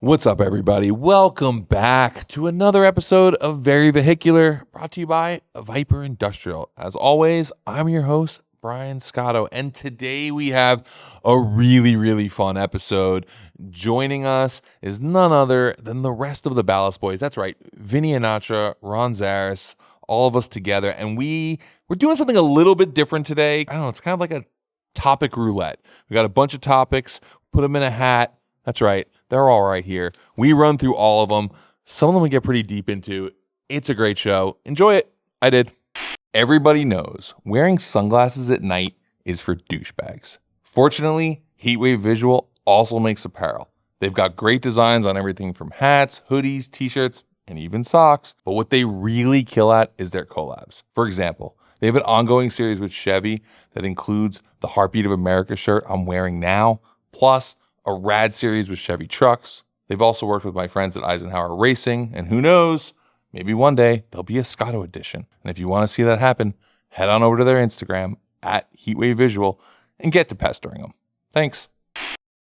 What's up, everybody? Welcome back to another episode of Very Vehicular, brought to you by Vyper Industrial. As always, I'm your host, Brian Scotto, and today we have a really fun episode. Joining us is none other than the rest of the Ballast Boys. That's right, Vin Anatra, Ron Zaras, all of us together, and we're doing something a little bit different today. I don't know, it's kind of like a topic roulette. We got a bunch of topics, put them in a hat. That's right. They're all right here. We run through all of them. Some of them we get pretty deep into. It's a great show. Enjoy it. I did. Everybody knows wearing sunglasses at night is for douchebags. Fortunately, Heatwave Visual also makes apparel. They've got great designs on everything from hats, hoodies, t-shirts, and even socks. But what they really kill at is their collabs. For example, they have an ongoing series with Chevy that includes the Heartbeat of America shirt I'm wearing now, plus a rad series with Chevy trucks. They've also worked with my friends at Eisenhower Racing, and who knows, maybe one day there'll be a Scotto edition. And if you want to see that happen, head on over to their Instagram at Heatwave Visual and get to pestering them. Thanks.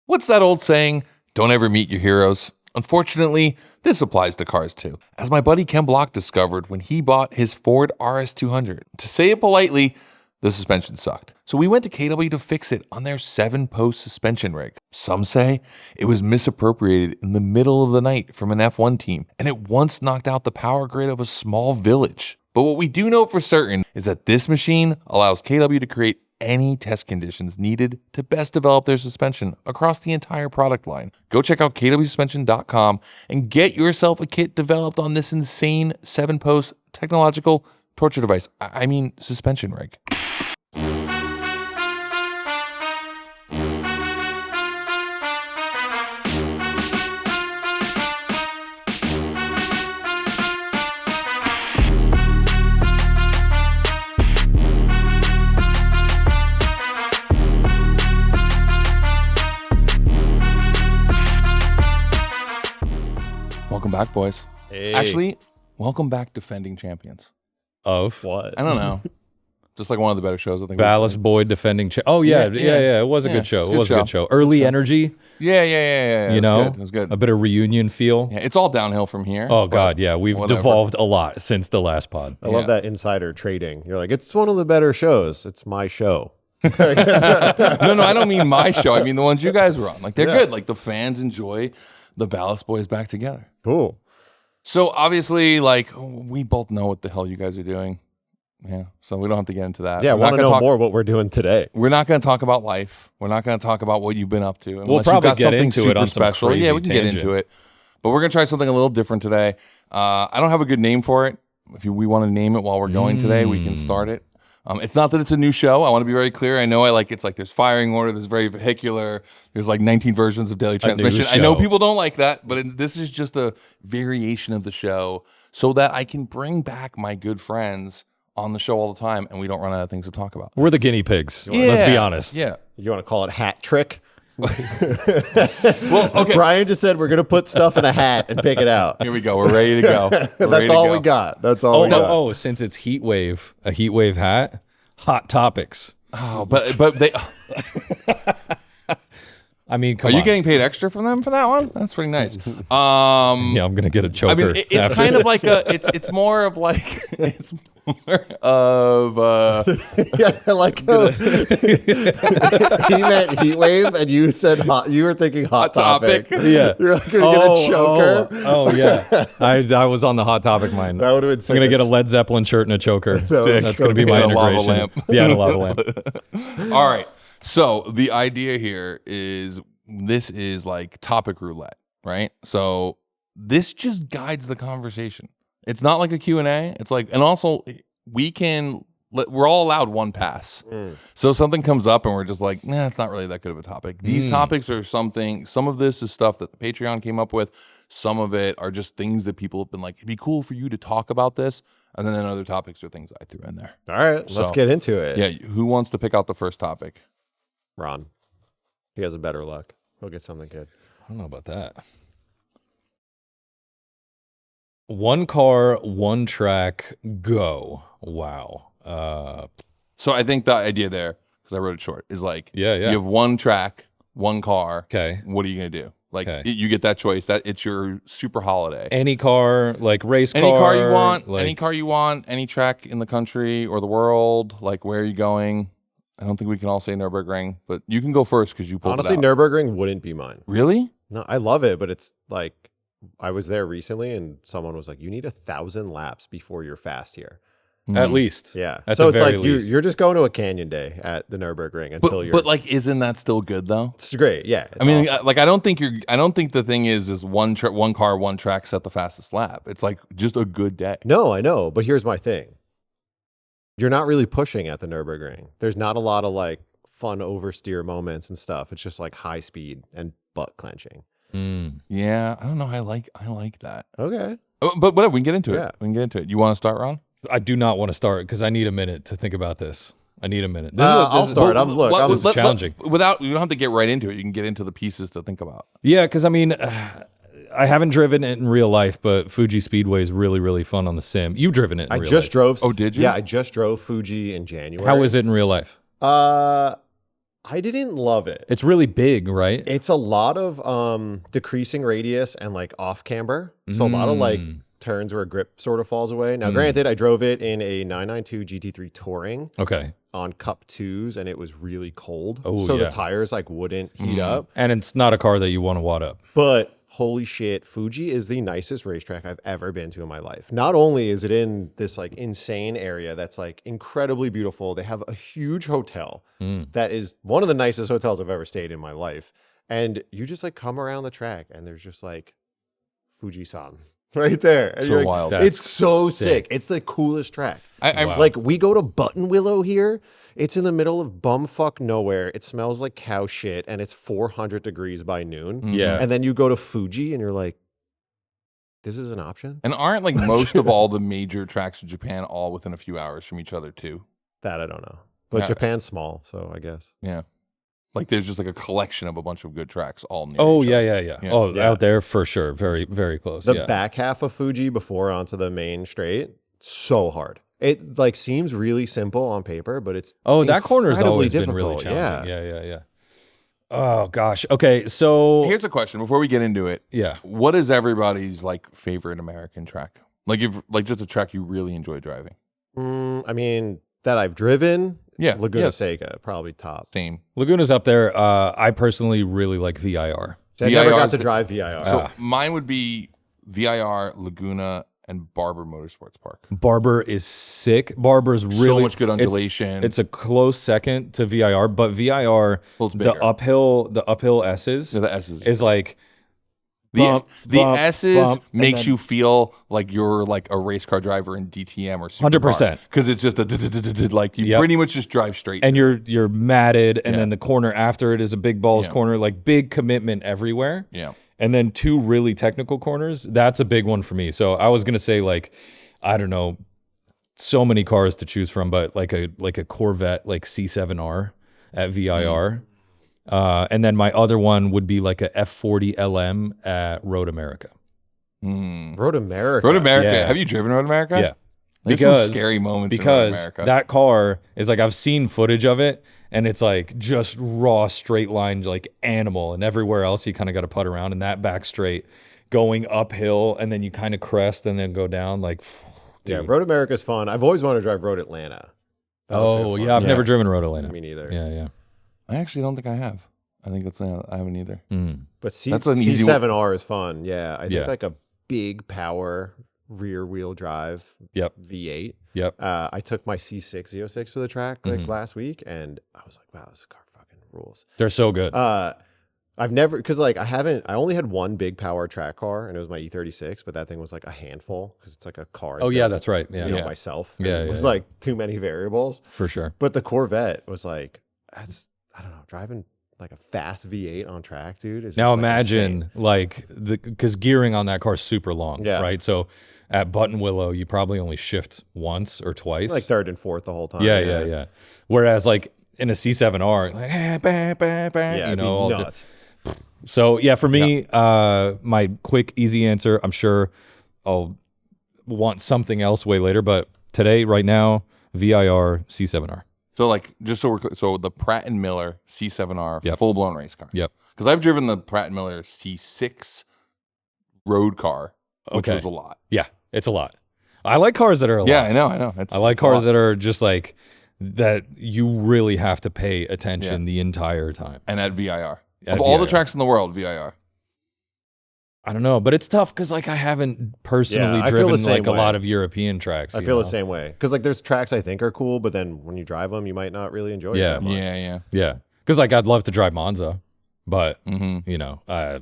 What's that old saying? Don't ever meet your heroes. Unfortunately, this applies to cars too, as my buddy Ken Block discovered when he bought his Ford RS200. To say it politely, the suspension sucked. So we went to KW to fix it on their 7-post suspension rig. Some say it was misappropriated in the middle of the night from an F1 team, and it once knocked out the power grid of a small village. But what we do know for certain is that this machine allows KW to create any test conditions needed to best develop their suspension across the entire product line. Go check out kwsuspension.com and get yourself a kit developed on this insane 7-post technological torture device. I mean, suspension rig. Welcome back, boys. Hey. Actually, welcome back, defending champions. Of what? I don't know. Just like one of the better shows, I think. Ballast Boy defending. Oh yeah. It was a good show. It was a good show. Early energy. Yeah. You know, it was good. A bit of reunion feel. Yeah, it's all downhill from here. Oh God, yeah. We've devolved a lot since the last pod. I love that insider trading. You're like, it's one of the better shows. It's my show. No, I don't mean my show. I mean the ones you guys were on. Like they're good. Like the fans enjoy the Ballast Boys back together. Cool. So obviously, like we both know what the hell you guys are doing. Yeah, so we don't have to get into that. Yeah, I want to know more what we're doing today. We're not going to talk about life. We're not going to talk about what you've been up to. We'll probably get into it on some crazy Yeah, we can get into it. But we're going to try something a little different today. I don't have a good name for it. If we want to name it while we're going today, we can start it. It's not that it's a new show. I want to be very clear. I know it's like there's Firing Order, there's Very Vehicular, there's like 19 versions of Daily Transmission. I know people don't like that, but this is just a variation of the show so that I can bring back my good friends on the show all the time and we don't run out of things to talk about. We're the guinea pigs. Let's be honest. Yeah. You want to call it hat trick? Well, okay. Brian just said we're going to put stuff in a hat and pick it out. Here we go. We're ready to go. That's all we got. That's all we got. Oh, since it's a heat wave hat, hot topics. Oh, but they... I mean, Are you getting paid extra from them for that one? That's pretty nice. Yeah, I'm gonna get a choker. I mean, it's kind of like it's more of like it's more of yeah, like he meant heat wave, and you said hot. You were thinking hot topic. Yeah, you're like gonna get a choker. Oh yeah, I was on the hot topic mind. That would have been sick. I'm gonna get a Led Zeppelin shirt and a choker. That's gonna be my integration. Lava lamp. Yeah, a lava lamp. All right. So the idea here is this is like topic roulette, right? So this just guides the conversation. It's not like a Q&A. It's like, and also we're all allowed one pass. So something comes up and we're just like, nah, it's not really that good of a topic. These topics are some of this is stuff that the Patreon came up with. Some of it are just things that people have been like, it'd be cool for you to talk about this. And then other topics are things I threw in there. All right, let's get into it. Yeah, who wants to pick out the first topic? Ron. He has a better luck. He'll get something good. I don't know about that. One car, one track, go. Wow. So I think the idea there, because I wrote it short, is like, yeah. you have one track, one car. Okay. What are you going to do? Like you get that choice. That it's your super holiday. Any car, like race car. Any car you want. Like, any car you want. Any track in the country or the world. Like where are you going? I don't think we can all say Nürburgring, but you can go first because you pulled Honestly, it out. Nürburgring wouldn't be mine. Really? No, I love it, but it's like I was there recently and someone was like, you need 1,000 laps before you're fast here. At least. Yeah. At so the it's very like least. you're just going to a canyon day at the Nürburgring until you're. But like, isn't that still good though? It's great. Yeah. It's I mean, awesome. like, I don't think the thing is one car, one track set the fastest lap. It's like just a good day. No, I know. But here's my thing. You're not really pushing at the Nürburgring. There's not a lot of like fun oversteer moments and stuff. It's just like high speed and butt clenching. Yeah, I don't know. I like that. Okay. But whatever, we can get into Yeah. it. We can get into it. You want to start, Ron? I do not want to start because I need a minute to think about this. I need a minute. I'll start. This is challenging. You don't have to get right into it. You can get into the pieces to think about. Yeah, because I mean, I haven't driven it in real life, but Fuji Speedway is really, really fun on the sim. You've driven it in I real just life. drove. Oh, did you? Yeah, I just drove Fuji in January. How is it in real life? I didn't love it. It's really big, right? It's a lot of decreasing radius and like off camber. So a lot of like turns where grip sort of falls away. Now, granted, I drove it in a 992 GT3 Touring Okay. on Cup 2s and it was really cold. Oh, so yeah. the tires like wouldn't heat up. And it's not a car that you want to wad up. But holy shit, Fuji is the nicest racetrack I've ever been to in my life. Not only is it in this like insane area that's like incredibly beautiful, they have a huge hotel that is one of the nicest hotels I've ever stayed in my life. And you just like come around the track and there's just like Fuji-san right there. And So you're like, wild. It's That's so sick. sick. It's the coolest track. Wow. Like we go to Button Willow here. It's in the middle of bumfuck nowhere. It smells like cow shit and it's 400 degrees by noon. Yeah. And then you go to Fuji and you're like, this is an option? And aren't like most of all the major tracks in Japan all within a few hours from each other too? That I don't know. But Yeah. Japan's small, so I guess. Yeah. Like there's just like a collection of a bunch of good tracks all near Oh, each yeah, other. yeah. Yeah. Oh, Yeah. out there for sure. Very, very close. The yeah. back half of Fuji before onto the main straight, so hard. It like seems really simple on paper, but it's that corner has incredibly always been really difficult. challenging. Yeah. Oh, gosh. Okay, so... Here's a question before we get into it. yeah. What is everybody's like favorite American track? Like if like just a track you really enjoy driving. I mean, that I've driven, Yeah, Laguna yeah. Seca, probably top. Same. Laguna's up there. I personally really like VIR. So I never VIR got is to the- drive VIR. So mine would be VIR, Laguna, and Barber Motorsports Park. Barber is sick. Barber's really... So much good it's- undulation. It's a close second to VIR, but VIR, Well, it's the bigger. uphill S's Yeah, the S's. is like... The bump, bump, S's bump, and makes then- you feel like you're like a race car driver in DTM or Supercar. 100%. Because it's just a like you Yep. pretty much just drive straight. And you're matted, and Yeah. then the corner after it is a big balls Yeah. corner, like big commitment everywhere. Yeah. And then two really technical corners. That's a big one for me. So I was gonna say like, I don't know, so many cars to choose from, but like a Corvette like C7R at VIR. And then my other one would be like a F40 LM at Road America. Road America. Road America. Yeah. Have you driven Road America? Yeah. There's some scary moments in Road because America. that car is like, I've seen footage of it and it's like just raw straight line like animal, and everywhere else you kind of got to putt around, and that back straight going uphill and then you kind of crest and then go down like Yeah, dude. Road America's fun. I've always wanted to drive Road Atlanta. That was Oh fun. yeah, I've Yeah. never driven Road Atlanta. Me neither. Yeah. I actually don't think I have. I think that's I haven't either. But That's an easy one. C7R is fun. Yeah, I think Yeah. like a big power rear wheel drive Yep. V8. Yep. I took my C606 to the track like last week, and I was like, wow, this car fucking rules. They're so good. I've never, because like I only had one big power track car, and it was my E36, but that thing was like a handful because it's like a car. Oh yeah, that's right. Yeah, You know, yeah. myself. Yeah, It was yeah. like too many variables. For sure. But the Corvette was like, I don't know, driving like a fast V8 on track, dude. Is Now just, like, imagine insane. like because gearing on that car is super long, Yeah. right? So at Button Willow, you probably only shift once or twice. like third and fourth the whole time. yeah. Whereas like in a C7R, like Yeah, you know, all it'd be just, nuts. so yeah, for me, my quick, easy answer. I'm sure I'll want something else way later, but today, right now, VIR C7R. So like just so we're clear, so the Pratt and Miller C7R Yep. full blown race car. Yep. Because I've driven the Pratt & Miller C6 road car, which was a lot. Yeah, it's a lot. I like cars that are a lot. Yeah, I know. I like cars that are just like that you really have to pay attention the entire time. And at VIR. At Of all the VIR. tracks in the world, VIR. I don't know, but it's tough because like I haven't personally I feel the driven same like a way. lot of European tracks. I you feel know? the same way because like there's tracks I think are cool, but then when you drive them, you might not really enjoy it that much. Yeah. Yeah, because like I'd love to drive Monza, but Mm-hmm. you know, I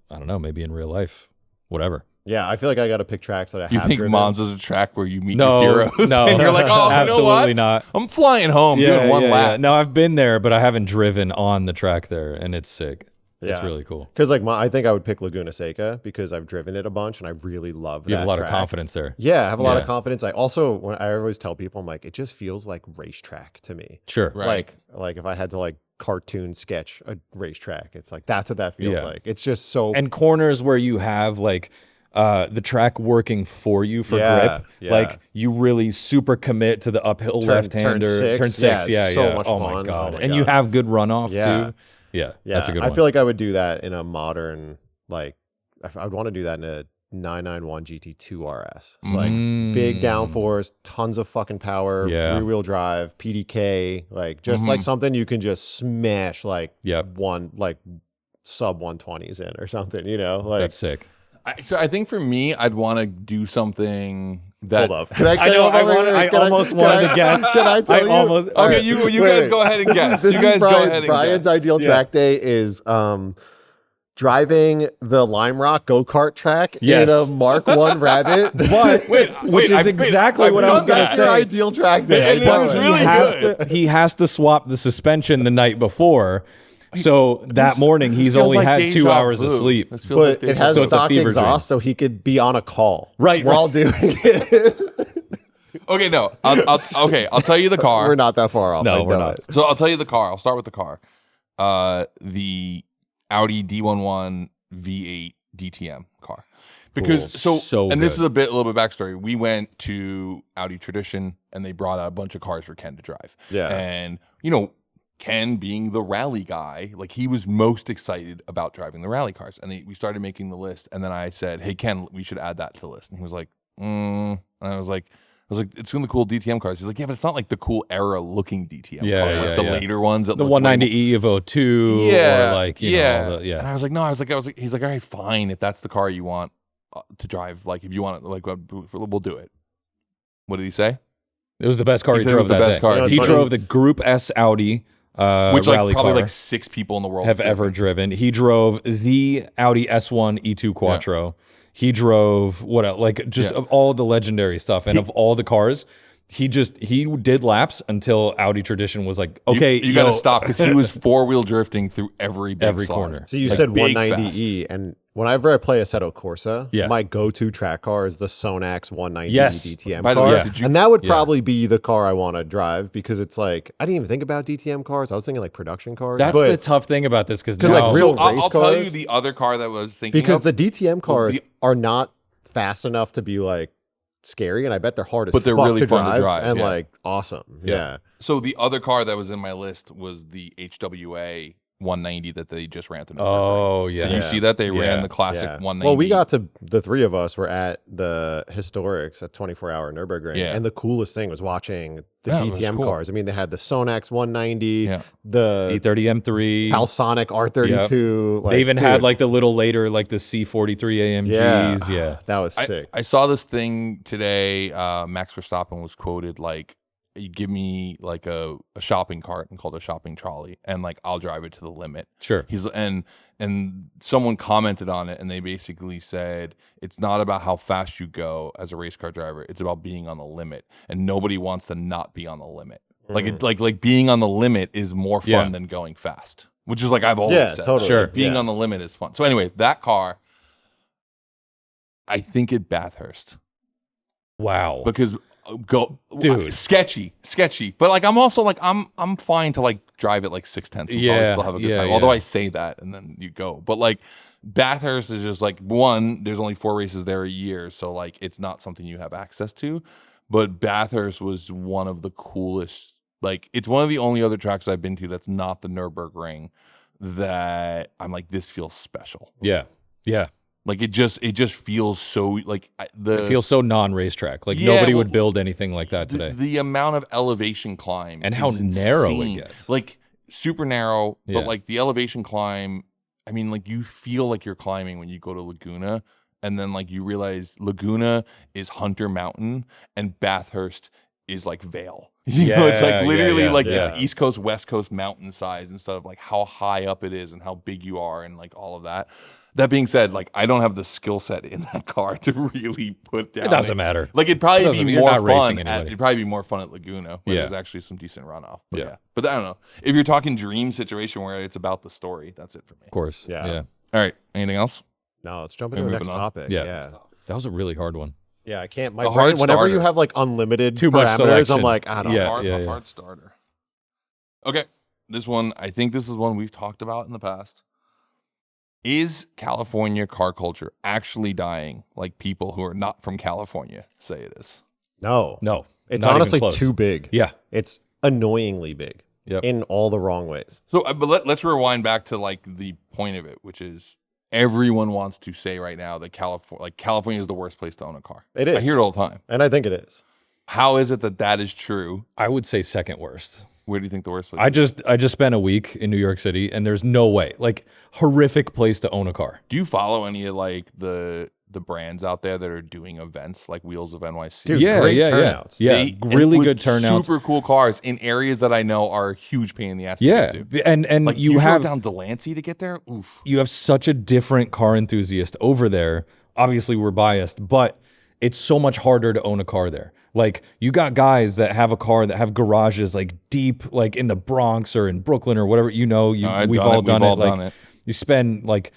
don't know, maybe in real life, whatever. Yeah, I feel like I got to pick tracks that I You have think driven. Monza's a track where you meet No, your heroes? no. And you're like, oh, Absolutely you know what? not. I'm flying home doing one lap. No, I've been there, but I haven't driven on the track there, and it's sick. It's Yeah. really cool. Because like I think I would pick Laguna Seca because I've driven it a bunch and I really love that You have a lot track. of confidence there. Yeah, I have a lot of Yeah. confidence. I also when I always tell people I'm like it just feels like racetrack to me. Sure. Right. Like if I had to like cartoon sketch a racetrack, it's like that's what that feels Yeah. like. It's just so And corners where you have like the track working for you for Yeah, grip, yeah. like you really super commit to the uphill Turn left-hander, six. Yeah, it's so much oh fun. my god, Oh my and you God. have good runoff Yeah. too. Yeah, yeah. that's a good I one. feel like I would do that in a modern like I would want to do that in a 991 GT2 RS. It's like big downforce, tons of fucking power, Yeah. rear wheel drive, PDK, like just like something you can just smash like Yep. one like sub 120s in or something, you know? Like That's sick. So I think for me, I'd want to do something that. hold up. I know. I almost wanted to guess. Can I tell you? almost. All Okay, right. you Wait, guys wait. go ahead and This guess. Is, You guys go ahead and Brian's guess. ideal track day is driving the Lime Rock go-kart track Yes. in a Mark 1 Rabbit, but Which is exactly what I was going to that's your say. ideal track day. And I it was promise. really He has to swap the suspension the night before. So that morning he's feels only like had deja 2 hours vu. of sleep. This feels But like it deja has So it's a stock fever exhaust, so he could be on a call Right, while doing it. Okay, no. I'll tell you the car. We're not that far off. No, I we're know not. it. So I'll tell you the car. I'll start with the car. The Audi D11 V8 DTM car. Because So and this good. is a little bit backstory. We went to Audi Tradition and they brought out a bunch of cars for Ken to drive. Yeah. And you know, Ken being the rally guy, like he was most excited about driving the rally cars. And we started making the list. And then I said, hey Ken, we should add that to the list. And he was like, And I was like, it's in the cool DTM cars. He's like, yeah, but it's not like the cool era looking DTM Yeah, car, yeah, like the yeah. later ones that The look way 190E of 02 yeah, or like, you yeah. know, all the, And I was like, he's like, all right, fine. If that's the car you want to drive, like if you want it, like we'll do it. What did he say? It was the best car He he said it was drove the that best day. car. You know, He it's funny. drove the Group S Audi Which like rally probably car like 6 people in the world have ever driven. He drove the Audi S1 E2 Quattro. He drove what else? Like just of all the legendary stuff and of all the cars. He did laps until Audi Tradition was like, okay, you got to stop because he was 4-wheel drifting through every Every slot. corner. So you Like, said big 190E, and whenever I play Assetto Corsa, Yeah. my go-to track car is the Sonax 190E Yes. DTM By the car. way, did you- and that would probably be the car I want to drive because it's like I didn't even think about DTM cars. I was thinking like production cars. That's but the tough thing about this because like, now, real- So I'll race tell you cars? the other car that I was thinking because of. the DTM cars the- are not fast enough to be like scary, and I bet they're hard as But they're fuck really fun to drive, and yeah. like awesome. Yeah. So the other car that was in my list was the HWA 190 that they just ran to Nürburgring. oh yeah, Did you see that? They ran Yeah. the classic Yeah. 190. Well, we got to the three of us were at the Historics at 24-hour Nürburgring, Yeah. and the coolest thing was watching the Yeah, it was DTM cool. cars. I mean, they had the Sonax 190, Yeah. the E30 M3. Palsonic R32. Like, They even had dude, like the little later, like the C43 AMGs. Yeah. that was sick. I saw this thing today. Max Verstappen was quoted like, "You give me like a shopping cart and called a shopping trolley, and like I'll drive it to the limit." Sure. He's and someone commented on it, and they basically said it's not about how fast you go as a race car driver; it's about being on the limit, and nobody wants to not be on the limit. Like being on the limit is more fun Yeah. than going fast, which is like I've always Yeah, said. totally. Sure. Like, being Yeah. on the limit is fun. So anyway, that car, I think at Bathurst Wow. because Dude. sketchy, but like I'm also like I'm fine to like drive it like 6/10 and probably Yeah, still have a good yeah, time. yeah. Although I say that and then you go, but like Bathurst is just like one. There's only 4 races there a year, so like it's not something you have access to. But Bathurst was one of the coolest. Like it's one of the only other tracks I've been to that's not the Nürburgring that I'm like, this feels special. Yeah. Like it just feels so like It feels so non-racetrack. Like Yeah, nobody well, would build anything like that today. the amount of elevation climb And how is narrow it insane. gets. Like super narrow, Yeah. but like the elevation climb, I mean, like you feel like you're climbing when you go to Laguna, and then like you realize Laguna is Hunter Mountain and Bathurst is like Vale. You know, it's like literally like it's East Coast, West Coast mountain size instead of like how high up it is and how big you are and like all of that. That being said, like I don't have the skill set in that car to really put down. It doesn't matter. Like it'd probably be You're more not racing fun. anybody. It'd probably be more fun at Laguna where Yeah. there's actually some decent runoff. But Yeah. But I don't know. If you're talking dream situation where it's about the story, that's it for me. Of course. Yeah. All right. Anything else? No, let's jump We're into the next moving on. topic. Yeah. Yeah. That was a really hard one. Yeah, I can't. My A brain, hard whenever you starter. have like unlimited Too much parameters, selection. I'm like, I don't Yeah. know. A hard starter. Okay. This one, I think this is one we've talked about in the past. Is California car culture actually dying like people who are not from California say it is? No. No. It's not even honestly close. too big. Yeah. It's annoyingly big Yep. in all the wrong ways. So, but let's rewind back to like the point of it, which is everyone wants to say right now that California is the worst place to own a car. It is. I hear it all the time. And I think it is. How is it that is true? I would say second worst. Where do you think the worst place? I just spent a week in New York City, and there's no way. Like, horrific place to own a car. Do you follow any of like the brands out there that are doing events like Wheels of NYC? Dude, Yeah, great yeah, turnouts. yeah. They- Really and with good turnouts. Super cool cars in areas that I know are a huge pain in the ass. Yeah, to get to. and Like you drove have down Delancey to get there. Oof. you have such a different car enthusiast over there. Obviously, we're biased, but it's so much harder to own a car there. Like, you got guys that have a car that have garages like deep, like in the Bronx or in Brooklyn or whatever. You know, we've all done it. You spend like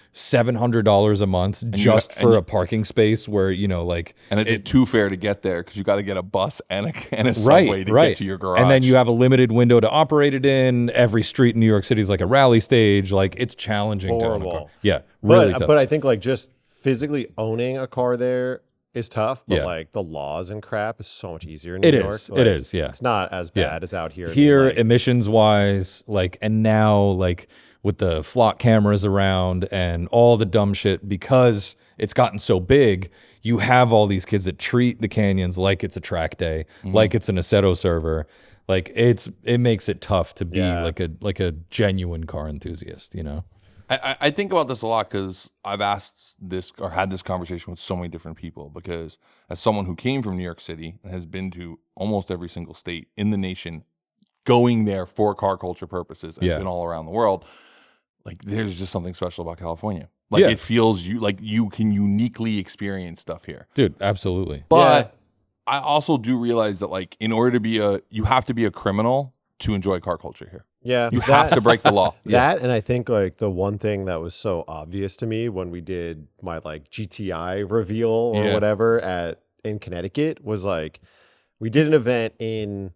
$700 a month just for a parking space where, you know, like, And it's too fair to get there because you got to get a bus and a subway to get to your garage. And then you have a limited window to operate it in. Every street in New York City is like a rally stage. Like, it's challenging to own a car. Horrible. Yeah, really But, tough. but I think like just physically owning a car there is tough. But Yeah. like the laws and crap is so much easier in New It York. is. Like, It is. Yeah. It's not as Yeah. bad as out here. Here, Like, emissions wise, like, and now, like, with the flock cameras around and all the dumb shit, because it's gotten so big, you have all these kids that treat the canyons like it's a track day, like it's an Assetto server. Like, it makes it tough to be Yeah. like a genuine car enthusiast, you know? I think about this a lot because I've asked this or had this conversation with so many different people, because as someone who came from New York City and has been to almost every single state in the nation, going there for car culture purposes and Yeah. been all around the world, like there's just something special about California. Like Yeah. it feels like you can uniquely experience stuff here. Dude, absolutely. But I also do realize that like in order to be you have to be a criminal to enjoy car culture here. yeah, You have to break the law. That, and I think like the one thing that was so obvious to me when we did my like GTI reveal or Yeah. whatever in Connecticut was like we did an event in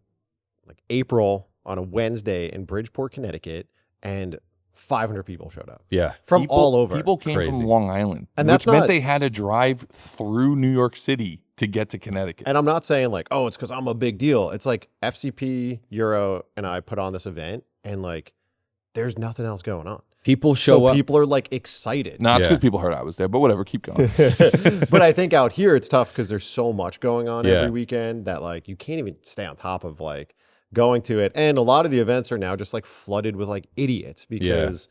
like April on a Wednesday in Bridgeport, Connecticut, and 500 people showed up Yeah. from all over. People came Crazy. from Long Island, And which that's meant not- they had to drive through New York City to get to Connecticut. And I'm not saying like, oh, it's because I'm a big deal. It's like FCP Euro and I put on this event, and like there's nothing else going on. People show So up. people are like excited. No, it's Yeah. because people heard I was there, but whatever, keep going. But I think out here it's tough because there's so much going on Yeah. every weekend that like you can't even stay on top of like going to it. And a lot of the events are now just like flooded with like idiots because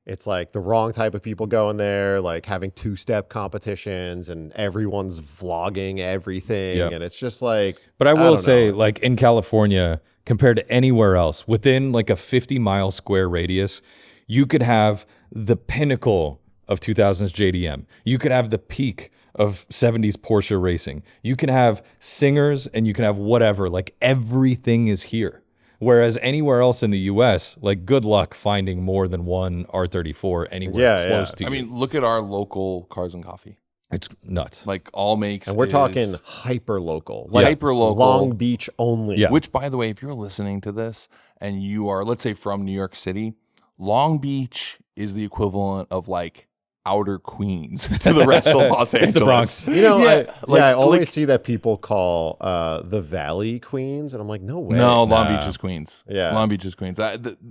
it's like the wrong type of people going there, like having two-step competitions and everyone's vlogging everything. Yeah. And it's just like, But I will don't say, know. like, in California, compared to anywhere else, within like a 50-mile square radius, you could have the pinnacle of 2000s JDM. You could have the peak of 70s Porsche racing. You can have singers and you can have whatever. Like, everything is here. Whereas anywhere else in the U.S., like, good luck finding more than one R34 anywhere Yeah, close yeah. to you. I mean, look at our local Cars and Coffee. it's nuts. Like all makes, and we're is- talking hyper local, hyper local, Long Beach only. Yeah. Which, by the way, if you're listening to this and you are, let's say, from New York City, Long Beach is the equivalent of like outer Queens to the rest of Los Angeles. It's the Bronx. You know, I always like- see that people call the Valley Queens, and I'm like, no way. No, Long Beach is Queens. Yeah. Long Beach is Queens.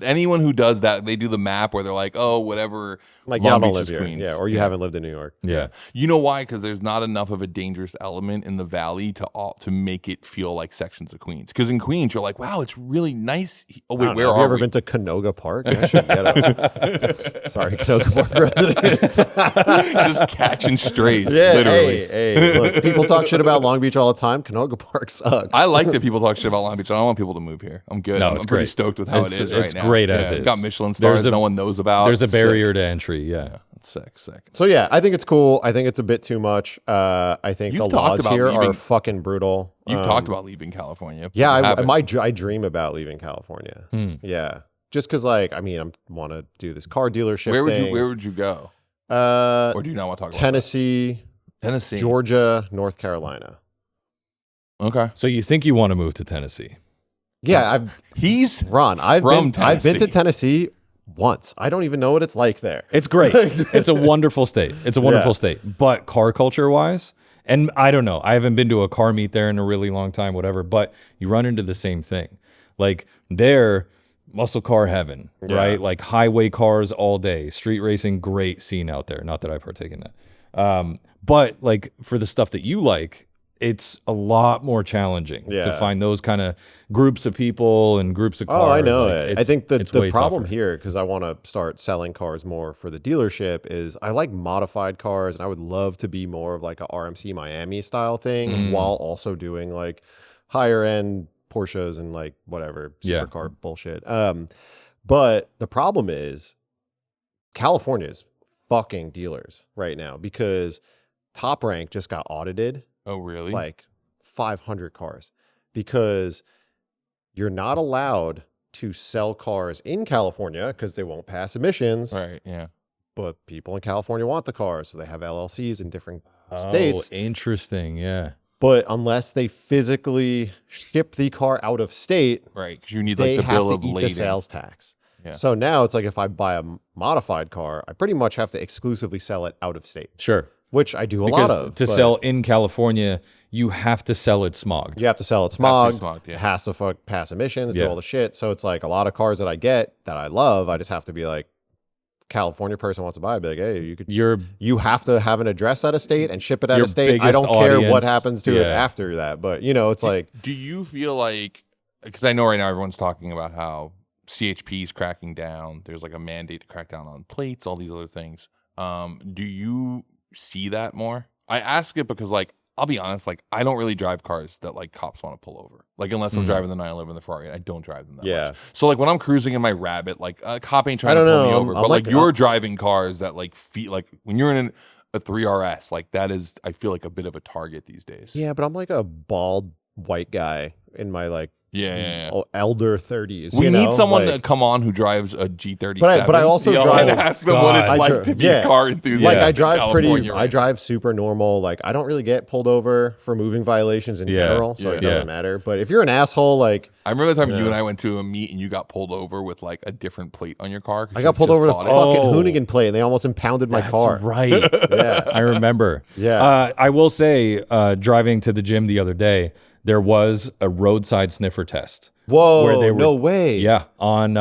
Anyone who does that, they do the map where they're like, oh, whatever. Like, Long y'all don't Beach live is here. Queens. Yeah, or you haven't lived in New York. Yeah. You know why? Because there's not enough of a dangerous element in the Valley to make it feel like sections of Queens. Because in Queens, you're like, wow, it's really nice. Oh, wait, where Have are you ever we? been to Canoga Park? I should get up. Sorry, Canoga Park residents. Just catching strays, Yeah, literally. hey, look, people talk shit about Long Beach all the time. Canoga Park sucks. I like that people talk shit about Long Beach. I don't want people to move here. I'm good. No, I'm it's pretty great. stoked with how It's- it is right it's now. great as is. Got Michelin stars no one knows about. There's a It's sick. barrier to entry. Yeah. It's sick. So yeah, I think it's cool. I think it's a bit too much. I think You've the talked laws about here leaving- are fucking brutal. You've talked about leaving California. Yeah, You haven't. I dream about leaving California. Yeah, just because like I mean I want to do this car dealership. Where would thing. Where would you go? Or Or do you not want to talk about Tennessee, that? Tennessee? Georgia, North Carolina. Okay. So you think you want to move to Tennessee? Yeah, He's Ron, I've From been to Tennessee. Tennessee once. I don't even know what it's like there. It's great. It's a wonderful state. It's a wonderful Yeah. state. But car culture wise, and I don't know, I haven't been to a car meet there in a really long time, whatever, but you run into the same thing. Like there, muscle car heaven, right? Like highway cars all day, street racing, great scene out there. Not that I partake in that. But like for the stuff that you like, it's a lot more challenging to Yeah. find those kind of groups of people and groups of cars. Oh, I know Like, it. I it's- think it's the way problem tougher. here, because I want to start selling cars more for the dealership, is I like modified cars, and I would love to be more of like a RMC Miami style thing, Mm. while also doing like higher end Porsches and like whatever Yeah. supercar bullshit. But the problem is California is fucking dealers right now because Top Rank just got audited Oh, really? like 500 cars because you're not allowed to sell cars in California because they won't pass emissions. Right. Yeah. But people in California want the cars, so they have LLCs in different Oh, states. interesting. Yeah. But unless they physically ship the car out of state, Right. Because you need they like the have bill to of eat the lading. sales tax. Yeah. So now it's like if I buy a modified car, I pretty much have to exclusively sell it out of state, Sure. which I do a Because lot of. to but sell in California, you have to sell it smogged. you have to sell it Has smog, to be smogged, yeah. has to pass emissions, do Yeah. all the shit. So it's like a lot of cars that I get that I love, I just have to be like, California person wants to buy, I'd be like, hey, you have to have an address out of state and ship it out Your of state. I biggest don't care what audience. happens to it Yeah. after that. But you know, it's like Do you feel like, because I know right now everyone's talking about how CHP is cracking down, there's like a mandate to crack down on plates, all these other things. Do you see that more? I ask it because, like, I'll be honest, like, I don't really drive cars that like cops want to pull over. Like, unless I'm driving the 911, the Ferrari, I don't drive them that Yeah. much. So like when I'm cruising in my Rabbit, like a cop ain't trying I to don't pull me know. over. I'm But like like- you're driving cars that like feel like when you're in a 3RS, like that is, I feel like a bit of a target these days. yeah, but I'm like a bald white guy in my like Yeah. elder 30s. We you need know? someone like, to come on who drives a G37. But I also drive- and ask them what it's God. like to be a car enthusiast. like I in drive California, I right? drive super normal. Like I don't really get pulled over for moving violations in Yeah. general, so it Yeah. doesn't matter. But if you're an asshole, like I remember the time you Yeah. and I went to a meet and you got pulled over with like a different plate on your car. 'cause I you got pulled just over with a bought it. fucking Oh. Hoonigan plate, and they almost impounded my car. That's right. Yeah. I remember. Yeah. I will say, driving to the gym the other day, there was a roadside sniffer test. Whoa! Where they were- no way. Yeah, on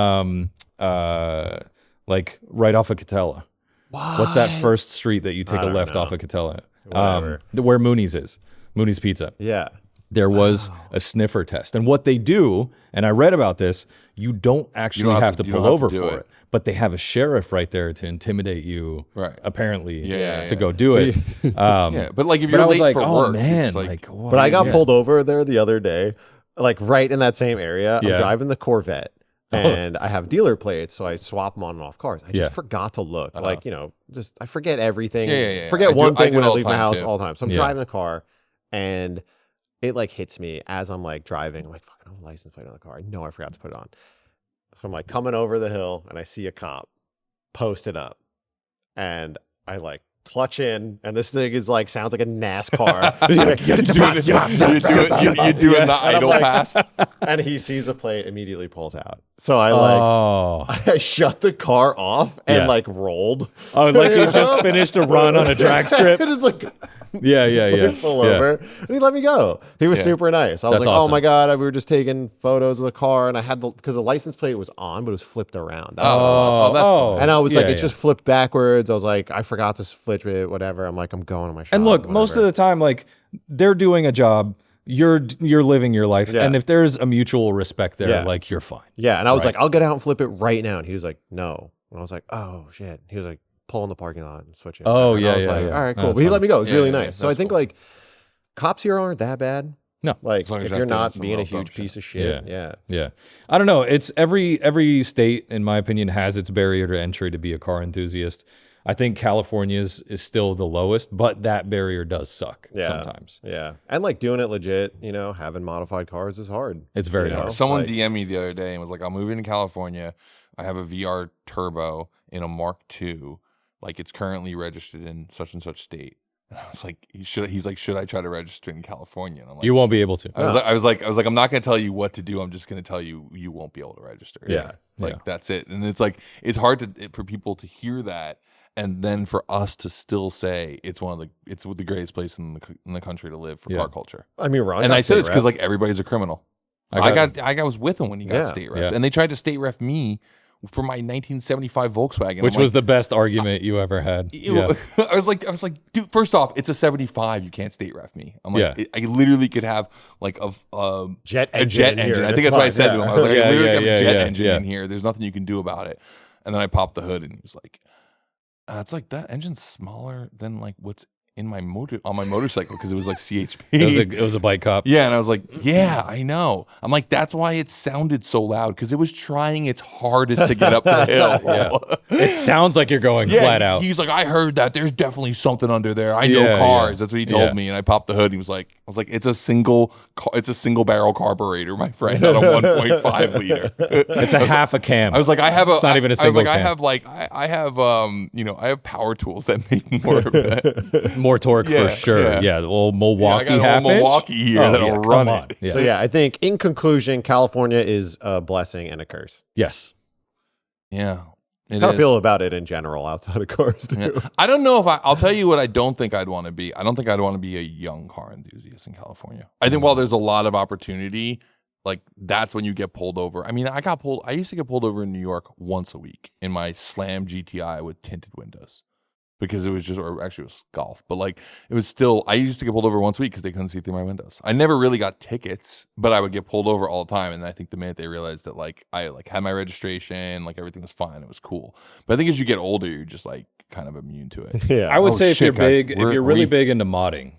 like right off of Catella. What's that first street that you take a don't left know. off of Catella? Whatever. Where Mooney's is. Mooney's Pizza. Yeah. There was a sniffer test. And what they do, and I read about this, you don't actually don't have have to- to you pull don't have to over do for it. it. But they have a sheriff right there to intimidate you, Right. apparently, Yeah. to go do it. Yeah, but like if But you're I was late like, for oh work, man, it's like, But I got yeah. pulled over there the other day, like right in that same area. Yeah. I'm driving the Corvette, and I have dealer plates, so I swap them on and off cars. I just Yeah. forgot to look. Like, you know, just I forget everything. Yeah. Forget I do- one I thing do when it I all leave the my time, house too. all the time. So I'm Yeah. driving the car, and it like hits me as I'm like driving. I'm like, fucking, I have a license plate on the car. I know I forgot to put it on. So I'm like coming over the hill, and I see a cop posted up, and I like clutch in, and this thing is like sounds like a NASCAR. You're doing the idle like, pass. And he sees a plate, immediately pulls out. So I shut the car off and like rolled. Oh, like you just finished a run on a drag strip. It is like Yeah. pull over, and he let me go. He was super nice. I was That's like, awesome. oh my god, we were just taking photos of the car, and I had because the license plate was on, but it was flipped around. That's what it was. that's fun. And I was like, it yeah. just flipped backwards. I was like, I forgot to flip it, whatever. I'm like, I'm going to my shop. And look, most of the time, like they're doing a job. You're living your life, and if there's a mutual respect there, like you're fine. Yeah, and I was like, I'll get out and flip it right now. And he was like, no. And I was like, oh shit. He was like, pull in the parking lot and switch it. Oh, and yeah, I was yeah, like, yeah. all right, Oh, cool. that's But he fine. let me go. It was really Yeah, nice. So I that's think cool. like cops here aren't that bad. No. Like long as if you're you're not doing not some being a real dumb huge shit. piece of shit. Yeah. Yeah. I don't know. It's every state, in my opinion, has its barrier to entry to be a car enthusiast. I think California's is still the lowest, but that barrier does suck sometimes. Yeah. And like doing it legit, having modified cars is hard. It's very hard. Someone DM'd me the other day and was like, I'm moving to California. I have a VR Turbo in a Mark II. Like, it's currently registered in such and such state. And I was like, he's like, should I try to register in California? And I'm like, You won't be able to. I was like, I'm not going to tell you what to do. I'm just going to tell you won't be able to register. Yeah. Like, that's it. And it's like, it's hard for people to hear that. And then for us to still say it's the greatest place in the country to live for car culture. I mean, Ron. And got I said it's state because rep. like everybody's a criminal. I was with him when he got state rep, Yeah. and they tried to state ref me for my 1975 Volkswagen, Which was the best argument you ever had. I was like, dude. First off, it's a 75. You can't state ref me. I'm like, I literally could have like a jet a engine. jet in engine. here. I think It's that's what I fine. said to him. I was like, I literally have a jet engine yeah. in here. There's nothing you can do about it. And then I popped the hood, and he was like, it's like that engine's smaller than like what's in my motorcycle because it was like CHP. It was a bike cop. Yeah, and I was like, yeah, I know. I'm like, that's why it sounded so loud because it was trying its hardest to get up the hill. It sounds like you're going flat out. He's like, I heard that. There's definitely something under there. I know cars. That's what he told me. And I popped the hood. And I was like, it's a single barrel carburetor, my friend, not a 1.5 liter. It's a half a cam. I was like, It's not even a single cam. I have power tools that make more of that. More torque for sure. Yeah, the old Milwaukee I got half a Milwaukee here that'll run it. Yeah. So yeah, I think in conclusion, California is a blessing and a curse. Yes. Yeah. How do I feel about it in general outside of cars too? Yeah. I don't know if I'll tell you what I don't think I'd want to be. I don't think I'd want to be a young car enthusiast in California. I think while there's a lot of opportunity, like that's when you get pulled over. I mean, I used to get pulled over in New York once a week in my Slam GTI with tinted windows. Because it was it was Golf, but like it was still, I used to get pulled over once a week because they couldn't see through my windows. I never really got tickets, but I would get pulled over all the time. And I think the minute they realized that like I like had my registration, like everything was fine, it was cool. But I think as you get older, you're just like kind of immune to it. Yeah. I would say if you're guys, big, if you're really big into modding,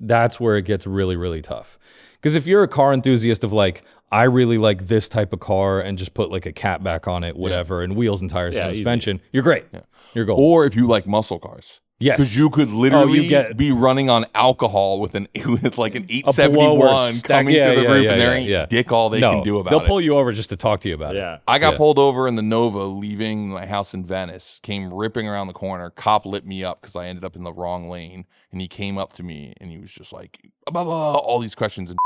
that's where it gets really, really tough. Because if you're a car enthusiast of like, I really like this type of car and just put like a cap back on it, whatever, and wheels and tires and suspension, you're great. Yeah. You're golden. Or if you like muscle cars. Yes. Because you could literally be running on alcohol with like an 871 coming to the roof and there ain't dick all they can do about it. They'll pull you over just to talk to you about it. I got pulled over in the Nova leaving my house in Venice, came ripping around the corner. Cop lit me up because I ended up in the wrong lane. And he came up to me and he was just like, blah, blah, all these questions, and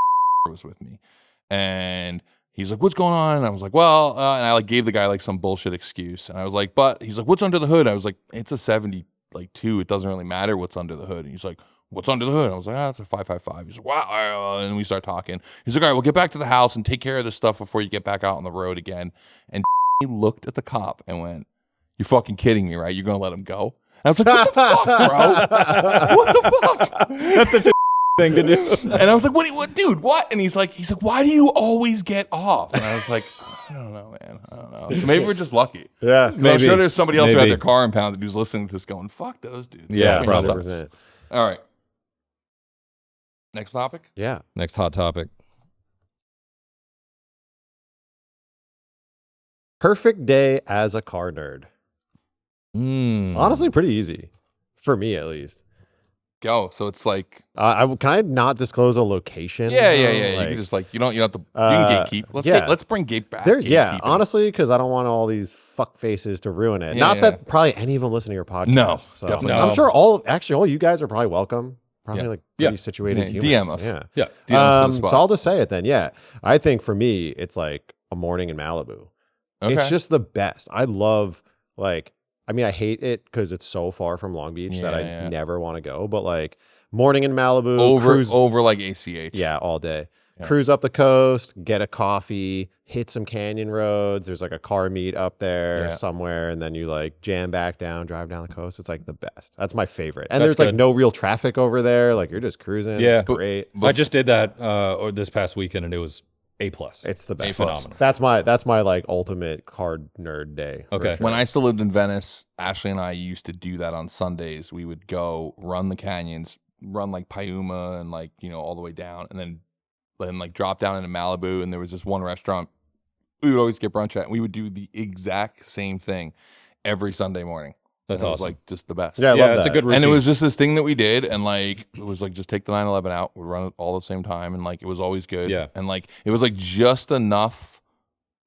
was with me. And he's like, what's going on? And I was like, well, and I like gave the guy like some bullshit excuse. And I was like, but he's like, what's under the hood? I was like, it's a 72. It doesn't really matter what's under the hood. And he's like, what's under the hood? And I was like, it's a 555. He's like, wow. And we start talking. He's like, all right, we'll get back to the house and take care of this stuff before you get back out on the road again. And he looked at the cop and went, you're fucking kidding me, right? You're going to let him go? And I was like, what the fuck, bro? What the fuck? That's such a thing to do. And I was like, what, dude, what? And he's like, why do you always get off? And I was like, I don't know, man. I don't know. So maybe we're just lucky. Yeah. Maybe. I'm sure there's somebody else who had their car impounded who's listening to this going, fuck those dudes. Yeah, probably. probably. All right. Next topic? Yeah. Next hot topic. Perfect day as a car nerd. Honestly, pretty easy. For me, at least. Go. So it's like, can I not disclose a location? yeah. Like, you can just like, you don't have to, you can gatekeep. Let's bring gate back. Honestly, because I don't want all these fuck faces to ruin it. Yeah, Not yeah. that probably any of them listen to your podcast. No, so definitely I'm not. sure all you guys are probably welcome. Probably Yeah. like pretty Yeah. situated Yeah, humans. DM us. Yeah. Yeah. DM us for the So spot. I'll just say it then. Yeah. I think for me, it's like a morning in Malibu. Okay. It's just the best. I love like, I mean, I hate it because it's so far from Long Beach that Yeah, I yeah. never want to go. But like morning in Malibu, over like ACH. yeah, all day. Yeah. Cruise up the coast, get a coffee, hit some canyon roads. There's like a car meet up there Yeah. somewhere, and then you like jam back down, drive down the coast. It's like the best. That's my favorite. And That's there's like good. no real traffic over there. Like you're just cruising. Yeah. It's great. I just did that or this past weekend, and it was A+. It's the best. phenomenal. That's my like ultimate card nerd day. for Okay. sure. When I still lived in Venice, Ashley and I used to do that on Sundays. We would go run the canyons, run like Piuma and like, all the way down, and then like drop down into Malibu. And there was this one restaurant we would always get brunch at, and we would do the exact same thing every Sunday morning. That's And it awesome. was like just the best. Yeah, I yeah, love it's a that. good routine. And it was just this thing that we did, and like it was like just take the 911 out, we'd run it all the same time, and like it was always good. Yeah. And like it was like just enough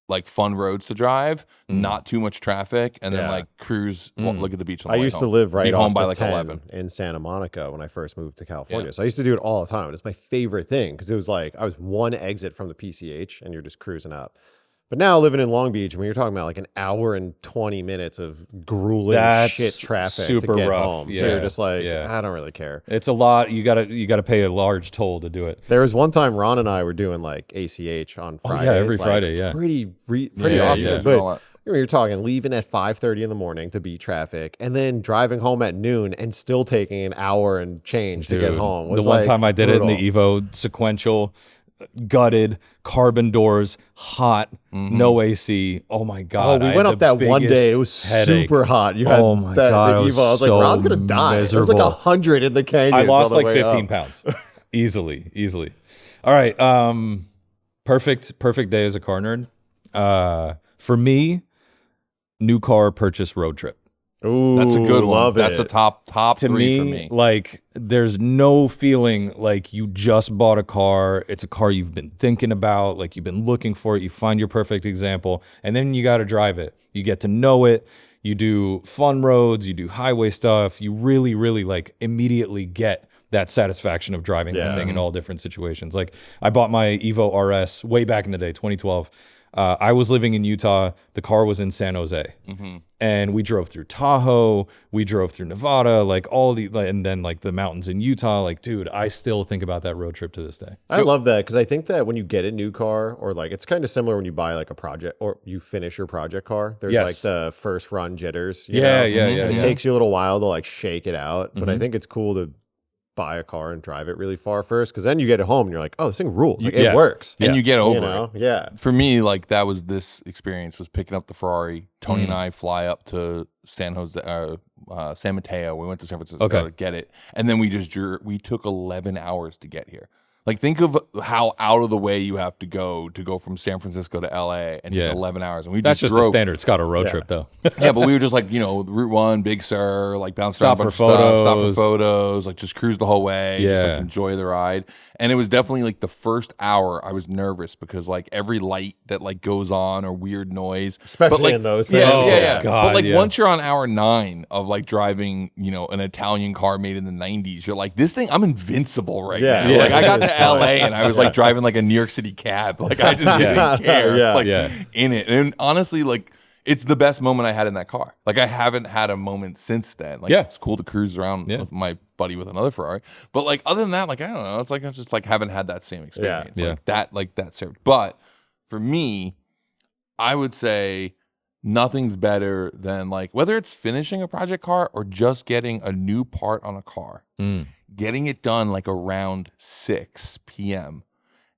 like fun roads to drive, not too much traffic, and then Yeah. like cruise, look at the beach on the I way used to home. live right Be off home by the like 10 11. in Santa Monica when I first moved to California. Yeah. So I used to do it all the time. It's my favorite thing because it was like I was one exit from the PCH and you're just cruising up. But now living in Long Beach, when you're talking about like an hour and 20 minutes of grueling That's shit traffic super to get rough. home. So Yeah. you're just like, Yeah. I don't really care. It's a lot. You gotta pay a large toll to do it. There was one time Ron and I were doing like ACH on Oh, Fridays. yeah, every like, Friday, yeah. Pretty Yeah, often. yeah. But you're talking leaving at 5:30 in the morning to beat traffic and then driving home at noon and still taking an hour and change to get Dude, home. the Was one like time I did brutal. it in the Evo sequential, gutted, carbon doors, hot, no AC. Oh my Oh, god! we I went had up the that one day. It biggest was headache. super hot. You had Oh my the God, Evo. I was I was like, so Ron's gonna die. It was like miserable. 100 in the canyon. I lost like 15 pounds, easily. All right, perfect day as a car nerd. For me, new car purchase road trip. Ooh, That's a good one. love That's it. a top To three me, for me. like there's no feeling like you just bought a car. It's a car you've been thinking about, like you've been looking for it. You find your perfect example, and then you got to drive it. You get to know it. You do fun roads. You do highway stuff. You really, really like immediately get that satisfaction of driving that thing in all different situations. Like I bought my Evo RS way back in the day, 2012. I was living in Utah. The car was in San Jose, and we drove through Tahoe. We drove through Nevada, like and then like the mountains in Utah. Like, dude, I still think about that road trip to this day. I love that because I think that when you get a new car, or like it's kind of similar when you buy like a project or you finish your project car. There's Yes. like the first run jitters. you Yeah, know? yeah, yeah, And it yeah. takes you a little while to like shake it out, but I Mhm. think it's cool to buy a car and drive it really far first because then you get it home and you're like, oh, this thing rules. Like, Yeah. it works. And you get over You know? it. Yeah. For me, like that was this experience was picking up the Ferrari. Tony Mm. and I fly up to San Mateo. We went to San Francisco Okay. to get it, and then we we took 11 hours to get here. Like think of how out of the way you have to go from San Francisco to LA and Yeah. take 11 hours. And we That's just just a drove. standard Scotto road Yeah. trip, though. Yeah, but we were just like, Route 1, Big Sur, like bounce Stop around a bunch for of stuff, stop for photos. photos, like just cruise the whole way, just like Yeah. enjoy the ride. And it was definitely like the first hour I was nervous because like every light that like goes on or weird noise. Especially but, like, in those yeah, things. yeah, Oh, yeah. God, but like yeah. once you're on hour 9 of like driving, an Italian car made in the 90s, you're like, this thing, I'm invincible right Yeah. now. Yeah. Like I got to It's fun. LA and I was like driving like a New York City cab. Like I just didn't care. Yeah. It's like Yeah. in it. And honestly, like it's the best moment I had in that car. Like I haven't had a moment since then. Like Yeah. it's cool to cruise around Yeah. with my buddy with another Ferrari. But like other than that, like I don't know. It's like I just like haven't had that same experience. Yeah. Like that served. But for me, I would say nothing's better than like whether it's finishing a project car or just getting a new part on a car. Mm. Getting it done like around 6 p.m.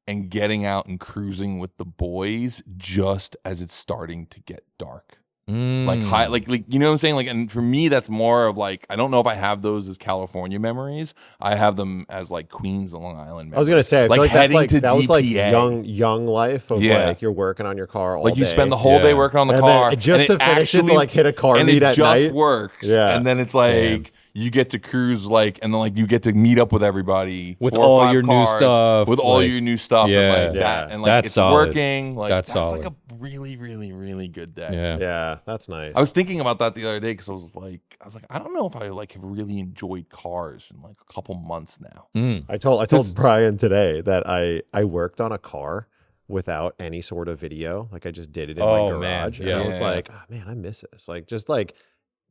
and getting out and cruising with the boys just as it's starting to get dark. Like high, like you know what I'm saying? Like, and for me, that's more of like I don't know if I have those as California memories. I have them as like Queens and Long Island memories. I was gonna say, I feel like that's heading like to that was like DPA. young life of Yeah. like you're working on your car all Like you day. spend the whole day Yeah. working on the And car then just and to finish it to like hit a car and meet it at just night. works. Yeah. And then it's like you get to cruise like, and then like you get to meet up with everybody with 4 or all 5 your new cars, stuff, with all like- your new stuff, Yeah. and like Yeah. that, and like That's it's solid. working. Like That's like solid. a really, really, really good day. Yeah. Yeah, that's nice. I was thinking about that the other day because I was like, I don't know if I like have really enjoyed cars in like a couple months now. Mm. I told Brian today that I worked on a car without any sort of video. Like I just did it in my Oh, man. garage. And I Yeah. was like, oh, man, I miss this. Like just like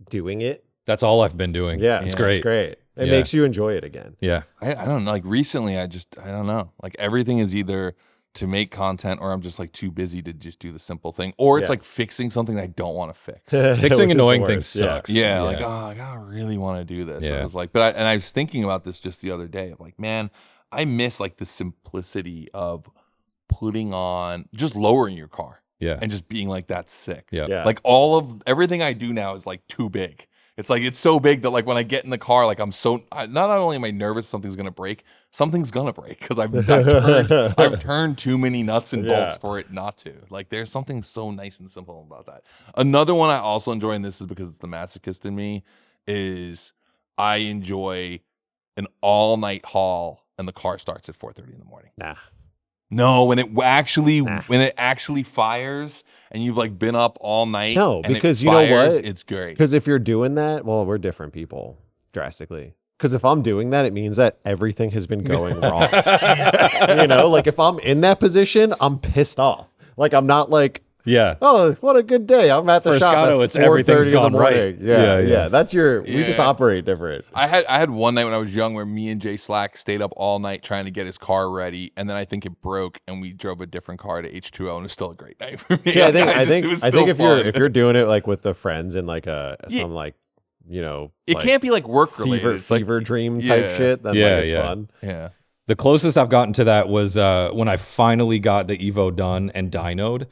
doing it. That's all I've been doing. Yeah, It's It's great. great. It Yeah. makes you enjoy it again. Yeah. I don't know. Like recently, I don't know. Like everything is either to make content or I'm just like too busy to just do the simple thing, or it's Yeah. like fixing something that I don't want to fix. Which Fixing is the annoying worst. things Yeah. sucks. Yeah, like I really want to do this. Yeah. I was like, and I was thinking about this just the other day. Of like, man, I miss like the simplicity of putting on, just lowering your car Yeah. and just being like, that's sick. Yeah. Yeah. Like everything I do now is like too big. It's like it's so big that like when I get in the car, like not only am I nervous something's gonna break, something's gonna break because I've turned too many nuts and bolts Yeah. for it not to. Like there's something so nice and simple about that. Another one I also enjoy, and this is because it's the masochist in me, is I enjoy an all-night haul and the car starts at 4:30 in the morning. Nah. No, when it actually fires and you've like been up all night. No, and because it you know fires, what? It's great. Because if you're doing that, well, we're different people drastically. Because if I'm doing that, it means that everything has been going wrong. You know, like if I'm in that position, I'm pissed off. Like I'm not like, Yeah. oh, what a good day. I'm at the For shop Scotto, at it's everything's 4:30 in the gone right. morning. Yeah, Yeah. That's we just Yeah. operate different. I had one night when I was young where me and Jay Slack stayed up all night trying to get his car ready, and then I think it broke, and we drove a different car to H2O, and it was still a great night for me. See, I think it was still if fun. you're doing it like with the friends and like Yeah. some like, you know, it like can't be like work related. fever dream type Yeah. shit, then Yeah, like it's yeah. fun. Yeah. The closest I've gotten to that was when I finally got the Evo done and dynoed.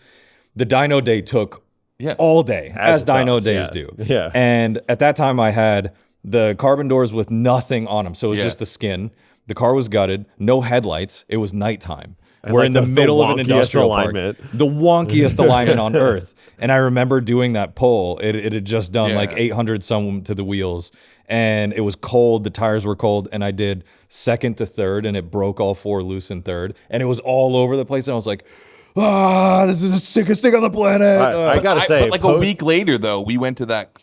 The dyno day took Yeah. all day, as it dyno does, days yeah. do. Yeah. And at that time, I had the carbon doors with nothing on them. So it was Yeah. just the skin. The car was gutted, no headlights. It was nighttime. And We're like in the the middle of an wonkiest industrial alignment. park. The wonkiest alignment on earth. And I remember doing that pull. It had just done like Yeah. 800 some to the wheels. And it was cold. The tires were cold. And I did second to third, and it broke all 4 loose in third. And it was all over the place. And I was like, this is the sickest thing on the planet. I gotta say, but like a week later though, we went to that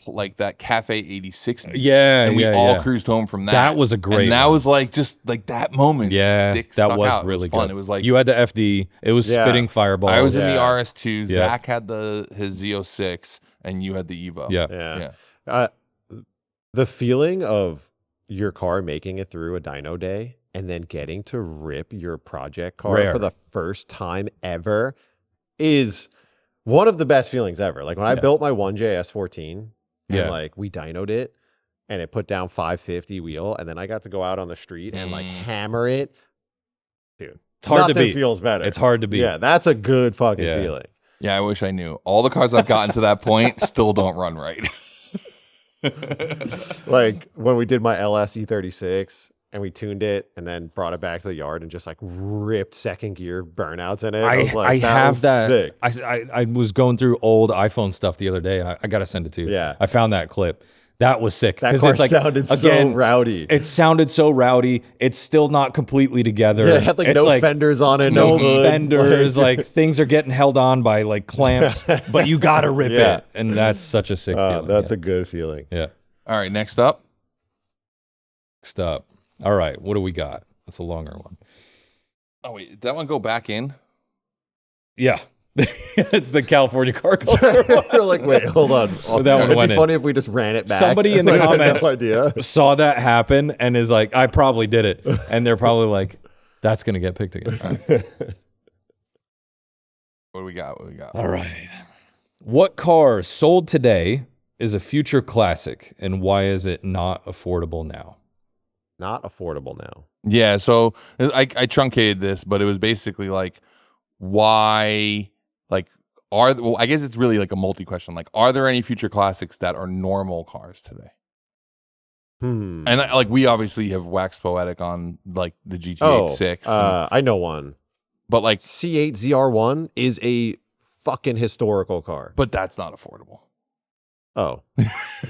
Cafe 86 meeting. Yeah, and we yeah, all yeah. cruised home from that. That was a great And that one. was like just like that moment. Yeah, stuck that was out. really it was fun. good. It was like you had the FD. It was Yeah. spitting fireballs. I was in the Yeah. RS2. Yeah. Zach had his Z06, and you had the Evo. Yeah. Yeah. The feeling of your car making it through a dyno day and then getting to rip your project car Rare. for the first time ever is one of the best feelings ever. Like when I built my 1J S14 and Yeah. like we dynoed it and it put down 550 wheel, and then I got to go out on the street and like hammer it. Dude, It's hard to nothing beat. feels better. It's hard to beat. Yeah, that's a good fucking Yeah. feeling. Yeah, I wish I knew. All the cars I've gotten to that point still don't run right. Like when we did my LS E36 and we tuned it and then brought it back to the yard and just like ripped second gear burnouts in it. I was like, I have was that. sick. I was going through old iPhone stuff the other day, and I got to send it to you. Yeah. I found that clip. That was sick. That 'Cause car it's like, sounded so rowdy. It sounded so rowdy. It's still not completely together. Yeah, it had like It's no fenders on it, no no hood. fenders. Like things are getting held on by like clamps, but you got to rip Yeah. it, and that's such a sick feeling. That's yeah. a good feeling. yeah. All right, next up. Next up. All right, what do we got? That's a longer one. Oh wait, did that one go back in? Yeah. It's the California car culture. You're like, wait, hold on. That one It'd went be in. funny if we just ran it back. Somebody in the Like, I had comments no idea. saw that happen and is like, I probably did it. And they're probably like, that's going to get picked again. What do we got? What do we got? All right. What car sold today is a future classic, and why is it not affordable now? Not affordable now. Yeah, so I truncated this, but it was basically like, why, like, well, I guess it's really like a multi-question. Like, are there any future classics that are normal cars today? And like, we obviously have waxed poetic on like the GT8 6, I know one. but like, C8 ZR1 is a fucking historical car. but that's not affordable. Oh,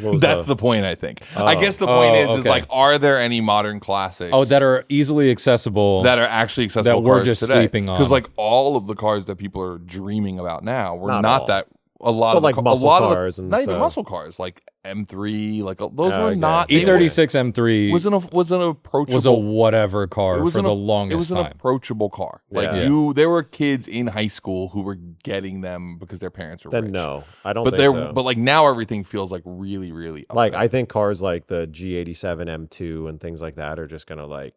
what was That's the point, I think. I guess the point is okay. like, are there any modern classics? that are easily accessible. that are actually accessible that we're cars just today? sleeping on. Because like all of the cars that people are dreaming about now were Not not all. that. A lot But of like the, muscle a lot cars of the, and not even stuff. muscle cars, like M3, like those were Okay. not. they were- E36 M3 was an approachable. was a whatever car it was for an, the It longest was an time. approachable car. Like Yeah. there were kids in high school who were getting them because their parents were Then rich. no, I don't But think so. but like now everything feels like really, really up Like there. I think cars like the G87 M2 and things like that are just gonna like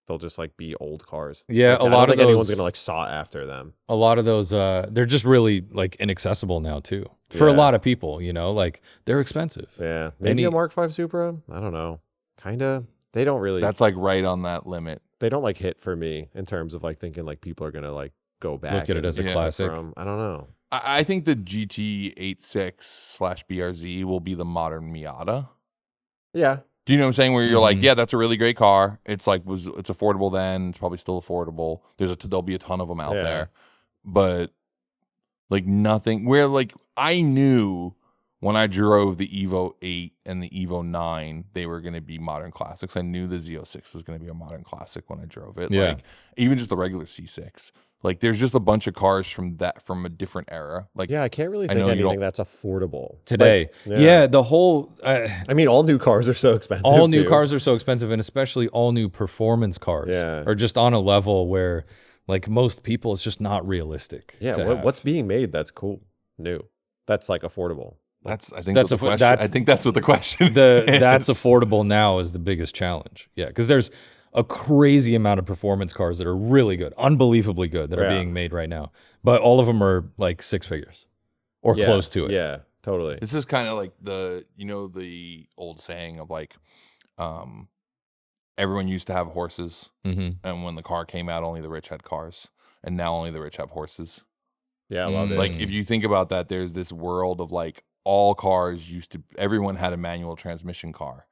they'll just like be old cars. Yeah, Like, a I lot don't of think anyone's those- gonna like sought after them. A lot of those, they're just really like inaccessible now too. For a Yeah. lot of people, you know, like they're expensive. Yeah, maybe a Any- Mark V Supra. I don't know. Kinda. They don't really. That's like right on that limit. They don't like hit for me in terms of like thinking like people are gonna like go back. Look at it and as a Yeah. classic. I don't know. I think the GT86/BRZ will be the modern Miata. Yeah. Do you know what I'm saying? Where you're like, Mhm. yeah, that's a really great car. It's like it's affordable then. It's probably still affordable. There'll be a ton of them out Yeah. there, but like nothing. Where like I knew when I drove the Evo 8 and the Evo 9, they were going to be modern classics. I knew the Z06 was going to be a modern classic when I drove it. Yeah. Like even just the regular C6. Like there's just a bunch of cars from a different era. Like Yeah, I can't really I think know you anything don't- that's affordable Today. Like, yeah. the whole, I mean, all new cars are so expensive. all new too. cars are so expensive, and especially all new performance cars Yeah. are just on a level where like most people, it's just not realistic. Yeah. to have. What's being made that's cool, new, that's like affordable. I think That's that's the a- question. that's- I think that's what the question that's is. affordable now is the biggest challenge. Yeah, because there's a crazy amount of performance cars that are really good, unbelievably good, that are Yeah. being made right now. But all of them are like six figures or Yeah, close to it. Yeah, totally. This is kind of like the old saying of like everyone used to have horses, hmm and when the car came out, only the rich had cars, and now only the rich have horses. Yeah, I love it. Like if you think about that, there's this world of like all cars everyone had a manual transmission car,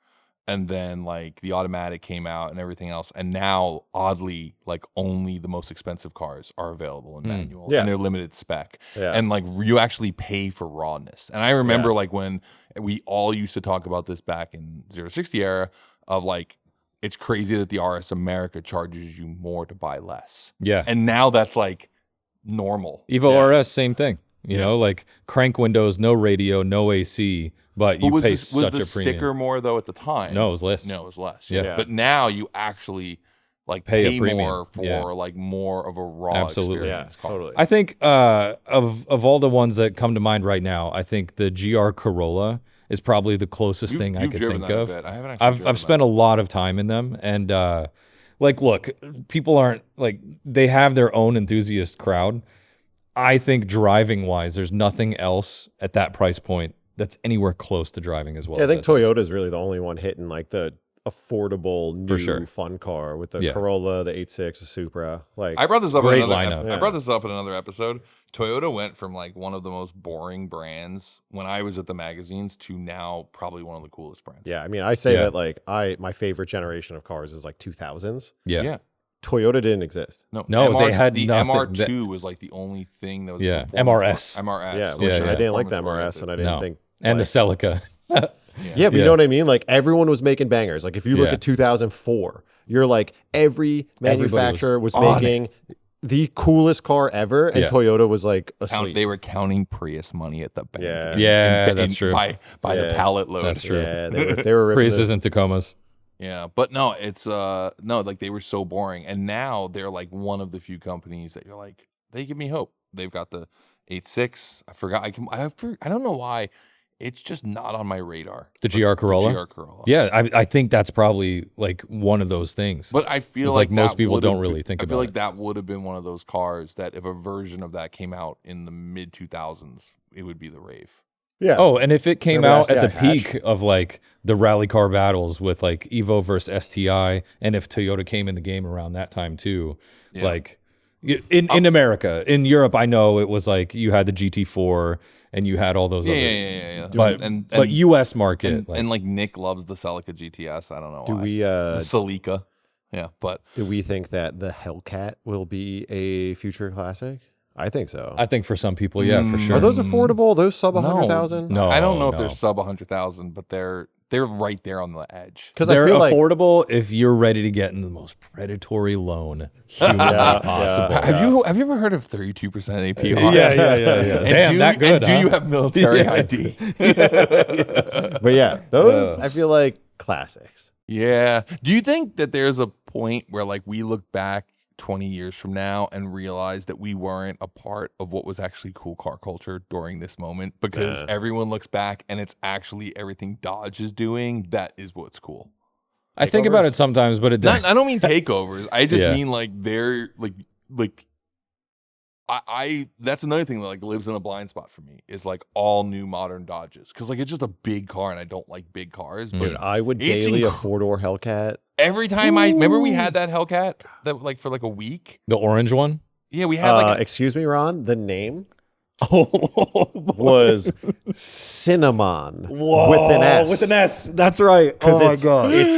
and then like the automatic came out and everything else, and now oddly like only the most expensive cars are available in manual, Yeah. and they're limited spec. Yeah. And like you actually pay for rawness. And I remember like when we all used to talk about this back in 060 era of like, it's crazy that the RS America charges you more to buy less. Yeah. And now that's like normal. Evo Yeah. RS, same thing. You know, like crank windows, no radio, no AC, but you But pay was such the a premium. sticker more though at the time? No, it was less. No, it was less. Yeah. Yeah. But now you actually like Pay a pay premium. more for Yeah. like more of a raw Absolutely. yeah, experience car. totally. I think of all the ones that come to mind right now, I think the GR Corolla is probably the closest thing I You've could driven think that a of. bit. I haven't actually I've spent a lot of time in them, and like, look, people aren't like they have their own enthusiast crowd. I think driving wise, there's nothing else at that price point that's anywhere close to driving as well. Yeah, I as think that does. Toyota is really the only one hitting like the affordable new sure. fun car with the Yeah. Corolla, the 8.6, the Supra. Like, I brought this up Great in another lineup. I brought this up in another episode. Toyota went from like one of the most boring brands when I was at the magazines to now probably one of the coolest brands. yeah, I mean, I say Yeah. that like my favorite generation of cars is like 2000s. Yeah. Yeah. Toyota didn't exist. No, they had the nothing. MR2 was like the only thing that was Yeah. performance- MRS. MRS. Yeah, which which yeah. I didn't like the performance MRS, and I oriented. didn't No. think. And the like- Celica. Yeah, but you Yeah. know what I mean? Like everyone was making bangers. Like if you look Yeah. at 2004, you're like every manufacturer was on making the coolest car ever, and Yeah. Toyota was like asleep. They were counting Prius money at the bank. Yeah. Yeah, that's true. By the Yeah. pallet load. That's true. Yeah, they were ripping Priuses and Tacomas. Yeah, but no, it's no, like they were so boring, and now they're like one of the few companies that you're like, they give me hope. They've got the 8.6. I forgot. I don't know why. It's just not on my radar. The GR Corolla? GR Corolla. Yeah, I think that's probably like one of those things. But I feel It's like like most that people would've don't been- really think I feel about like it. that would have been one of those cars that if a version of that came out in the mid 2000s, it would be the rave. Yeah. Oh, and if it came Remember out at the STI hatch? peak of like the rally car battles with like Evo versus STI, and if Toyota came in the game around that time too, Yeah. like in America, in Europe, I know it was like you had the GT4 and you had all those other, Yeah. but and but U.S. market, and, like, and like Nick loves the Celica GTS. I don't know do why. we the Celica. Yeah, but do we think that the Hellcat will be a future classic? I think so. I think for some people, yeah, for sure. Are those affordable? Those sub 100,000? No, I don't know if no. they're sub 100,000, but they're right there on the edge. Because I They're feel like affordable if you're ready to get in the most predatory loan humanly possible. Have you ever heard of 32% APR? Yeah. Damn, that good. Do you have military ID? but yeah, those I feel like classics. Yeah. Do you think that there's a point where like we look back 20 years from now and realize that we weren't a part of what was actually cool car culture during this moment? Because everyone looks back and it's actually everything Dodge is doing. That is what's cool. I think about it sometimes, but it I don't mean takeovers. I just Yeah. mean like they're like I that's another thing that like lives in a blind spot for me is like all new modern Dodges. Cause like it's just a big car and I don't like big cars. But Dude, I would it's daily a 4-door Hellcat. every time I remember we had that Hellcat that like for like a week. the orange one. Yeah, we had like Excuse me, Ron. The name was Cinnamon with an S. With an S. That's right. Because it's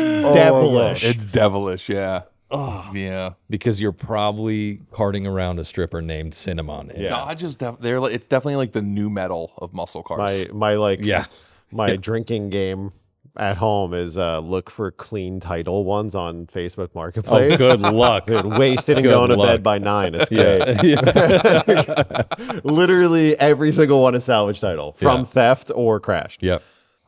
devilish. it's devilish, yeah. Oh yeah. Because you're probably carting around a stripper named Cinnamon. Yeah. Dodge is it's definitely like the new metal of muscle cars. my drinking game at home is look for clean title ones on Facebook Marketplace. Oh, good luck. Dude, wasted and Good going to luck. bed by 9. It's great. Literally every single one is salvage title from theft or crashed. Yep.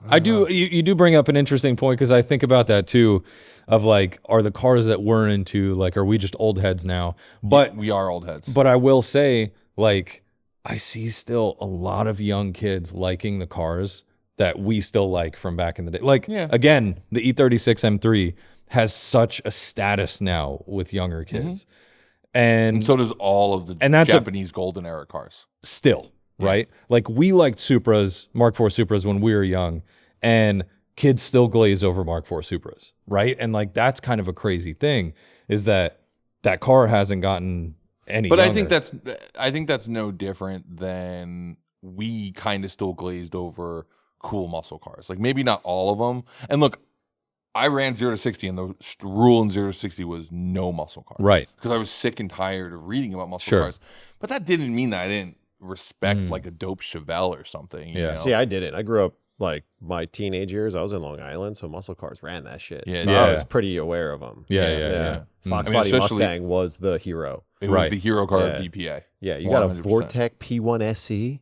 I do. You do bring up an interesting point because I think about that too, of like, are the cars that we're into like, are we just old heads now? But we are old heads. But I will say, like, I see still a lot of young kids liking the cars that we still like from back in the day. Like, again, the E36 M3 has such a status now with younger kids, and so does all of the Japanese golden era cars. Still. Right? Like we liked Supras, Mark IV Supras when we were young, and kids still glaze over Mark IV Supras, right? And like that's kind of a crazy thing is that car hasn't gotten any But younger. I think that's no different than we kind of still glazed over cool muscle cars. Like maybe not all of them. And look, I ran 0 to 60 and the rule in 0 to 60 was no muscle cars. Right. Because I was sick and tired of reading about muscle cars. But that didn't mean that I didn't respect like a dope Chevelle or something. You know? See, I didn't. I grew up like my teenage years. I was in Long Island, so muscle cars ran that shit. Yeah, So I was pretty aware of them. Yeah. Fox I mean, Body Mustang was the hero. It was the hero car of DPA. Yeah, you got a 100%. Vortec P1 SC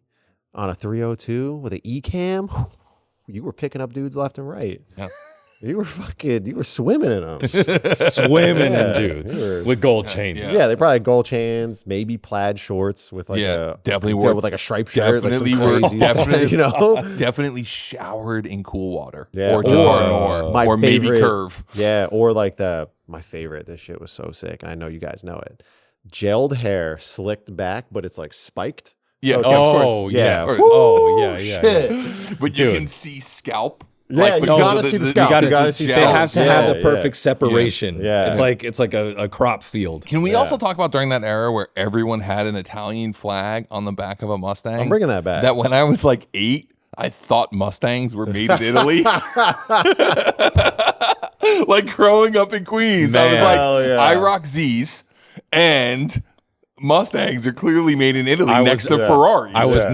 on a 302 with an E-cam. You were picking up dudes left and right. Yeah. You were swimming in them. Swimming in dudes with gold chains. Yeah, they probably had gold chains, maybe plaid shorts with like definitely wore with like a striped shirt, definitely like some were crazy definitely stuff, you know. Definitely showered in cool water. Yeah. Or Jafar Noor. My Or maybe favorite- Curve. Yeah, or like my favorite. This shit was so sick, and I know you guys know it. Gelled hair, slicked back, but it's like spiked. Yeah. So it's Shit. shit. But you can see scalp. Yeah, you gotta see the scalp. You gotta see They scalp. have to have the perfect separation. Yeah. It's like a crop field. Can we also talk about during that era where everyone had an Italian flag on the back of a Mustang? I'm bringing that back. That when I was like 8, I thought Mustangs were made in Italy. Like growing up in Queens, I was like, I rock Z's and Mustangs are clearly made in Italy next to Ferraris. I was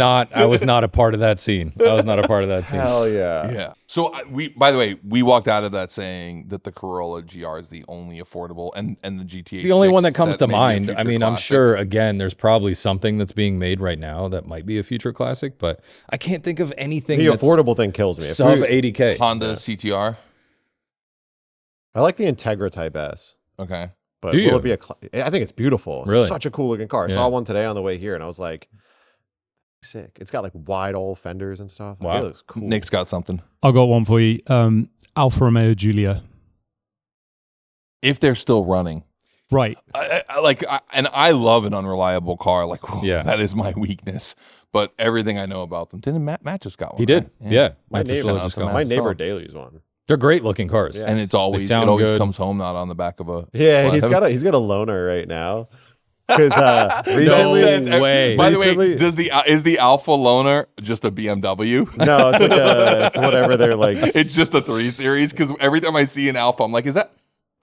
not a part of that scene. Hell yeah. Yeah. So by the way, we walked out of that saying that the Corolla GR is the only affordable and the GTH. The only one that comes to may be a mind. future I mean, I'm classic. sure again, there's probably something that's being made right now that might be a future classic, but I can't think of anything. The that's affordable thing kills me. sub 80K. Honda CTR. I like the Integra Type S. Okay. But Do you? will it be I think it's beautiful. It's Really? such a cool looking car. I Yeah. saw one today on the way here and I was like, sick. It's got like wide old fenders and stuff. Wow. It looks cool. Nick's got something. I got one for you. Alfa Romeo Giulia. If they're still running. Right. And I love an unreliable car. Like, Yeah. that is my weakness. But everything I know about them. Didn't Matt just got one? He did. right? Yeah. My Matt neighbor- Sicillo just got Matt one. My neighbor saw. Daly's one. They're great looking cars. Yeah. And it always sound good. comes home not on the back of a. Yeah, flat. he's got a loaner right now. Because recently, No way. By the way, recently- is the Alpha Loaner just a BMW? no, it's like it's whatever they're like. It's just a 3 Series because every time I see an Alpha, I'm like, is that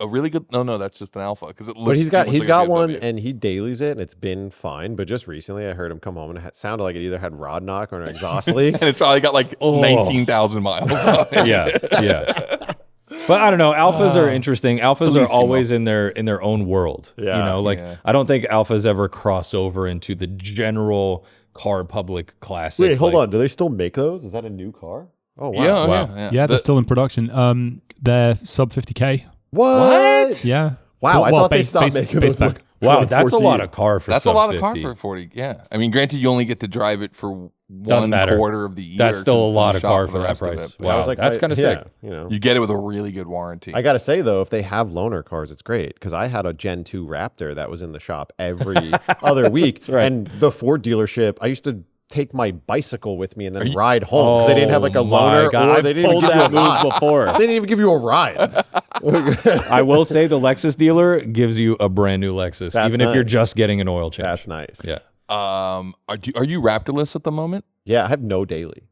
a really good. No, that's just an Alpha because it looks. But he's got too much like a got one, BMW. and he dailies it, and it's been fine. But just recently, I heard him come home, and it sounded like it either had rod knock or an exhaust leak. and it's probably got like 19,000 miles. On it. yeah. But I don't know. Alphas are interesting. Alphas are always in their own world. Yeah. You know, like I don't think alphas ever cross over into the general car public classic. Wait, hold on. Do they still make those? Is that a new car? Oh wow! Yeah, Wow. Yeah, they're still in production. They're sub 50K. What? Yeah. Wow, I Well, thought they base- stopped base- making base those. back. Like Wow, that's a 2014. lot of car for That's a sub lot of car 50. for 40. Yeah, I mean, granted, you only get to drive it for Doesn't matter. 1/4 of the year. That's still 'cause a it's in lot the of shop car the for that rest of price. it. Wow, I was like, that's kind of sick. You know, You get it with a really good warranty. I gotta say though, if they have loaner cars, it's great because I had a Gen 2 Raptor that was in the shop every other week, right. and the Ford dealership. I used to take my bicycle with me and then ride home because they didn't have like a Oh my loaner God, or they I didn't even pulled give you a that move ride. before. They didn't even give you a ride. I will say the Lexus dealer gives you a brand new Lexus, That's even if you're nice. just getting an oil change. That's nice. Yeah. Are you Raptorless at the moment? Yeah, I have no daily.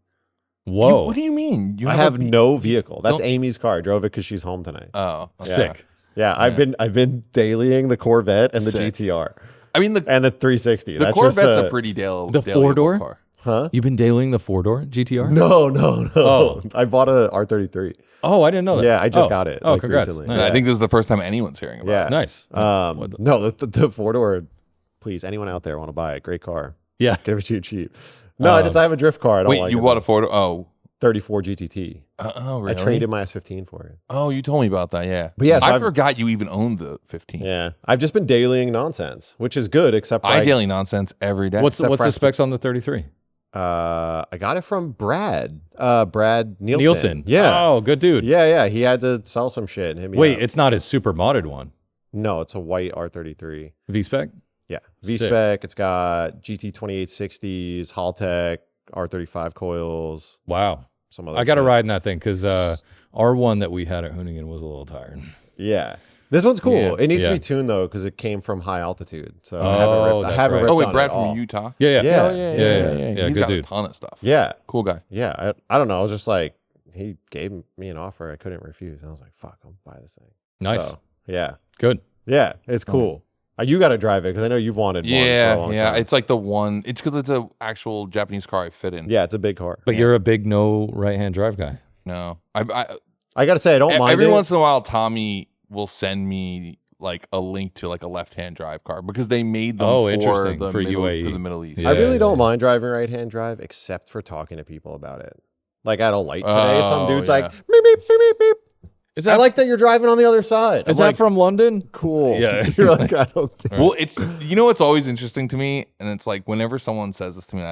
Whoa. What do you mean? You I have a- no vehicle. That's Don't- Amy's car. I drove it because she's home tonight. Oh, okay. Sick. Yeah, I've been dailying the Corvette and the Sick. GTR I mean, the and the 360. the That's Corvette's just a pretty The daily four-door? car. huh? You've been dailying the 4-door GTR? No. Oh. I bought a R33. Oh, I didn't know that. Yeah, I just got it, Oh, like, congrats. recently. Nice. I think this is the first time anyone's hearing about Yeah, it. Nice. No, the 4-door. Please, anyone out there want to buy it? Great car. Yeah. Give it to you cheap. No, I have a drift car. I don't Wait, like you it, bought though. a Ford? Oh, 34 GTT. Oh, really? I traded my S15 for it. Oh, you told me about that. Yeah, But yeah, so I I've- forgot you even owned the 15. Yeah, I've just been dailying nonsense, which is good. Except I like, daily nonsense every day. What's the Except specs on the 33? I got it from Brad Nielsen. Nielsen. Yeah. Oh, good dude. Yeah. He had to sell some shit and hit me Wait, up. it's not his super modded one. No, it's a white R33. V-spec? Yeah. Sick. V-spec. It's got GT 2860s, Haltech, R35 coils, Wow. some other I got to shit. ride in that thing because our one that we had at Hoonigan was a little tired. Yeah. This one's cool. Yeah. It needs to Yeah. be tuned though because it came from high altitude. So Oh, I haven't ripped, that's I haven't right. ripped Oh, wait, on Brad it at all. from Utah. Yeah. Yeah. Yeah, Yeah, He's good got dude. a ton of stuff. Yeah. Cool guy. Yeah. I don't know. I was just like, he gave me an offer I couldn't refuse. And I was like, fuck, I'll buy this thing. Nice. So, yeah. Good. Yeah. It's cool. You got to drive it because I know you've wanted one for a long Yeah. time. It's like the one. It's because it's a actual Japanese car I fit in. Yeah, it's a big car. But you're a big no right-hand drive guy. No, I got to say, I don't mind every it. once in a while, Tommy will send me like a link to like a left-hand drive car because they made them Oh, for interesting. the For middle, UAE. for the Middle East. Yeah. I really don't mind driving right-hand drive except for talking to people about it. Like at a light today, some Oh, dude's yeah. like, beep, beep, beep, beep, beep. Is I like that you're driving on the other side. Is I'm that like, from London? cool? Yeah. You're like, I don't care. Well, it's what's always interesting to me, and it's like whenever someone says this to me,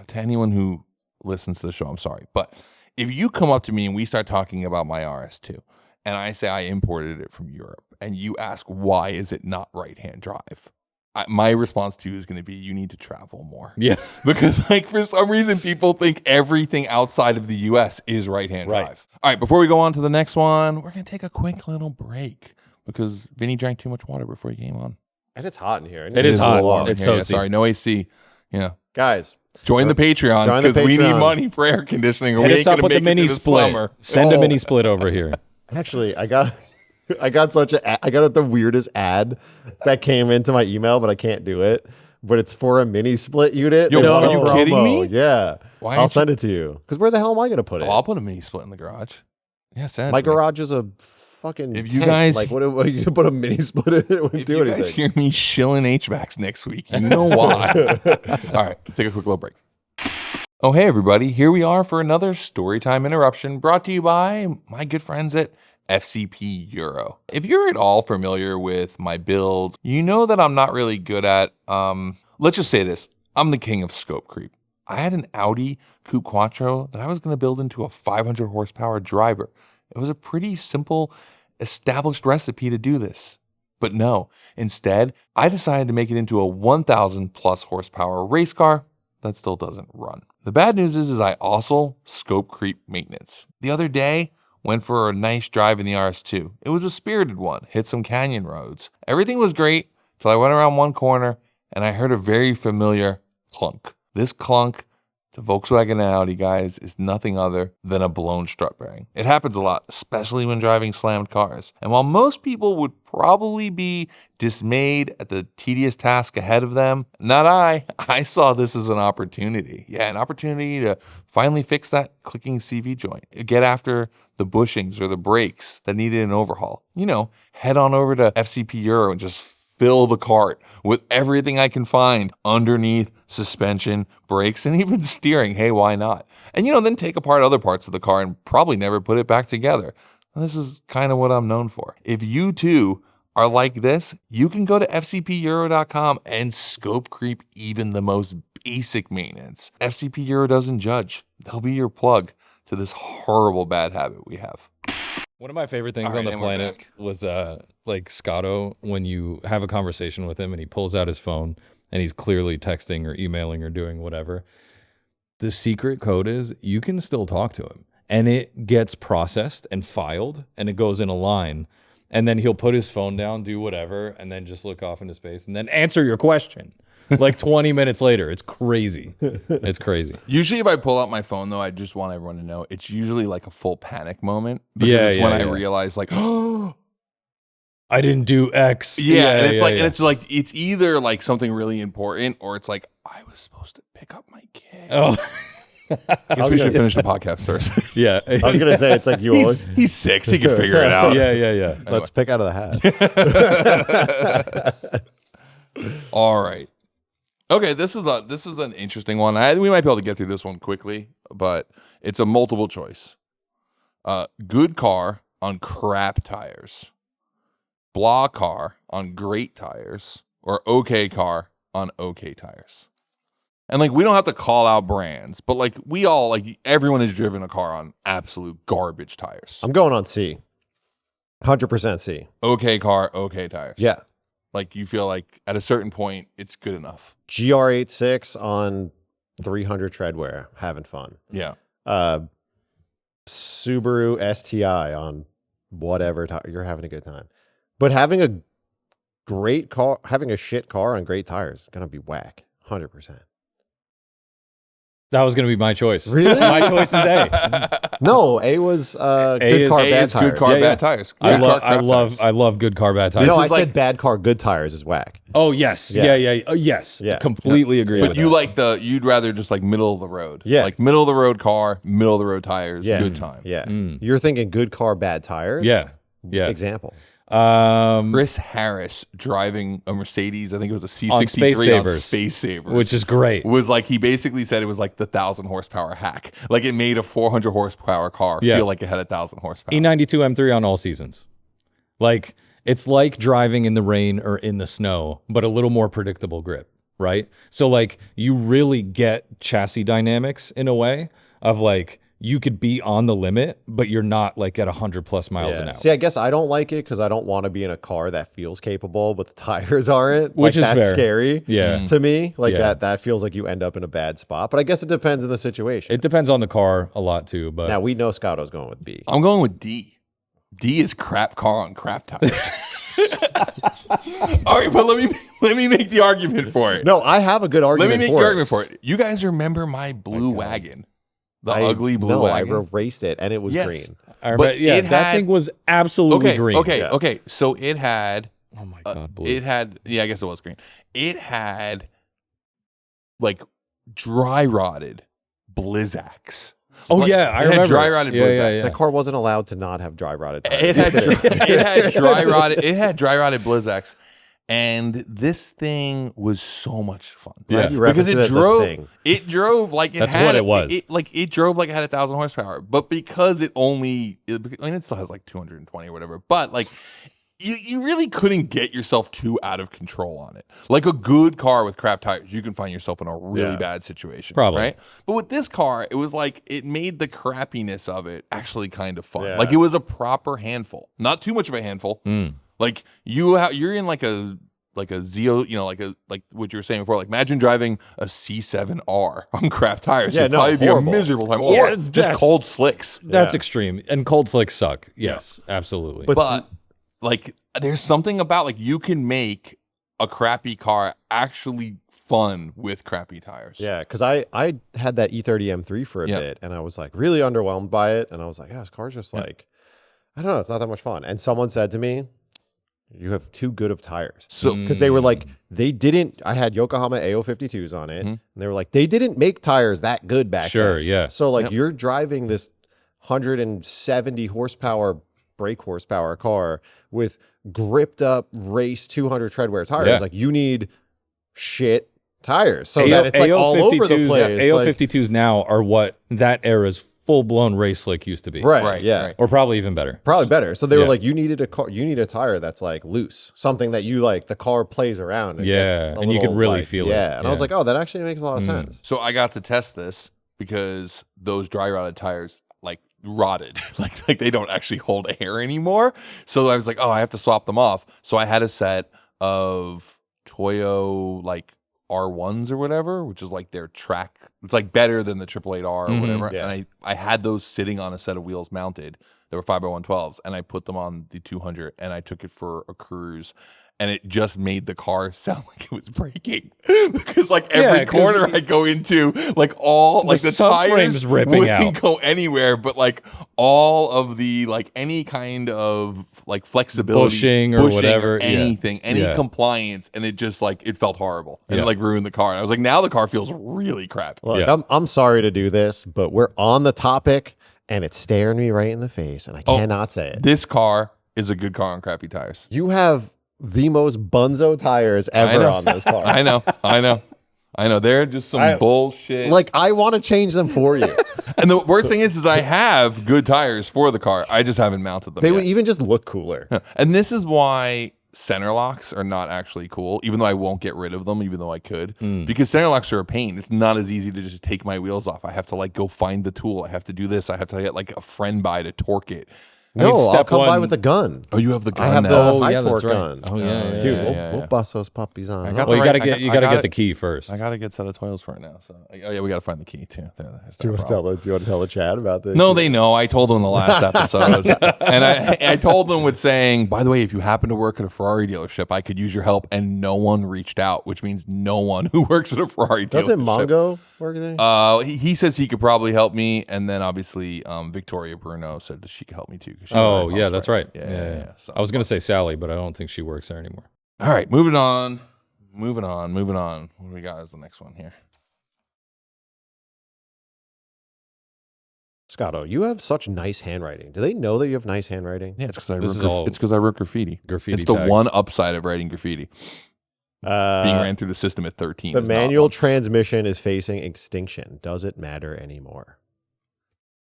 to anyone who listens to the show, I'm sorry, but if you come up to me and we start talking about my RS2, and I say I imported it from Europe, and you ask why is it not right-hand drive, my response to you is going to be you need to travel more. Yeah. Because like for some reason people think everything outside of the US is right-hand Right. drive. All right, before we go on to the next one, we're going to take a quick little break because Vinny drank too much water before he came on. And it's hot in here. It is a hot. little warm in It's here. so Yeah, sorry, no AC. Yeah. Guys, Join the Patreon Join the because we need Patreon. money for air conditioning or Hit we us ain't up gonna with make the it mini to the split. summer. Send a Oh. mini split over here. actually, I got the weirdest ad that came into my email, but I can't do it. But it's for a mini split unit. Yo, They are have a you kidding me? Yeah. Why I'll aren't send it to you. Because where the hell am I going to put it? Oh, I'll put a mini split in the garage. Yeah, send it My to me. garage is a fucking If you tent. guys- like what are you gonna put a mini split in it? It wouldn't If do you anything. guys hear me shilling HVACs next week, you know why. All right, take a quick little break. Oh, hey, everybody. Here we are for another Storytime interruption brought to you by my good friends at FCP Euro. If you're at all familiar with my builds, you know that I'm not really good at, let's just say this, I'm the king of scope creep. I had an Audi Coupe Quattro that I was going to build into a 500 horsepower driver. It was a pretty simple, established recipe to do this. But no, instead, I decided to make it into a 1,000 plus horsepower race car that still doesn't run. The bad news is I also scope creep maintenance. The other day, went for a nice drive in the RS2. It was a spirited one, hit some canyon roads. Everything was great till I went around one corner and I heard a very familiar clunk. This clunk to Volkswagen and Audi, guys, is nothing other than a blown strut bearing. It happens a lot, especially when driving slammed cars. And while most people would probably be dismayed at the tedious task ahead of them, not I. I saw this as an opportunity. Yeah, an opportunity to finally fix that clicking CV joint. Get after the bushings or the brakes that needed an overhaul. You know, head on over to FCP Euro and just fill the cart with everything I can find underneath suspension, brakes, and even steering. Hey, why not? And, you know, then take apart other parts of the car and probably never put it back together. This is kind of what I'm known for. If you too are like this, you can go to fcpeuro.com and scope creep even the most basic maintenance. FCP Euro doesn't judge. They'll be your plug to this horrible bad habit we have. One of my favorite things All on right, the and we're planet back. was like Scotto, when you have a conversation with him and he pulls out his phone and he's clearly texting or emailing or doing whatever. The secret code is you can still talk to him and it gets processed and filed and it goes in a line, and then he'll put his phone down, do whatever, and then just look off into space and then answer your question like 20 minutes later. It's crazy. It's crazy. Usually if I pull out my phone, though, I just want everyone to know it's usually like a full panic moment. Because Yeah, it's yeah, when I yeah. realize like, oh, I didn't do X. yeah. And it's yeah, like, yeah. and it's like, it's either like something really important or it's like, I was supposed to pick up my kid. Oh, I guess we should finish the podcast first. yeah. I was gonna say it's like you always. He's 6. He can figure it out. Yeah. Let's pick out of the hat. All right. Okay, this is an interesting one. We might be able to get through this one quickly, but it's a multiple choice. Good car on crap tires, blah car on great tires, or okay car on okay tires. And like we don't have to call out brands, but like we all like everyone has driven a car on absolute garbage tires. I'm going on C. 100% C. Okay car, okay tires. Yeah. Like you feel like at a certain point it's good enough. GR86 on 300 treadwear, having fun. Yeah. Subaru STI on whatever you're having a good time. But having a great car, having a shit car on great tires is gonna be whack. 100%. That was going to be my choice. Really? My choice is A. No, A was good car, bad is tires. good car, Yeah, yeah. bad tires. I Good car, crap tires. love good car, bad tires. No, I is like- said bad car, good tires is whack. Oh yes, Yeah. yeah. Oh, yes, Yeah. Completely agree. But with you that. like you'd rather just like middle of the road. Yeah. Like middle of the road car, middle of the road tires, Yeah. good time. Yeah. You're thinking good car, bad tires? Yeah. Example. Chris Harris driving a Mercedes, I think it was a C63 on Space Space Sabers. which is great. was like he basically said it was like the 1,000 horsepower hack. Like it made a 400 horsepower car Yeah. feel like it had 1,000 horsepower. E92 M3 on all seasons. Like it's like driving in the rain or in the snow, but a little more predictable grip, right? So like you really get chassis dynamics in a way of like you could be on the limit, but you're not like at 100+ miles an hour. See, I guess I don't like it because I don't want to be in a car that feels capable, but the tires aren't. Which is that's fair. scary. Yeah. To me, like Yeah. that feels like you end up in a bad spot. But I guess it depends on the situation. It depends on the car a lot too, but Now we know Scotto's going with B. I'm going with D. D is crap car on crap tires. All right, but let me make the argument for it. No, I have a good Let argument. me make for the it. argument for it. You guys remember my blue wagon? The ugly blue no, wagon? I raced it and it was Yes. green. I remember, but yeah, it that had- thing was absolutely green. Okay. So it had Oh my god, blue. it had I guess it was green. It had like dry rotted Blizzaks. Oh Like, yeah, I it remember. had dry rotted Yeah, Blizzaks. yeah, yeah. That car wasn't allowed to not have dry rotted tires. It had dry rotted Blizzaks, and this thing was so much fun. Yeah. You Because reference it it as a drove, thing. it drove like it That's had what it was. It drove like it had 1,000 horsepower, but because it still has like 220 or whatever. But like, you really couldn't get yourself too out of control on it. Like a good car with crap tires, you can find yourself in a really Yeah. bad situation, Probably. right? But with this car, it was like it made the crappiness of it actually kind of fun. Yeah. Like it was a proper handful, not too much of a handful. Like you're in like a Zeo, like what you were saying before. Like imagine driving a C7R on crap tires. Yeah, It'd no, probably be horrible. a miserable time. Yeah, Or just that's- cold slicks. That's Yeah. extreme. And cold slicks suck. Yes, absolutely. But But like there's something about like you can make a crappy car actually fun with crappy tires. Yeah, because I had that E30 M3 for a bit, and I was like really underwhelmed by it, and I was like, this car's just like, I don't know, it's not that much fun. And someone said to me, you have too good of tires. So because they were like, I had Yokohama AO52s on it, and they were like, they didn't make tires that good back then. Yeah. So like you're driving this 170 horsepower brake horsepower car with gripped up race 200 treadwear tires. Yeah. Like you need shit tires so that it's like all over the place. AO52s now are what that era's full-blown race slick used to be. Right. Yeah. Or probably even better. Probably better. So they were like, you need a tire that's like loose, something that you like the car plays around. And gets a and you little, can really like, feel it. Yeah. And I was like, oh, that actually makes a lot of sense. So I got to test this because those dry rotted tires like rotted, like they don't actually hold air anymore. So I was like, oh, I have to swap them off. So I had a set of Toyo like R1s or whatever, which is like their track. It's like better than the 888R or whatever. Yeah. And I had those sitting on a set of wheels mounted. They were 5x112s, and I put them on the 200, and I took it for a cruise. And it just made the car sound like it was braking because like every corner I go into, like all like the tires ripping wouldn't out. go anywhere, but like all of the like any kind of like flexibility, Bushing or whatever, anything, any compliance, and it just like it felt horrible and it like ruined the car. And I was like, now the car feels really crap. Look, I'm sorry to do this, but we're on the topic, and it's staring me right in the face, and I cannot say it. This car is a good car on crappy tires. You have the most bunzo tires ever on this car. I know. They're just some bullshit. Like, I want to change them for you. And the worst thing is I have good tires for the car. I just haven't mounted them They yet. would even just look cooler. And this is why center locks are not actually cool, even though I won't get rid of them, even though I could. Because center locks are a pain. It's not as easy to just take my wheels off. I have to like go find the tool. I have to do this. I have to get like a friend by to torque it. No, I'll step come by one- with a gun. Oh, you have the gun I have now. the high yeah, torque that's right. gun. Oh, yeah, Dude, yeah. we'll bust those puppies on. I got Well, the you right- gotta I get got the key first. I got to get set of toils for it now. So we got to find the key too. There's Do you want to tell the chat about this? No, they know. I told them in the last episode. And I told them with saying, by the way, if you happen to work at a Ferrari dealership, I could use your help. And no one reached out, which means no one who works at a Ferrari dealership. Doesn't Mongo work there? He says he could probably help me. And then obviously Victoria Bruno said that she could help me too. Oh, yeah, that's right. Yeah. So. I was going to say Sally, but I don't think she works there anymore. All right, moving on. What do we got as the next one here? Scotto, you have such nice handwriting. Do they know that you have nice handwriting? Yeah, it's This is all because I wrote graffiti. Graffiti It's the tags. one upside of writing graffiti. Being ran through the system at 13. The is not manual one. transmission is facing extinction. Does it matter anymore?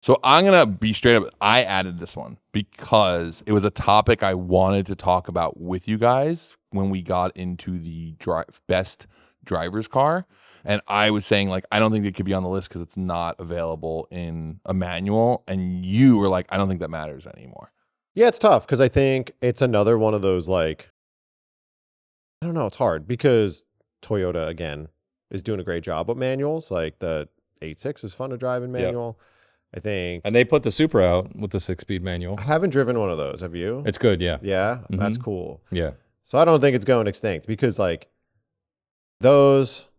So I'm going to be straight up. I added this one because it was a topic I wanted to talk about with you guys when we got into the best driver's car. And I was saying, like, I don't think it could be on the list because it's not available in a manual. And you were like, I don't think that matters anymore. Yeah, it's tough because I think it's another one of those, like, I don't know, it's hard because Toyota, again, is doing a great job with manuals. Like the 8.6 is fun to drive in manual. I think. And they put the Supra out with the 6-speed manual. I haven't driven one of those. Have you? It's good, yeah. Yeah, that's cool. Yeah. So I don't think it's going extinct because, like, those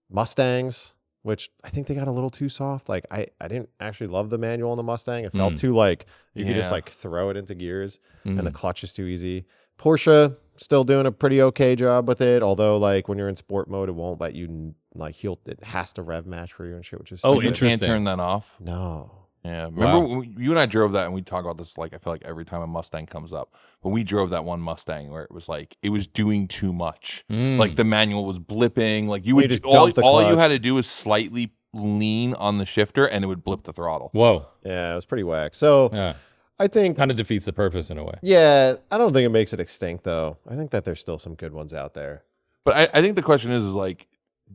Mustangs, which I think they got a little too soft. Like, I didn't actually love the manual on the Mustang. It felt too, like, you could just, like, throw it into gears and the clutch is too easy. Porsche still doing a pretty okay job with it. Although, like, when you're in sport mode, it won't let you, like, it has to rev match for you and shit, which is Oh, stupid. You interesting. can't turn that off. No. Yeah, remember when you and I drove that, and we talk about this like I feel like every time a Mustang comes up. When we drove that one Mustang, where it was like it was doing too much, like the manual was blipping. Like you would just all dump the you clutch. had to do was slightly lean on the shifter, and it would blip the throttle. Whoa. Yeah, it was pretty whack. So Yeah. I think, Kind of defeats the purpose in a way. yeah, I don't think it makes it extinct, though. I think that there's still some good ones out there. But I think the question is like,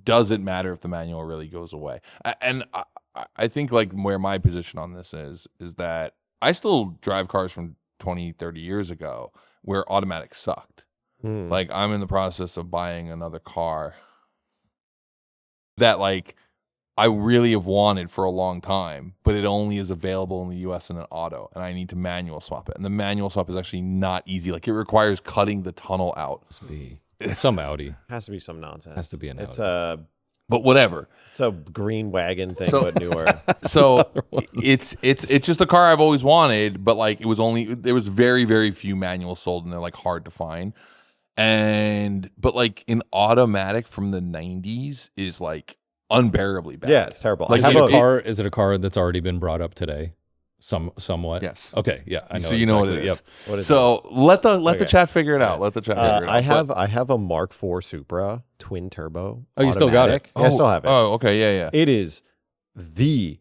does it matter if the manual really goes away? And I think like where my position on this is that I still drive cars from 20, 30 years ago where automatic sucked. Like I'm in the process of buying another car that like I really have wanted for a long time, but it only is available in the US in an auto, and I need to manual swap it. And the manual swap is actually not easy. Like it requires cutting the tunnel out. Some Audi Has to be some nonsense. has to be an It's Audi. but whatever. it's a green wagon thing, So- but newer. So it's just a car I've always wanted, but like there was very, very few manuals sold and they're like hard to find. But like an automatic from the 90s is like unbearably bad. Yeah, it's terrible. Like, I have Is it a car that's already been brought up today? Somewhat. Yes. Okay. Yeah. I know. So you know what exactly. it is. Yep. What is So let the Okay. chat figure it out. Let the chat figure it out. I have a Mark IV Supra twin turbo. Oh, you still got it? automatic. Yeah, I still have it. Oh, okay. Yeah, yeah. It is the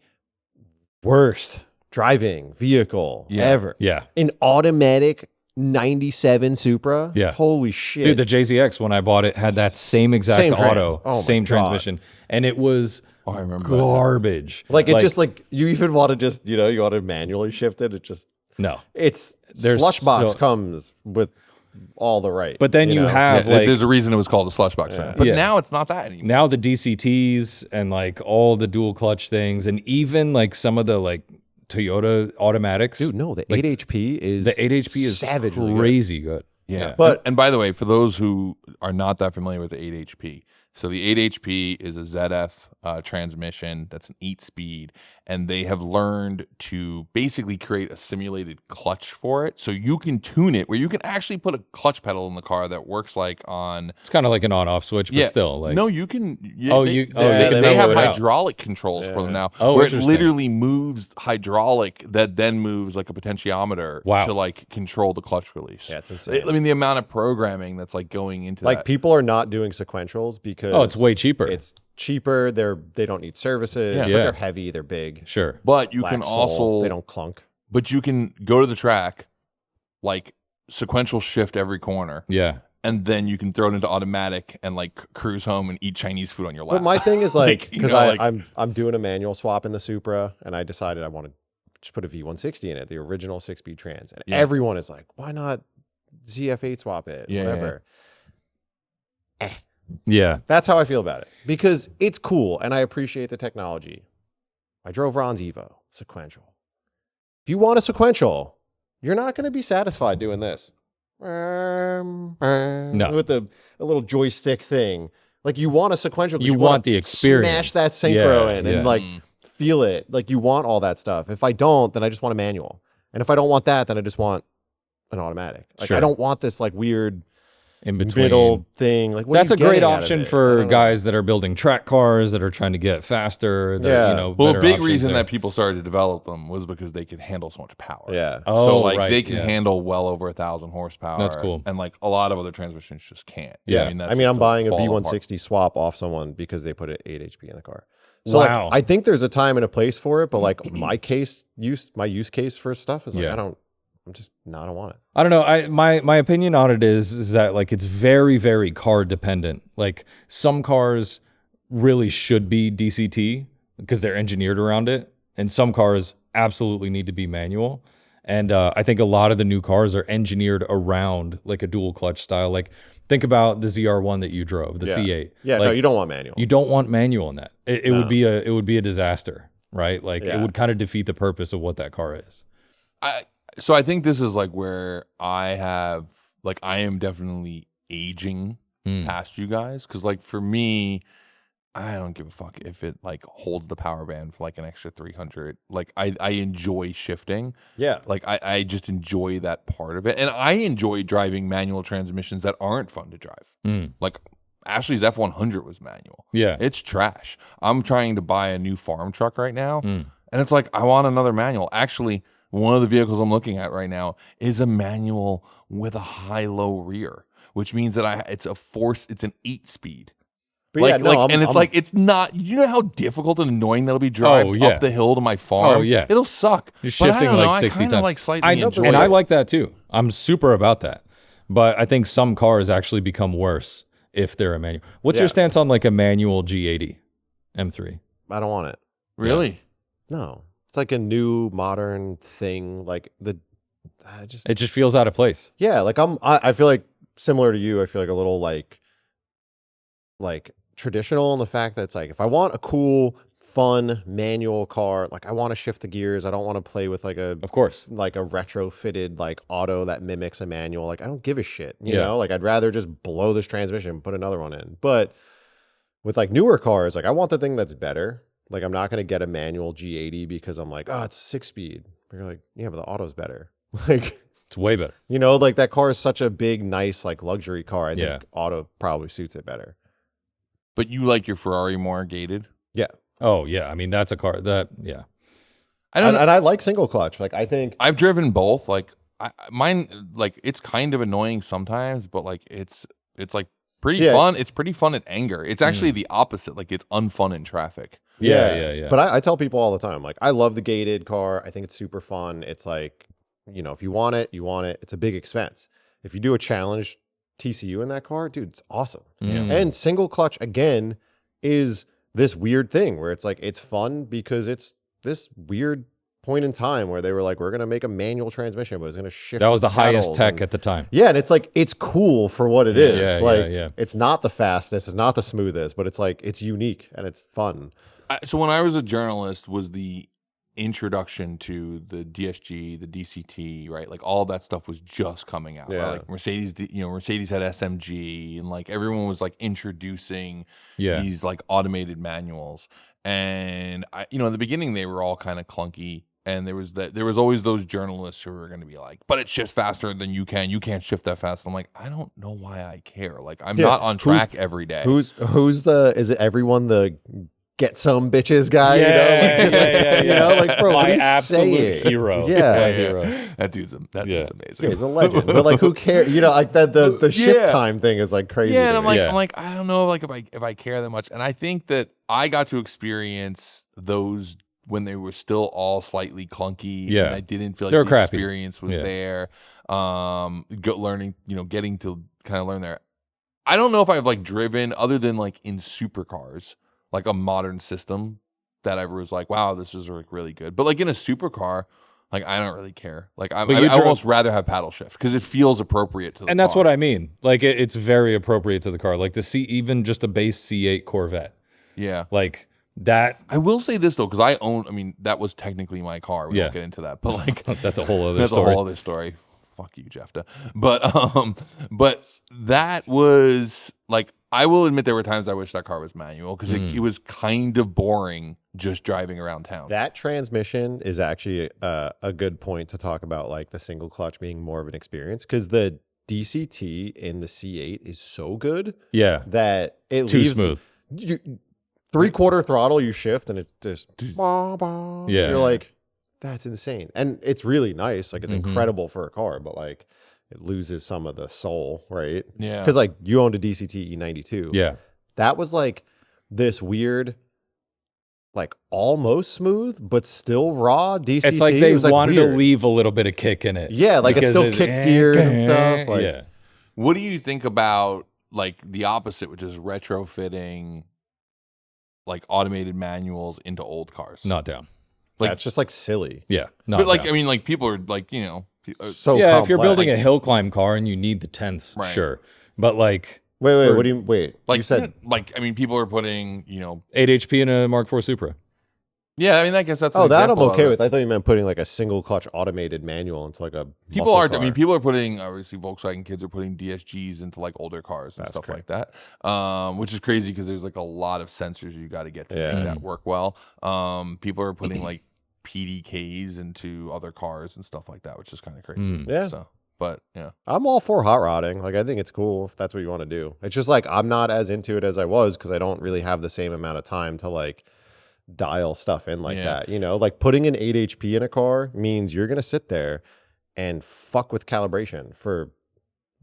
worst driving vehicle Yeah. ever. Yeah. An automatic 97 Supra. Yeah. Holy shit. Dude, the JZX when I bought it had that same exact Same trans. auto, Oh my same God. transmission, and it was Oh, I remember that. garbage. like it just like you even want to just, you want to manually shift it. It just no. it's There's Slushbox still- comes with all the right. But then you know? have Yeah, like there's a reason it was called a slush box fan. But Yeah. now it's not that anymore. now the DCTs and like all the dual clutch things, and even like some of the like Toyota automatics. Dude, no, the like, 8HP is the 8HP is savagely good. crazy good. Yeah. But- and by the way, for those who are not that familiar with the 8HP, so the 8HP is a ZF transmission that's an 8-speed, and they have learned to basically create a simulated clutch for it. So you can tune it where you can actually put a clutch pedal in the car that works like on. It's kind of like an on-off switch, but still like no, you can. Oh, they, you- they, oh, they can they have mellow it out. hydraulic controls for them now, Oh, where it interesting. literally moves hydraulic that then moves like a potentiometer Wow. to like control the clutch release. Yeah, it's insane. I mean, the amount of programming that's like going into like that. people are not doing sequentials because it's way cheaper. It's cheaper. They don't need services. Yeah. But Yeah. they're heavy. They're big. sure. But you Black can sole, also, they don't clunk. but you can go to the track, like sequential shift every corner, Yeah. and then you can throw it into automatic and like cruise home and eat Chinese food on your lap. But my thing is like you because know, like- I'm doing a manual swap in the Supra, and I decided I want to just put a V160 in it, the original 6-speed trans, and Yeah. everyone is like, why not ZF8 swap it? Yeah, Whatever. Yeah. That's how I feel about it because it's cool and I appreciate the technology. I drove Ron's Evo sequential. If you want a sequential, you're not going to be satisfied doing this. No. With a little joystick thing. Like you want a sequential. 'cause You wanna want the experience. Smash that synchro Yeah, in yeah. and like feel it. Like you want all that stuff. If I don't, then I just want a manual. And if I don't want that, then I just want an automatic. Like Sure. I don't want this like weird In between. middle thing. Like what are That's you a great getting out of option it? I for don't know. guys that are building track cars that are trying to get faster. That, Yeah. You know, Well, a better big options reason there. that people started to develop them was because they could handle so much power. Yeah. Oh, So like right, they can yeah. handle well over 1,000 horsepower. That's cool. And like a lot of other transmissions just can't. Yeah. that's I mean, just I'm buying a fall V160 swap off someone because they put an 8 HP in the car. So Wow. like, I think there's a time and a place for it, but like my use case for stuff is like, Yeah. I don't want it. I don't know. My opinion on it is that like it's very, very car dependent. Like some cars really should be DCT because they're engineered around it, and some cars absolutely need to be manual. And I think a lot of the new cars are engineered around like a dual clutch style. Like think about the ZR1 that you drove, the C8. Yeah, like, no, you don't want manual. You don't want manual in that. It would be a disaster, right? Like Yeah. it would kind of defeat the purpose of what that car is. So I think this is like where I am definitely aging past you guys. Cause like for me, I don't give a fuck if it like holds the power band for like an extra 300. Like I enjoy shifting. Yeah. Like I just enjoy that part of it. And I enjoy driving manual transmissions that aren't fun to drive. Like Ashley's F100 was manual. Yeah. It's trash. I'm trying to buy a new farm truck right now. And it's like, I want another manual. Actually, one of the vehicles I'm looking at right now is a manual with a high-low rear, which means that it's an 8-speed. But Like, yeah, no, it's not, you know how difficult and annoying that'll be driving Oh, yeah. up the hill to my farm? Oh, yeah. It'll suck. You're But I shifting don't like know, I 60 kinda times. like slightly I know, enjoy and it. I like that too. I'm super about that. But I think some cars actually become worse if they're a manual. What's your Yeah. stance on like a manual G80 M3? I don't want it. Really? No. It's like a new modern thing. Like It just feels out of place. yeah, like I feel like similar to you, I feel like a little like traditional in the fact that it's like if I want a cool fun manual car. Like I want to shift the gears. I don't want to play with like a Of course. like a retrofitted like auto that mimics a manual. Like I don't give a shit, you Yeah. know? Like I'd rather just blow this transmission and put another one in. But with like newer cars, like I want the thing that's better. Like I'm not going to get a manual G80 because I'm like, oh, it's 6-speed. But you're like, yeah, but the auto's better. Like, It's way better. you know, like that car is such a big, nice, like luxury car. I Yeah. think auto probably suits it better. But you like your Ferrari more gated? Yeah. Oh yeah, I mean that's a car that yeah. I don't. And I like single clutch. Like I think I've driven both. Like mine, like it's kind of annoying sometimes, but like it's like pretty See, fun. It's pretty fun at anger. It's actually the opposite. Like it's unfun in traffic. Yeah. But I tell people all the time, like I love the gated car. I think it's super fun. It's like, you know, if you want it, you want it. It's a big expense. If you do a challenge TCU in that car, dude, it's awesome. And single clutch again is this weird thing where it's like it's fun because it's this weird point in time where they were like, we're gonna make a manual transmission, but it's gonna shift. That was the highest pedals tech and- at the time. Yeah, and it's like it's cool for what it is. Yeah, like yeah. it's not the fastest, it's not the smoothest, but it's like it's unique and it's fun. So when I was a journalist, was the introduction to the DSG, the DCT, right? Like all that stuff was just coming out. Yeah. Right? Like Mercedes, Mercedes had SMG, and like everyone was like introducing Yeah. these like automated manuals. And in the beginning they were all kind of clunky. And there was always those journalists who were going to be like, but it shifts faster than you can. You can't shift that fast. And I'm like, I don't know why I care. Like I'm not on track every day. Is it everyone the get some bitches guy? Like bro, what are My you absolute saying? hero. Yeah. My hero. That dude's amazing. Yeah, he's a legend. But like who cares? You know, like the shift Yeah. time thing is like crazy. Yeah, to and I'm me. like, I don't know, like if I care that much. And I think that I got to experience those when they were still all slightly clunky. Yeah. And I didn't feel like They were the crappy. experience was Yeah. there. Learning, getting to kind of learn there. I don't know if I've like driven other than like in supercars, like a modern system that I was like, wow, this is like really good. But like in a supercar, like I don't really care. Like I But you drove- almost rather have paddle shift because it feels appropriate to the And that's car. what I mean. Like it's very appropriate to the car. Like the even just a base C8 Corvette. Yeah. Like that I will say this though, because that was technically my car. We Yeah. won't get into that, but like that's a whole other that's story. a whole other story. Fuck you, Jeffta. But that was like, I will admit there were times I wish that car was manual because it was kind of boring just driving around town. That transmission is actually a good point to talk about, like the single clutch being more of an experience, because the DCT in the C8 is so good Yeah. that it It's too leaves smooth. 3/4 throttle, you shift and it just Yeah. You're like, that's insane, and it's really nice. Like it's Mm-hmm. incredible for a car, but like it loses some of the soul, right? Yeah. Because like you owned a DCT E92. Yeah. That was like this weird, like almost smooth but still raw DCT. It's like It they was, like, wanted to weird. leave a little bit of kick in it. Yeah, like it Because still kicked gears and stuff. Like, yeah. What do you think about like the opposite, which is retrofitting like automated manuals into old cars? Not down. Like- that's just like silly. Yeah. Not But like, down. I mean, like people are like, So yeah, if you're complex. building a hill climb car and you need the tenths, Right. sure. But like Wait, for- what do you wait? like You said like, I mean, people are putting, 8 HP in a Mark IV Supra. yeah, I mean, I guess that's an oh, that I'm example of okay it. with. I thought you meant putting like a single clutch automated manual into like a People muscle are. car. I mean, people are putting. Obviously, Volkswagen kids are putting DSGs into like older cars and That's stuff correct. like that. Which is crazy because there's like a lot of sensors you got to get to Yeah. make that work well. People are putting like PDKs into other cars and stuff like that, which is kind of crazy. Yeah. So, but yeah, I'm all for hot rodding. Like I think it's cool if that's what you want to do. It's just like I'm not as into it as I was because I don't really have the same amount of time to like dial stuff in like Yeah. that. Like putting an 8 HP in a car means you're gonna sit there and fuck with calibration for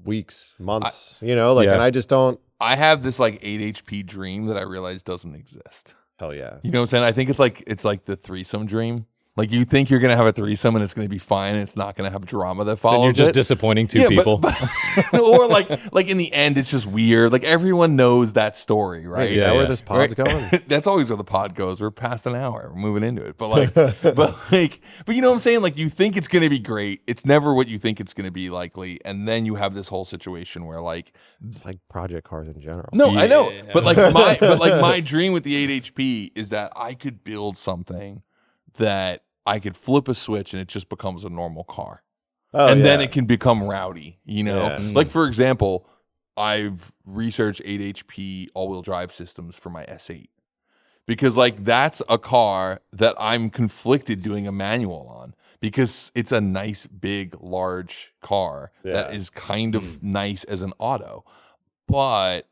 weeks, months. Yeah. And I just don't. I have this like 8 HP dream that I realize doesn't exist. Hell yeah. You know what I'm saying? I think it's like the threesome dream. Like you think you're gonna have a threesome and it's gonna be fine and it's not gonna have drama that follows. And you're just it. disappointing two people. Or like in the end, it's just weird. Like everyone knows that story, right? Is that where this pod's going? That's always where the pod goes. We're past an hour. We're moving into it. But but you know what I'm saying? Like you think it's gonna be great. It's never what you think it's gonna be likely. And then you have this whole situation where like It's like project cars in general. no, I know. But like my dream with the 8 HP is that I could build something that I could flip a switch and it just becomes a normal car. Oh, and yeah. then it can become rowdy, you know? Yeah. Like for example, I've researched 8 HP all-wheel drive systems for my S8. Because like that's a car that I'm conflicted doing a manual on because it's a nice big large car that is kind of nice as an auto. But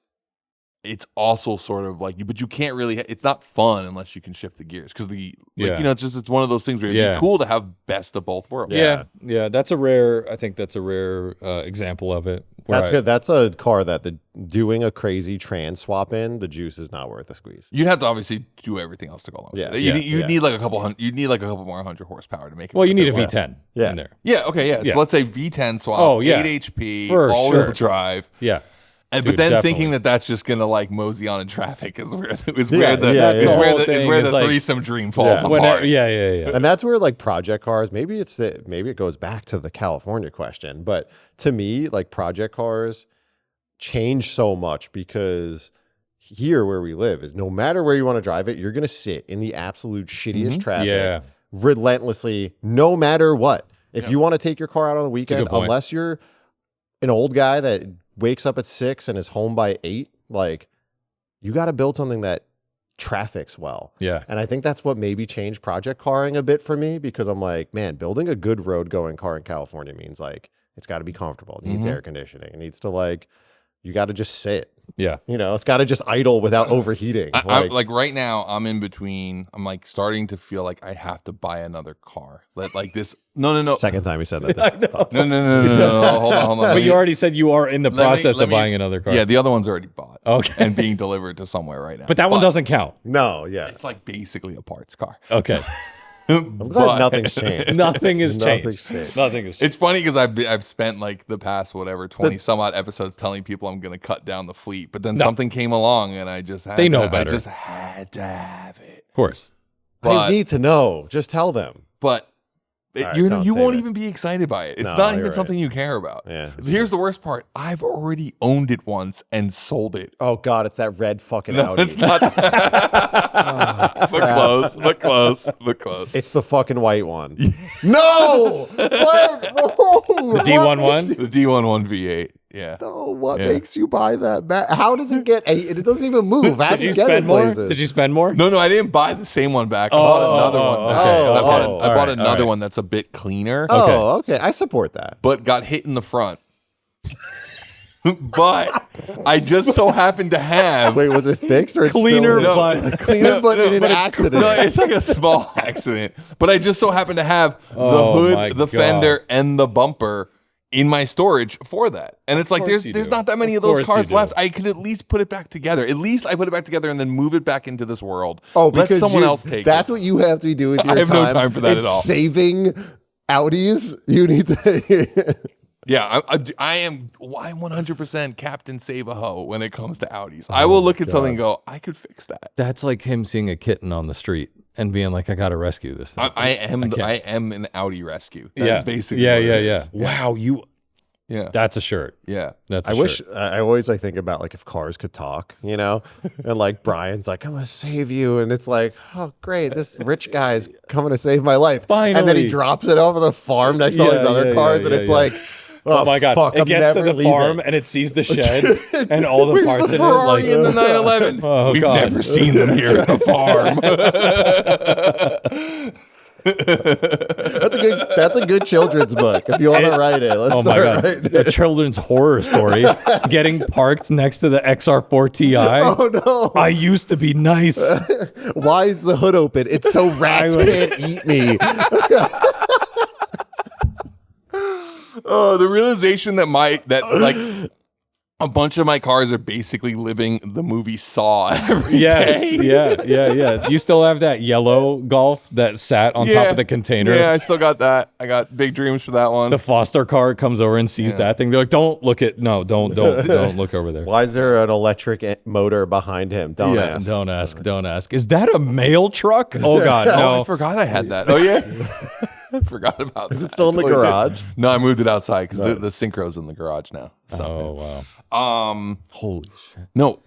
it's also sort of like, but you can't really, it's not fun unless you can shift the gears. Because it's one of those things where it'd be cool to have best of both worlds. Yeah. That's a rare example of it. That's good. That's a car that doing a crazy trans swap in, the juice is not worth the squeeze. You'd have to obviously do everything else to go along with it. You'd need like a couple hundred, you'd need like a couple more 100 horsepower to make it. Well, you need a V10 in there. Yeah, okay, yeah. So let's say V10 swap, 8 HP, For all-wheel sure. drive. Yeah. And, Dude, but then definitely. thinking that that's just gonna like mosey on in traffic is where the threesome dream falls apart. Yeah. And that's where like project cars, maybe it goes back to the California question, but to me, like project cars change so much because here where we live is no matter where you want to drive it, you're gonna sit in the absolute shittiest traffic relentlessly, no matter what. If you want to take your car out on a weekend, unless you're an old guy that wakes up at 6 and is home by 8, like you got to build something that traffics well. Yeah. And I think that's what maybe changed project carring a bit for me because I'm like, man, building a good road going car in California means like it's got to be comfortable. It needs air conditioning. It needs to like, you got to just sit. Yeah. You know, it's got to just idle without overheating. Like right now, I'm in between. I'm like starting to feel like I have to buy another car. Like this. No. Second time he said that. No. Hold on. But you already said you are in the process of buying another car. Yeah, the other one's already bought. Okay. And being delivered to somewhere right now. But that one doesn't count. No, yeah. It's like basically a parts car. Okay. I'm glad nothing's changed. Nothing has changed. Nothing has changed. It's funny because I've spent like the past 20 some odd episodes telling people I'm going to cut down the fleet, but then something came along and I just had better. I just had to have it. Of course. I need to know. Just tell them. But right, you won't it. even be excited by it. It's No, not you're even something you care about. Yeah. Here's the worst part. I've already owned it once and sold it. Oh God, it's that red fucking No, Audi. it's not. But close. It's the fucking white one. No! What? The D11? The D11 V8. Yeah. No, what makes you buy that? How does it get it doesn't even move. How Did you spend more? Did you spend more? No, I didn't buy the same one back. I bought another one. Okay. I bought another one that's a bit cleaner. Oh, okay. I support that. But got hit in the front. But I just so happened to have Wait, was it fixed or it's Cleaner, still but cleaner, but in an accident? No, it's like a small accident. But I just so happened to have the Oh my hood, the God. fender, and the bumper in my storage for that. And it's like course you there's do. not that many of Of those course you cars do. left. I could at least put it back together. At least I put it back together and then move it back into this world. Oh, let because someone else take that's it. what you have to be doing with your I have time. no time for that is at all. Saving Audis, you need to. Yeah, I am 100% Captain Save a Ho when it comes to Audis. I will look at something and go, I could fix that. That's like him seeing a kitten on the street and being like, I got to rescue this thing. I am an Audi rescue. That's basically what it is. Wow, Yeah. that's a shirt. Yeah. That's a I shirt. wish I always like think about like if cars could talk, you know, and like Brian's like, I'm gonna save you, and it's like, oh great, this rich guy's coming to save my life. And then Finally. he drops it over the farm next to all these other cars, and it's like, Oh my God. fuck, It I'm gets to never the farm leaving. and it sees the shed and all the Where's parts the in it. Ferrari Like, in the 911? Oh, We've God. never seen them here at the farm. That's a good children's book. If you want to write it, let's Oh my start God. writing A it. children's horror story. Getting parked next to the XR4 Ti. Oh no. I used to be nice. Why is the hood open? It's so rats can't eat me. Oh, the realization that a bunch of my cars are basically living the movie Saw every day. Yeah. You still have that yellow Golf that sat on top of the container. Yeah, I still got that. I got big dreams for that one. The foster car comes over and sees that thing. They're like, don't look look over there. Why is there an electric motor behind him? Don't ask. Don't ask. Is that a mail truck? Oh God, Oh, no. I forgot I had that. Oh yeah. I forgot about that. Is it still in the Totally did. garage? No, I moved it outside because the Synchro's in the garage now. So, Oh wow. Holy shit. no.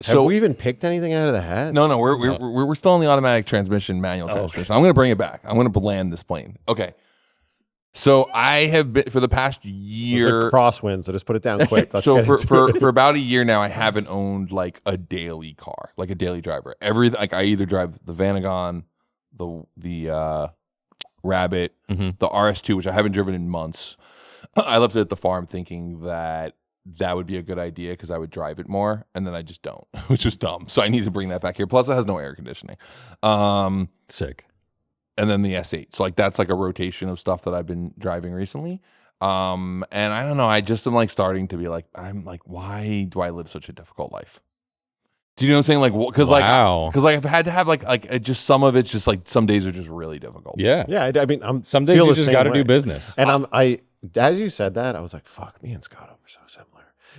Have we even picked anything out of the hat? No, we're still in the automatic transmission, manual transmission. I'm going to bring it back. I'm going to land this plane. Okay. So I have been for the past year. It's like crosswind, so just put it down quick. Let's So get into it. for about a year now, I haven't owned like a daily car, like a daily driver. I either drive the Vanagon, the Rabbit, the RS2, which I haven't driven in months. I left it at the farm thinking that would be a good idea because I would drive it more, and then I just don't, which is dumb. So I need to bring that back here. Plus, it has no air conditioning. Sick. And then the S8. So like that's like a rotation of stuff that I've been driving recently. And I don't know. I just am like starting to be like, I'm like, why do I live such a difficult life? Do you know what I'm saying? Like, because I've had to have like just some of it's just like some days are just really difficult. Yeah. Yeah, I mean, Some days you just got to do business. And as you said that, I was like, fuck, me and Scotto were so similar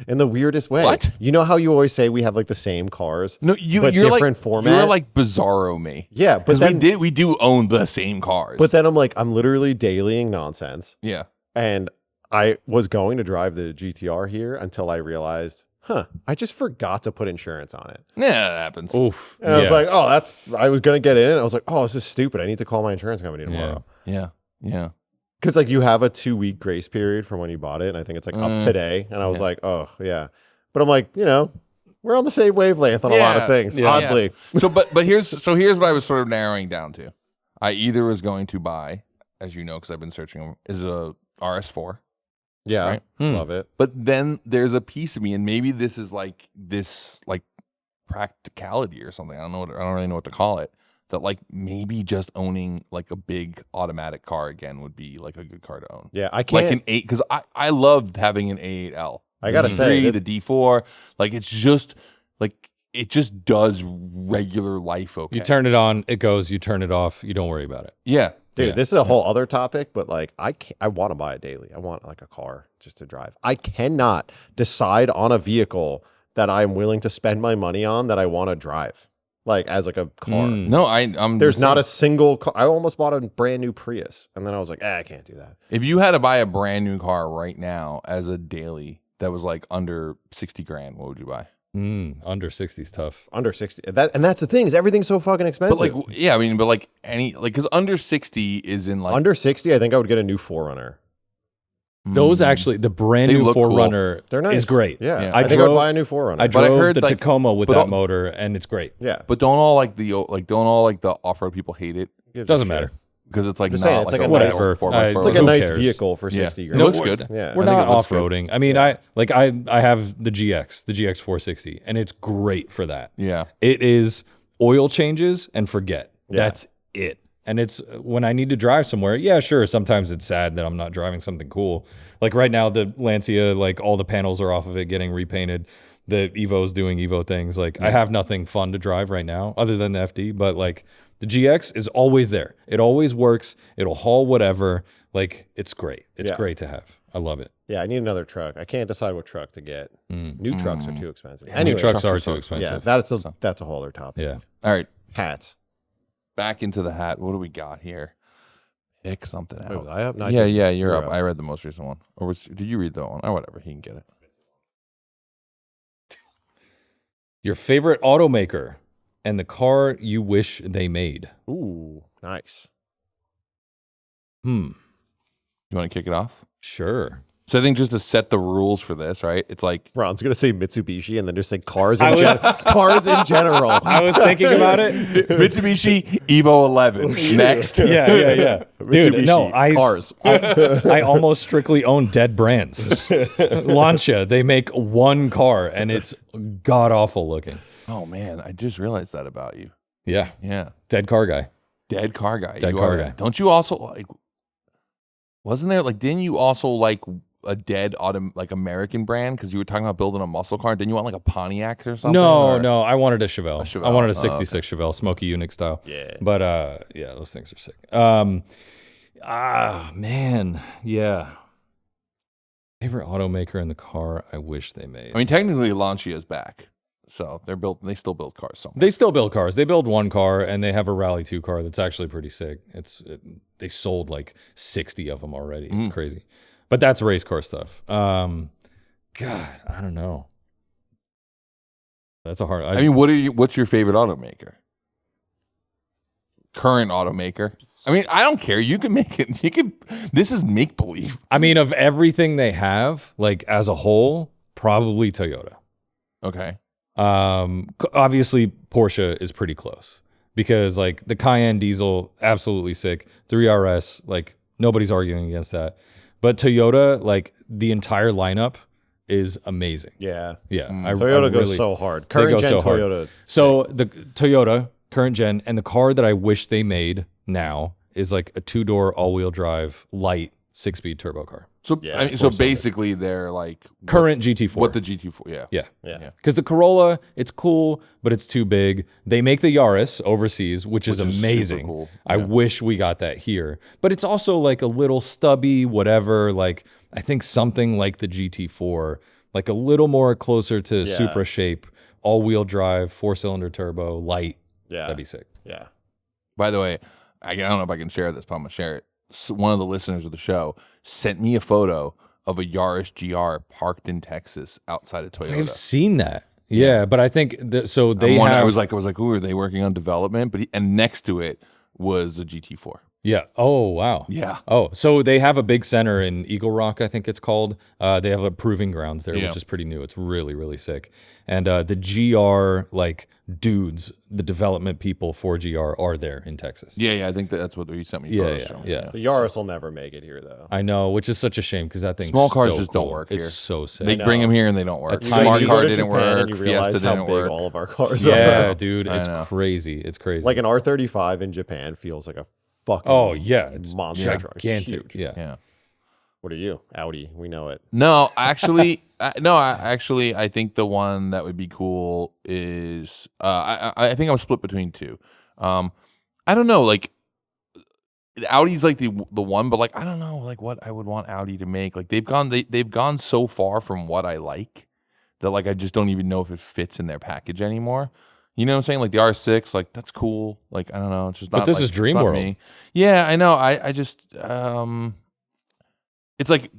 in the weirdest way. What? You know how you always say we have like the same cars? No, but you're different like, format. You're like bizarro me. Yeah, but because then we do own the same cars. But then I'm like, I'm literally dailying nonsense. Yeah. And I was going to drive the GTR here until I realized, I just forgot to put insurance on it. Yeah, that happens. Oof. And I was like, I was going to get in. And I was like, oh, this is stupid. I need to call my insurance company tomorrow. Yeah. Because like you have a 2-week grace period from when you bought it. And I think it's like up today. And I was like, oh, yeah. But I'm like, we're on the same wavelength on a lot of things, oddly. Yeah. But here's what I was sort of narrowing down to. I either was going to buy, as you know, because I've been searching them, is a RS4. Yeah, right? Love it. But then there's a piece of me, and maybe this is like practicality or something. I don't really know what to call it. That like maybe just owning like a big automatic car again would be like a good car to own. Yeah, I can't. Like an 8, because I loved having an A8L. I gotta say, the D4, like it's just like it just does regular life okay. You turn it on, it goes. You turn it off, you don't worry about it. Yeah. Dude, this is a whole other topic, but like I want to buy a daily. I want like a car just to drive. I cannot decide on a vehicle that I'm willing to spend my money on that I want to drive, like as like a car. No, I'm. There's not a single car. I almost bought a brand new Prius, and then I was like, I can't do that. If you had to buy a brand new car right now as a daily that was like under 60 grand, what would you buy? Under 60 is tough. Under 60. That's the thing, is everything's so fucking expensive. But like, yeah, I mean, but like because under 60 is in like under 60, I think I would get a new 4Runner. Those actually, the brand They new look 4Runner They're nice. is great. Yeah. I I think I'd buy a new 4Runner. I But I drove heard, the like- Tacoma with but that all- motor, and it's great. yeah. But don't all the off-road people hate it Doesn't matter. because it's like Just not saying, it's like a nice nice- 4x4. It's like a Who nice cares? vehicle for Yeah. 60 It grand. looks good. Yeah. We're I think not it looks off-roading. I mean, I have the GX 460, and it's great for that. Yeah. It is oil changes and forget. Yeah. That's it. And it's when I need to drive somewhere. Yeah, sure. Sometimes it's sad that I'm not driving something cool. Like right now, the Lancia, like all the panels are off of it getting repainted. The Evo's doing Evo things. Like I have nothing fun to drive right now other than the FD, but like the GX is always there. It always works. It'll haul whatever. Like it's great. It's great to have. I love it. Yeah, I need another truck. I can't decide what truck to get. New trucks are too expensive. New Anyway, trucks are so too expensive. yeah, that's a whole other topic. Yeah. All right. Hats. Back into the hat. What do we got here? Pick something out. Wait, was I up? No, I Yeah, didn't. you're up. I read the most recent one. Or did you read that one? Oh, whatever. He can get it. Your favorite automaker and the car you wish they made. Ooh, nice. You want to kick it off? Sure. So I think just to set the rules for this, right? It's like Ron's gonna say Mitsubishi and then just say cars in cars in general. I was thinking about it. Mitsubishi Evo 11 next. Yeah. Dude, Mitsubishi, no, cars. I almost strictly own dead brands. Lancia, they make one car and it's god awful looking. Oh man, I just realized that about you. Yeah. Yeah, Dead car guy. dead car guy. Dead You car are. guy. Don't you also like? Wasn't there like? Didn't you also like a dead like American brand? Because you were talking about building a muscle car. Didn't you want like a Pontiac or something? No, I wanted a Chevelle. Chevelle. I wanted a Oh, 66 Chevelle, smoky Unique style. Yeah. But yeah, those things are sick. Man, yeah. Favorite automaker in the car I wish they made. I mean, technically, Lancia's back, so they still build cars somewhere. They still build cars. They build one car, and they have a Rally 2 car that's actually pretty sick. They sold like 60 of them already. It's crazy. But that's race car stuff. God, I don't know. That's a hard. I mean, what's your favorite automaker? Current automaker. I mean, I don't care. You can make it. This is make believe. I mean, of everything they have, like as a whole, probably Toyota. Okay. Obviously Porsche is pretty close because like the Cayenne diesel, absolutely sick. 3RS, like nobody's arguing against that. But Toyota, like the entire lineup is amazing. Yeah. Yeah. Toyota goes so hard. Current go gen so hard. Toyota. So the Toyota current gen and the car that I wish they made now is like a 2-door all-wheel drive light 6-speed turbo car. So Yeah, I mean, so basically, they're like Current GT4. What the GT4? Yeah. Yeah. Yeah. Because the Corolla, it's cool, but it's too big. They make the Yaris overseas, which is Which is amazing. super cool. I wish we got that here. But it's also like a little stubby, whatever. Like, I think something like the GT4, like a little more closer to Supra shape, all-wheel drive, 4-cylinder turbo, light. Yeah. That'd be sick. Yeah. By the way, I don't know if I can share this, but I'm gonna share it. One of the listeners of the show sent me a photo of a Yaris GR parked in Texas outside of Toyota. I've seen that. Yeah, but I think so. They have. I was like, ooh, are they working on development? But and next to it was a GT4. Yeah. Oh, wow. Yeah. Oh, so they have a big center in Eagle Rock, I think it's called. They have a proving grounds there, Yeah. which is pretty new. It's really, really sick. And the GR, like, dudes, the development people for GR are there in Texas. Yeah. I think that's what he sent me. Yeah, Photos from. yeah. The Yaris will never make it here, though. I know, which is such a shame because that thing Small cars just don't work It's here. so sick. They bring them here and they don't work. A Smart tiny- car You go to didn't Japan work. and you realize Fiesta how didn't big work. all of our cars are. Yeah, dude, I it's know. crazy. It's crazy. Like an R35 in Japan feels like a fucking it's monster truck. It's gigantic. huge. Yeah. Yeah. What are you? Audi. We know it. No, actually, I think the one that would be cool is I think I'm split between two. I don't know, like Audi's like the one, but like I don't know, like what I would want Audi to make. Like they've gone so far from what I like that like I just don't even know if it fits in their package anymore. You know what I'm saying? Like the R6, like that's cool. Like I don't know, it's just not. But this like, is it's Dream not World. me. Yeah, I know. I just it's like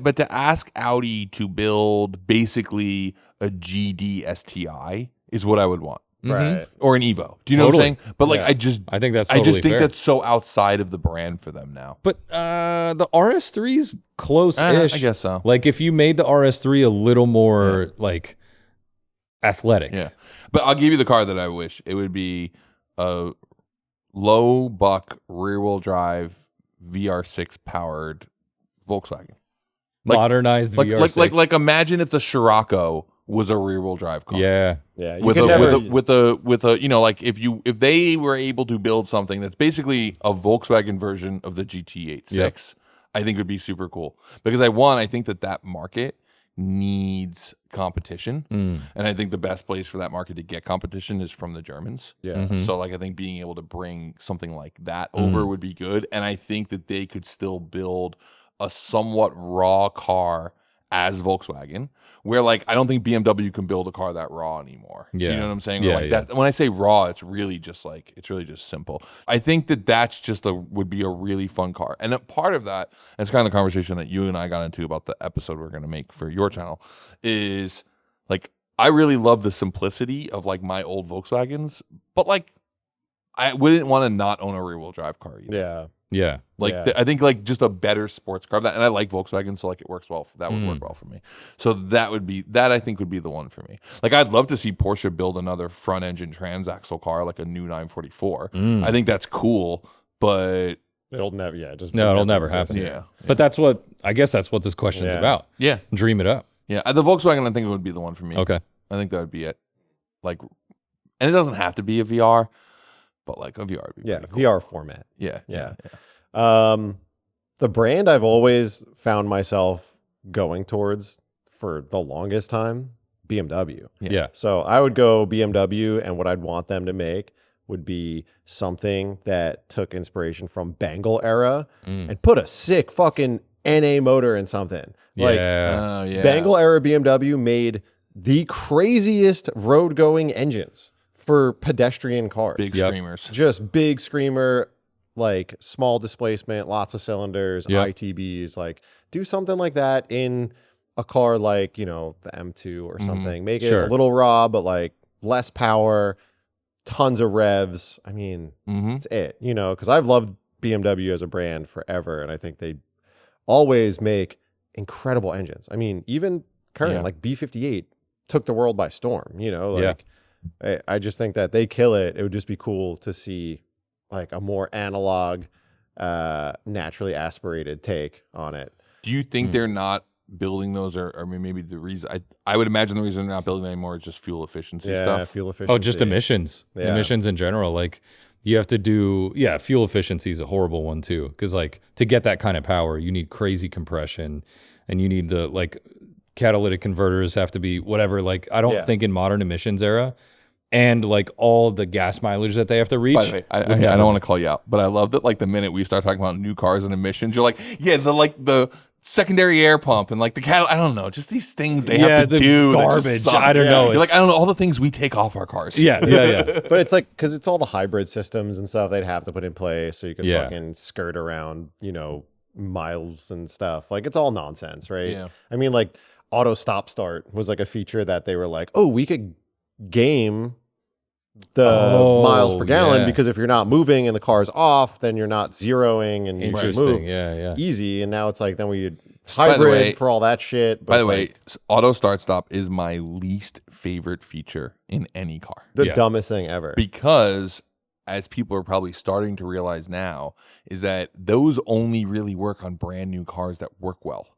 but to ask Audi to build basically a GD STI is what I would want, Right. or an Evo. Do you know Totally. what I'm saying? But like Yeah. I think that's I just totally think fair. that's so outside of the brand for them now. But the RS3's close-ish. I guess so. Like if you made the RS3 a little more like athletic. Yeah, but I'll give you the car that I wish. It would be a low buck rear wheel drive VR6 powered Volkswagen. Modernized VR6. Like imagine if the Scirocco was a rear wheel drive car. Yeah. Yeah. You With can a, never, with a you know, like if they were able to build something that's basically a Volkswagen version of the GT86, I think it would be super cool because I think that market needs competition, and I think the best place for that market to get competition is from the Germans. Yeah. So like I think being able to bring something like that over would be good, and I think that they could still build a somewhat raw car as Volkswagen, where like I don't think BMW can build a car that raw anymore. Do Yeah. you know what I'm saying? Yeah, Like yeah. that when I say raw, it's really just simple. I think that's just would be a really fun car. And a part of that, and it's kind of the conversation that you and I got into about the episode we're gonna make for your channel, is like I really love the simplicity of like my old Volkswagens, but like I wouldn't want to not own a rear wheel drive car either. Yeah. Yeah. Like Yeah. I think like just a better sports car and I like Volkswagen, so like it works well. That would work well for me. So that I think would be the one for me. Like I'd love to see Porsche build another front engine transaxle car, like a new 944. I think that's cool, but It'll never. Yeah. Just No, it'll never exist. happen. yeah, But I guess that's what this question's Yeah. about. yeah, Dream it up. yeah. The Volkswagen, I think it would be the one for me. Okay. I think that would be it. Like, and it doesn't have to be a VR, but like a VR would be Yeah. pretty cool. VR format. Yeah, Yeah. The brand I've always found myself going towards for the longest time, BMW. Yeah. So I would go BMW, and what I'd want them to make would be something that took inspiration from Bangle era and put a sick fucking NA motor in something. Like Yeah. Bangle era BMW made the craziest road going engines for pedestrian cars. Big screamers. Just big screamer, like small displacement, lots of cylinders, ITBs. Like do something like that in a car like, you know, the M2 or something. Make it a little raw, but like less power, tons of revs. I mean, it's it, you know, because I've loved BMW as a brand forever. And I think they always make incredible engines. I mean, even current, like B58 took the world by storm, you know, like I just think that they kill it. It would just be cool to see like a more analog, naturally aspirated take on it. Do you think they're not building those, or I mean, maybe the reason I would imagine the reason they're not building them anymore is just fuel efficiency stuff. Fuel efficiency. Oh, just emissions. Emissions in general. Like you have to do, fuel efficiency is a horrible one too. Because like to get that kind of power, you need crazy compression, and you need the like catalytic converters have to be whatever. Like I don't think in modern emissions era, and like all the gas mileage that they have to reach. By the way, I don't want to call you out, but I love that like the minute we start talking about new cars and emissions, you're like, the secondary air pump and like the I don't know, just these things they have to do. Garbage. I don't know. You're like, I don't know, all the things we take off our cars. Yeah. But it's like, because it's all the hybrid systems and stuff they'd have to put in place so you can fucking skirt around, you know, miles and stuff. Like it's all nonsense, right? Yeah. I mean, like auto stop start was like a feature that they were like, oh, we could game the miles per gallon because if you're not moving and the car's off, then you're not zeroing and you can move easy. And now it's like, then we hybrid for all that shit. But by the way, auto start stop is my least favorite feature in any car. The dumbest thing ever. Because as people are probably starting to realize now, is that those only really work on brand new cars that work well.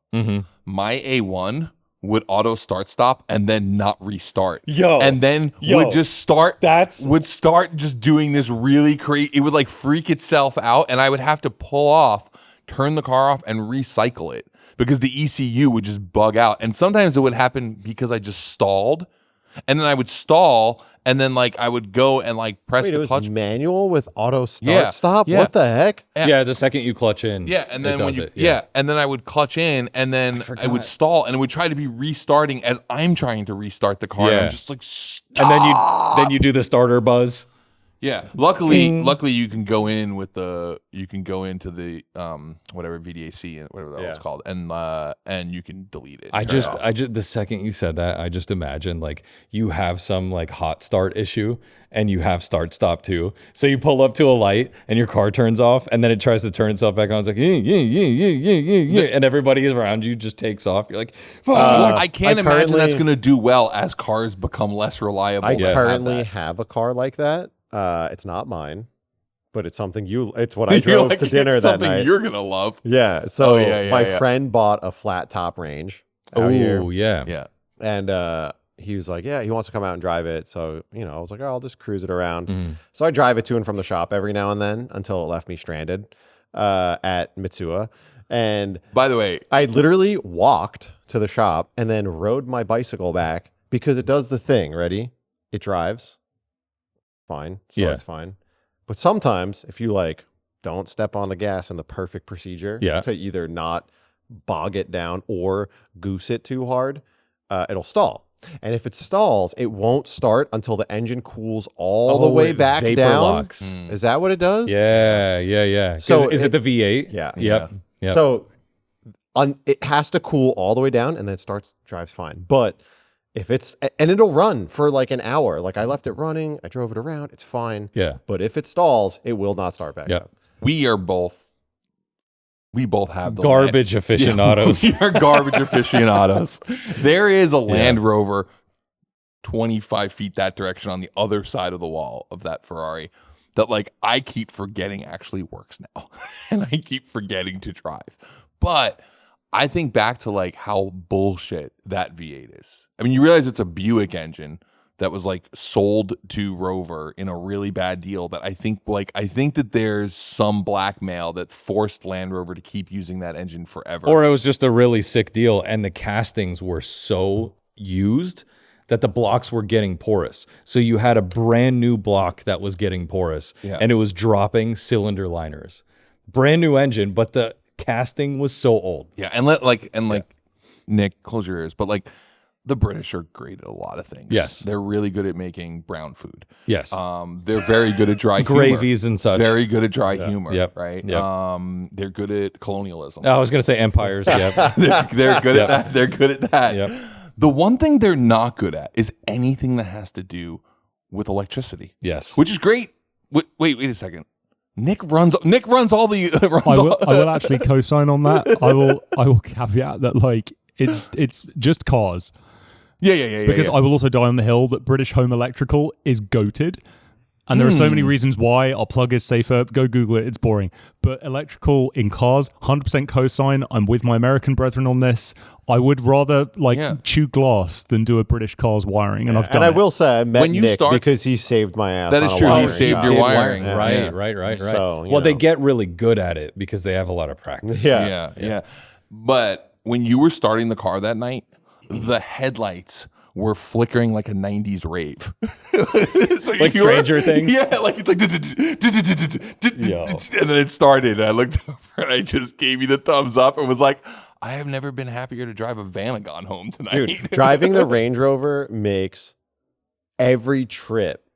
My A1 would auto start stop and then not restart. And then would just start just doing this really crazy. It would like freak itself out, and I would have to pull off, turn the car off, and recycle it because the ECU would just bug out. And sometimes it would happen because I just stalled, and then I would stall, and then like I would go and like press the clutch. It was manual with auto start stop? What the heck? Yeah, the second you clutch in. Yeah, and then and then I would clutch in, and then I would stall, and it would try to be restarting as I'm trying to restart the car. And I'm just like, stop! And then you do the starter buzz. Yeah, luckily you can go in with into the whatever VDAC and whatever that was called, and you can delete it. I just the second you said that, I just imagine like you have some like hot start issue and you have start stop too. So you pull up to a light and your car turns off, and then it tries to turn itself back on. It's like and everybody around you just takes off. You're like, I can't imagine that's going to do well as cars become less reliable. I currently have a car like that. It's not mine, but it's something it's what I drove to dinner that night. Something you're going to love. Yeah. So my friend bought a flat top range out here. Oh, yeah. And he was like, he wants to come out and drive it. So, you know, I was like, I'll just cruise it around. So I drive it to and from the shop every now and then until it left me stranded at Mitsuwa. And by the way, I literally walked to the shop and then rode my bicycle back because it does the thing. Ready? It drives. Fine. Starts fine. But sometimes if you like don't step on the gas in the perfect procedure to either not bog it down or goose it too hard, it'll stall. And if it stalls, it won't start until the engine cools all the way back vapor down. Locks. Is that what it does? Yeah. So is it the V8? Yeah. Yep. So it has to cool all the way down and then it drives fine. But if and it'll run for like an hour. Like I left it running, I drove it around, it's fine. Yeah. But if it stalls, it will not start back up. We both have the garbage aficionados. We are garbage aficionados. There is a Land Rover 25 feet that direction on the other side of the wall of that Ferrari that like I keep forgetting actually works now. And I keep forgetting to drive. But I think back to like how bullshit that V8 is. I mean, you realize it's a Buick engine, that was like sold to Rover in a really bad deal that I think that there's some blackmail that forced Land Rover to keep using that engine forever. Or it was just a really sick deal and the castings were so used that the blocks were getting porous. So you had a brand new block that was getting porous and it was dropping cylinder liners. Brand new engine, but the casting was so old. Yeah, and Nick, close your ears, but like the British are great at a lot of things. Yes. They're really good at making brown food. Yes. They're very good at dry gravies humor. and such. Very good at dry humor, Yep. right? Yep. They're good at colonialism. I was going to say empires. Yeah. They're good at that. They're good at that. Yep. The one thing they're not good at is anything that has to do with electricity. Yes. Which is great. Wait a second. Nick runs all the. I will actually co-sign on that. I will caveat that like it's just cars. Yeah. Because I will also die on the hill that British Home Electrical is goated. And there are so many reasons why. Our plug is safer. Go Google it. It's boring. But electrical in cars, 100% co-sign. I'm with my American brethren on this. I would rather chew glass than do a British car's wiring. And I've done And I it. will say I met When you Nick start- because he saved my ass. That on is a true. He wiring saved job. your wiring. Right. Yeah. So, you well, they know. get really good at it because they have a lot of practice. Yeah. But when you were starting the car that night, the headlights were flickering like a 90s rave. So Like Stranger Things? Yeah, like it's like and then it started. And I looked over and I just gave you the thumbs up and was like, I have never been happier to drive a Vanagon home tonight. Dude, driving the Range Rover makes every trip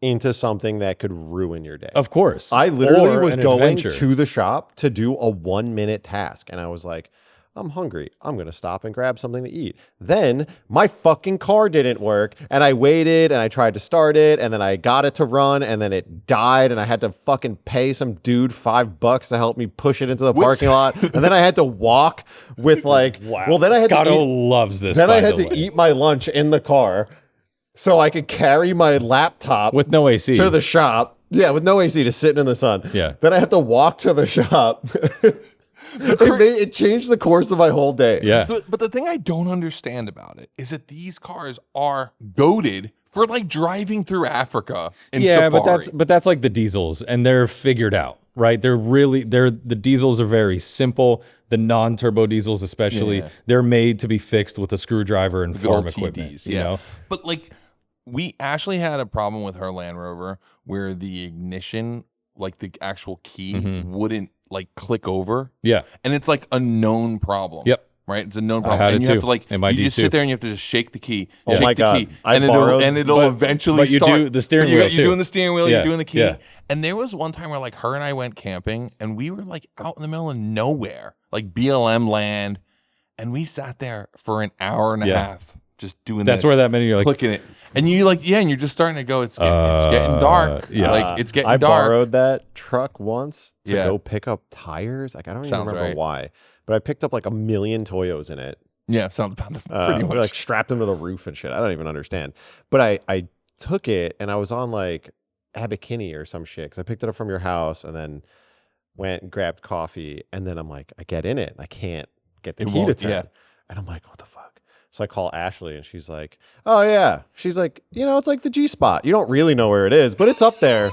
into something that could ruin your day. Of course. I literally Or was an going adventure. to the shop to do a 1-minute task. And I was like, I'm hungry. I'm going to stop and grab something to eat. Then my fucking car didn't work. And I waited and I tried to start it. And then I got it to run and then it died. And I had to fucking pay some dude $5 to help me push it into the parking lot. And then I had to walk with like, Wow. well, then I had Scotto to eat, loves this. then by I had the to way. eat my lunch in the car so I could carry my laptop with no AC. to the shop. Yeah, with no AC, just sitting in the sun. Yeah. Then I have to walk to the shop. It changed the course of my whole day. Yeah. But the thing I don't understand about it is that these cars are goated for like driving through Africa in Safari. but that's like the diesels, and they're figured out, right? The diesels are very simple. The non-turbo diesels, especially, they're made to be fixed with a screwdriver and Good farm old equipment. TDs, You know, But like Ashley had a problem with her Land Rover where the ignition, like the actual key, wouldn't like click over. yeah, And it's like a known problem. Yep. Right? It's a known I problem. had And it you have too. to like In my you just D2. sit there and you have to just shake the key. Oh Shake my the God. key. I And borrowed- it'll eventually but you start. do the steering But wheel You're too. doing the steering wheel, Yeah. you're doing the key. Yeah. And there was one time where like her and I went camping and we were like out in the middle of nowhere, like BLM land, and we sat there for an hour and a half just doing That's this. where that many you're like, clicking it. And you like, and you're just starting to go, it's getting dark. yeah. Like it's getting I dark. borrowed that truck once to Yeah. go pick up tires. Like I don't even Sounds remember right. why, but I picked up like 1 million Toyos in it. Yeah, sounds about pretty We much. like strapped them to the roof and shit. I don't even understand. But I took it and I was on like Abercrombie or some shit because I picked it up from your house and then went and grabbed coffee. And then I'm like, I get in it and I can't get the It key to won't, turn. yeah. And I'm like, what the fuck? So I call Ashley and she's like, oh yeah. She's like, it's like the G spot. You don't really know where it is, but it's up there.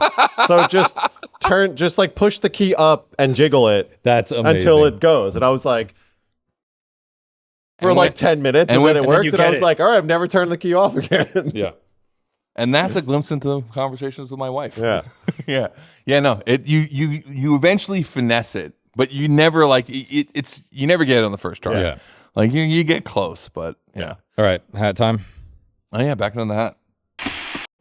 So just like push the key up and jiggle it that's amazing. until it goes. And I was like, for And like when- 10 minutes, and and when- then it and then worked, you and I get was it. like, all right, I've never turned the key off again. Yeah. And that's a glimpse into conversations with my wife. Yeah. yeah. No, you eventually finesse it, but you never like it's you never get it on the first try. Yeah. Like you get close, but yeah. All right, hat time. Oh yeah, back on that.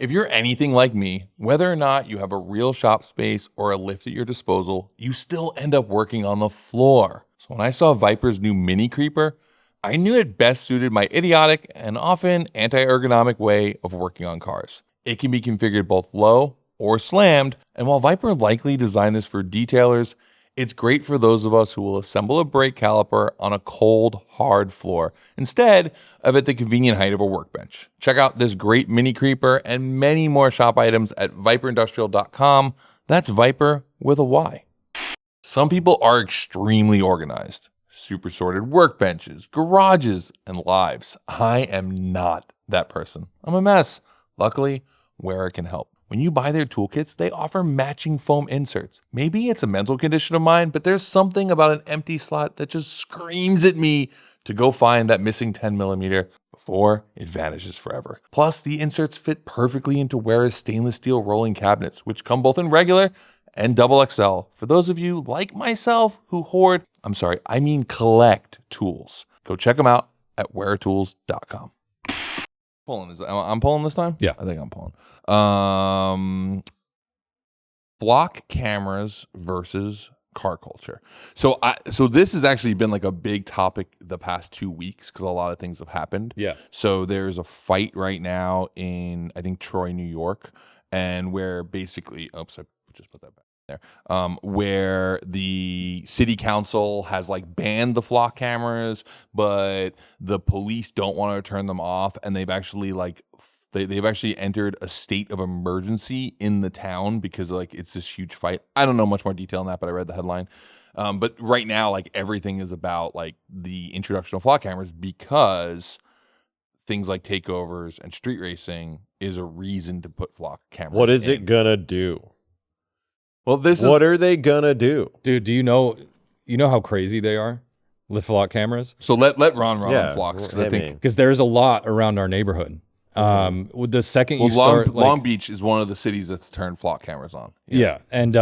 If you're anything like me, whether or not you have a real shop space or a lift at your disposal, you still end up working on the floor. So when I saw Vyper's new Mini Creeper, I knew it best suited my idiotic and often anti-ergonomic way of working on cars. It can be configured both low or slammed, and while Vyper likely designed this for detailers, it's great for those of us who will assemble a brake caliper on a cold, hard floor instead of at the convenient height of a workbench. Check out this great Mini Creeper and many more shop items at vyperindustrial.com. That's Vyper with a Y. Some people are extremely organized. Super sorted workbenches, garages, and lives. I am not that person. I'm a mess. Luckily, Wera can help. When you buy their toolkits, they offer matching foam inserts. Maybe it's a mental condition of mine, but there's something about an empty slot that just screams at me to go find that missing 10 millimeter before it vanishes forever. Plus, the inserts fit perfectly into Wera's stainless steel rolling cabinets, which come both in regular and double XL. For those of you like myself who collect tools. Go check them out at weratools.com. I'm pulling this time? Yeah. I think I'm pulling. Flock cameras versus car culture. So this has actually been like a big topic the past 2 weeks because a lot of things have happened. Yeah. So there's a fight right now in, I think, Troy, New York, and where basically, oops, I just put that back there, where the city council has like banned the flock cameras, but the police don't want to turn them off, and they've actually they've actually entered a state of emergency in the town because like it's this huge fight. I don't know much more detail on that, but I read the headline. But right now, like everything is about like the introduction of flock cameras because things like takeovers and street racing is a reason to put flock cameras. What is in. it gonna do? Well, what are they gonna do? Dude, do you know how crazy they are? The flock cameras? So let Ron on flocks because I think because there's a lot around our neighborhood. With the second you start Long Beach is one of the cities that's turned flock cameras on. Yeah. And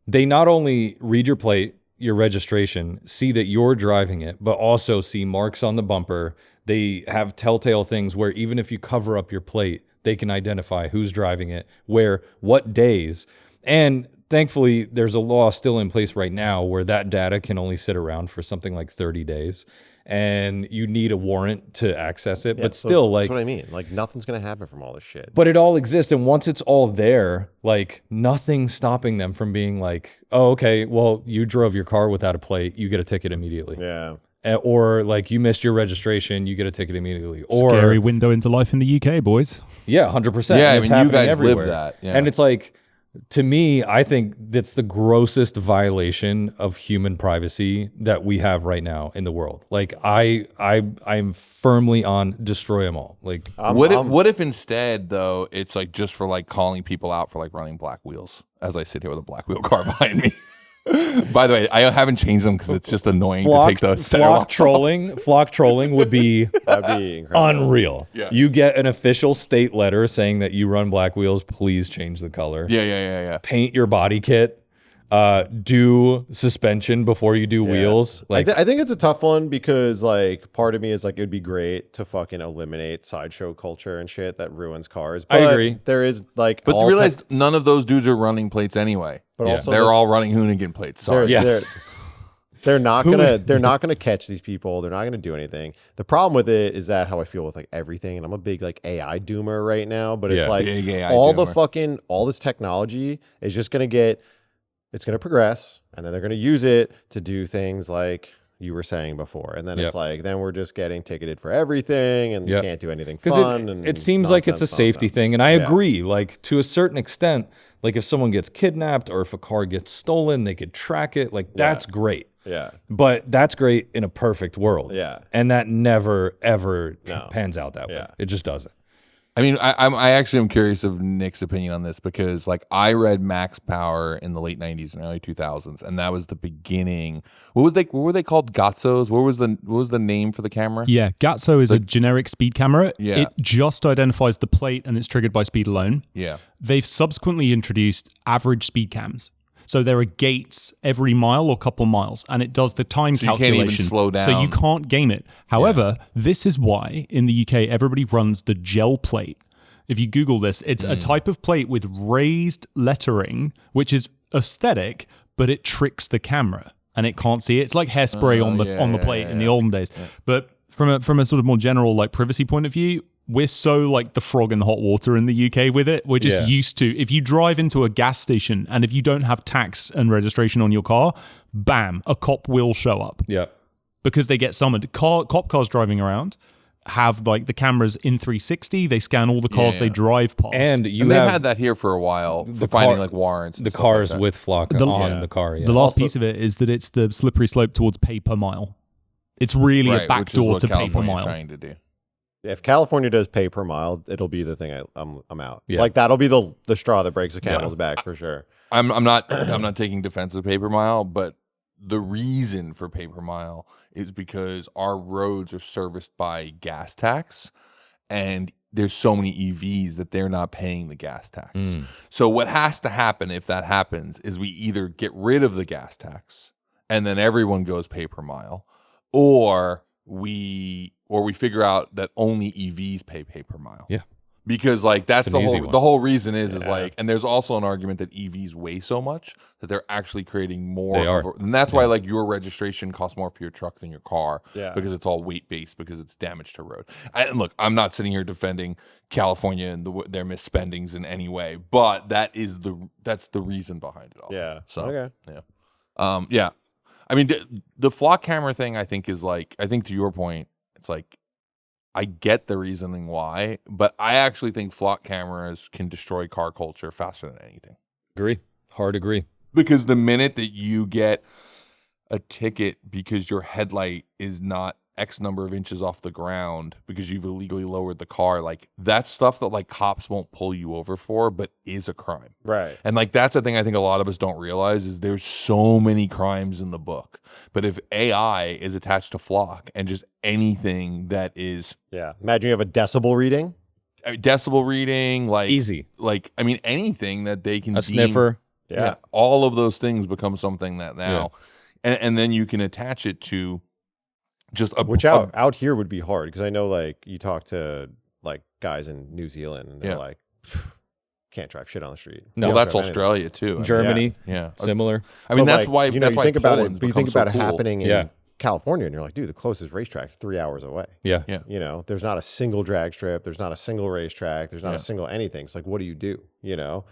they not only read your plate, your registration, see that you're driving it, but also see marks on the bumper. They have telltale things where even if you cover up your plate, they can identify who's driving it, where, what days. And thankfully, there's a law still in place right now where that data can only sit around for something like 30 days. And you need a warrant to access it. Yeah, but still, that's what I mean. Like, nothing's going to happen from all this shit. But it all exists. And once it's all there, like, nothing's stopping them from being like, oh, okay, well, you drove your car without a plate. You get a ticket immediately. Yeah. Or, like, you missed your registration. You get a ticket immediately. Or, scary window into life in the UK, boys. Yeah, 100%. Yeah, and I mean, you guys live that. Yeah. And it's like, to me, I think that's the grossest violation of human privacy that we have right now in the world. Like I'm firmly on destroy them all. Like what if instead though it's like just for like calling people out for like running black wheels as I sit here with a black wheel car behind me. By the way, I haven't changed them because it's just annoying to take the center flock locks trolling. off. Flock trolling would be That'd be incredible. unreal. Yeah. You get an official state letter saying that you run black wheels. Please change the color. Yeah. Paint your body kit. Do suspension before you do wheels. Like I think it's a tough one because like part of me is like it'd be great to fucking eliminate sideshow culture and shit that ruins cars. But I agree. There is like, But you realize none of those dudes are running plates anyway. But also they're all running Hoonigan plates. Sorry. They're not gonna catch these people. They're not gonna do anything. The problem with it is that how I feel with like everything, and I'm a big like AI doomer right now. But it's like big AI all doomer. all this technology is just gonna it's gonna progress, and then they're gonna use it to do things like you were saying before, and then it's like then we're just getting ticketed for everything, and you can't do anything fun. It seems like it's a safety thing, and I agree. Like to a certain extent, like if someone gets kidnapped or if a car gets stolen, they could track it. Like that's great. Yeah. But that's great in a perfect world. Yeah. And that never, ever pans out that way. Yeah. It just doesn't. I mean, I actually am curious of Nick's opinion on this because, like, I read Max Power in the late '90s and early 2000s, and that was the beginning. What were they called? Gatzos? What was the name for the camera? Yeah, Gatso is a generic speed camera. Yeah. It just identifies the plate and it's triggered by speed alone. Yeah. They've subsequently introduced average speed cams. So there are gates every mile or couple miles, and it does the time So you can't calculation. even slow down. So you can't game it. However, this is why in the UK everybody runs the gel plate. If you Google this, it's a type of plate with raised lettering, which is aesthetic, but it tricks the camera and it can't see it. It's like hairspray on the plate in the olden days. Yeah. But from a sort of more general like privacy point of view, we're so like the frog in the hot water in the UK with it. We're just used to, if you drive into a gas station and if you don't have tax and registration on your car, bam, a cop will show up. Yeah. Because they get summoned. Cop cars driving around have like the cameras in 360. They scan all the cars they drive past. And they've had that here for a while for finding like warrants. The cars like with flock on the car. Yeah. The last piece of it is that it's the slippery slope towards pay per mile. It's really a backdoor to pay per mile. Trying to do. If California does pay per mile, it'll be the thing I'm out. Yeah. Like that'll be the straw that breaks the camel's back for sure. I'm not taking defense of pay per mile, but the reason for pay per mile is because our roads are serviced by gas tax, and there's so many EVs that they're not paying the gas tax. So what has to happen if that happens is we either get rid of the gas tax and then everyone goes pay per mile, or we figure out that only EVs pay per mile. Yeah. Because like that's It's an easy one. the whole reason is like, and there's also an argument that EVs weigh so much that they're actually creating more. They are. And that's why like your registration costs more for your truck than your car. Yeah. Because it's all weight based, because it's damage to road. And look, I'm not sitting here defending California and their misspendings in any way, but that's the reason behind it all. Yeah. So Okay. yeah. Yeah. I mean, the flock camera thing, I think to your point, it's like, I get the reasoning why, but I actually think flock cameras can destroy car culture faster than anything. Agree. Hard agree. Because the minute that you get a ticket because your headlight is not X number of inches off the ground because you've illegally lowered the car, like that's stuff that like cops won't pull you over for, but is a crime. Right. And like that's the thing I think a lot of us don't realize is there's so many crimes in the book. But if AI is attached to flock and just anything that is Yeah. Imagine you have a decibel reading. decibel reading, like Easy. like I mean anything that they can A deem- sniffer. Yeah. all of those things become something that now, and then you can attach it to just a Which out here would be hard because I know like you talk to like guys in New Zealand and they're Yeah. like, can't drive shit on the street. No, well, Can't that's drive anything. Australia too. I mean, Germany. yeah. Similar. I mean But, that's like, why you know, that's you why think about it, Poland's but you think become about so it cool. happening in Yeah. California, and you're like, dude, the closest racetrack's 3 hours away. Yeah. Yeah. You know, there's not a single drag strip, there's not a single racetrack, there's not Yeah. a single anything. It's like, what do you do? You know,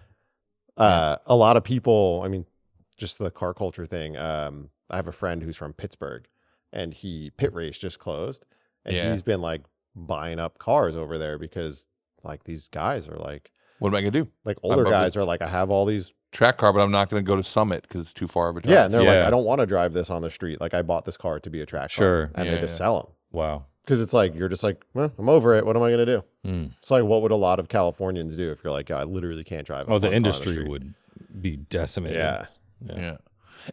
a lot of people. I mean, just the car culture thing. I have a friend who's from Pittsburgh, and pit race just closed, and Yeah. he's been like buying up cars over there because like these guys are like What am I gonna do? older above guys are like, I have all these. Track car, but I'm not going to go to Summit because it's too far of a drive. Yeah, and they're like, Yeah. I don't want to drive this on the street. Like, I bought this car to be a track Sure. car, and Yeah, they just yeah. sell them Wow. because it's like you're just like, well, I'm over it. What am I going to do? Mm. It's like, what would a lot of Californians do if you're like, I literally can't drive? Oh, one car the on industry street? would be decimated. Yeah, Yeah.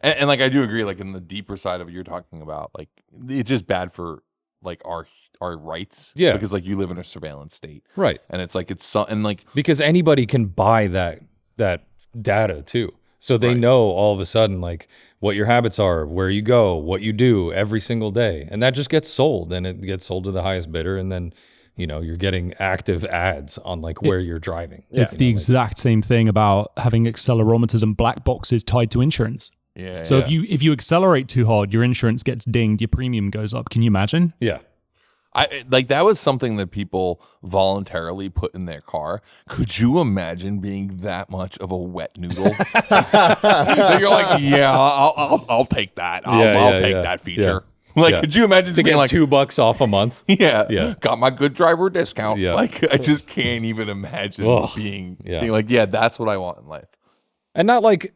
And like I do agree, like in the deeper side of what you're talking about, like it's just bad for like our rights. Yeah. Because like you live in a surveillance state. Right. And it's like and like Because anybody can buy that data too. So they Right. know all of a sudden like what your habits are, where you go, what you do every single day. And that just gets sold, and it gets sold to the highest bidder, and then you're getting active ads on like where you're driving. It's the exact same thing about having accelerometers and black boxes tied to insurance. yeah. So yeah. if you accelerate too hard, your insurance gets dinged, your premium goes up. Can you imagine? Yeah. I like that was something that people voluntarily put in their car. Could you imagine being that much of a wet noodle? That you're like, yeah, I'll take that. I'll take that feature. Like, Yeah. could you imagine To being get like, $2 off a month. yeah, Yeah. got my good driver discount. Yeah. Like, I just can't even imagine Ugh. being Yeah. like, yeah, that's what I want in life. And not like,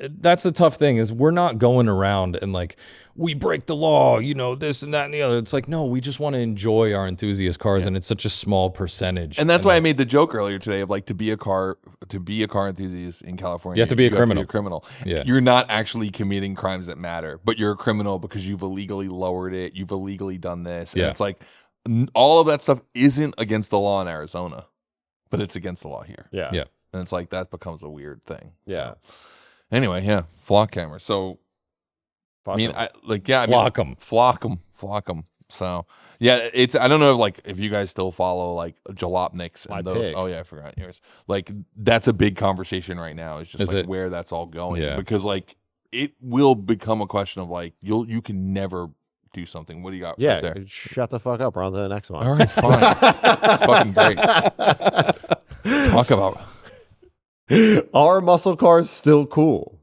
that's the tough thing is we're not going around and like, we break the law, this and that and the other. It's like, no, we just want to enjoy our enthusiast cars, and it's such a small percentage. And that's why I made the joke earlier today of like to be a car enthusiast in California. You have to be a criminal. Yeah. You're not actually committing crimes that matter, but you're a criminal because you've illegally lowered it. You've illegally done this. And Yeah. it's like all of that stuff isn't against the law in Arizona, but it's against the law here. yeah, Yeah. And it's like that becomes a weird thing. yeah. So, anyway, yeah, flock camera. So Fuck I mean, them. Flock 'em. Flock them. So yeah, I don't know if you guys still follow like Jalopniks My and those. pig. Oh yeah, I forgot yours. Like that's a big conversation right now. It's just Is like it? where that's all going. Yeah. Because like it will become a question of like you can never do something. What do you got yeah. right there? Shut the fuck up. We're on to the next one. All right, fine. It's fucking great. Talk about Are muscle cars still cool?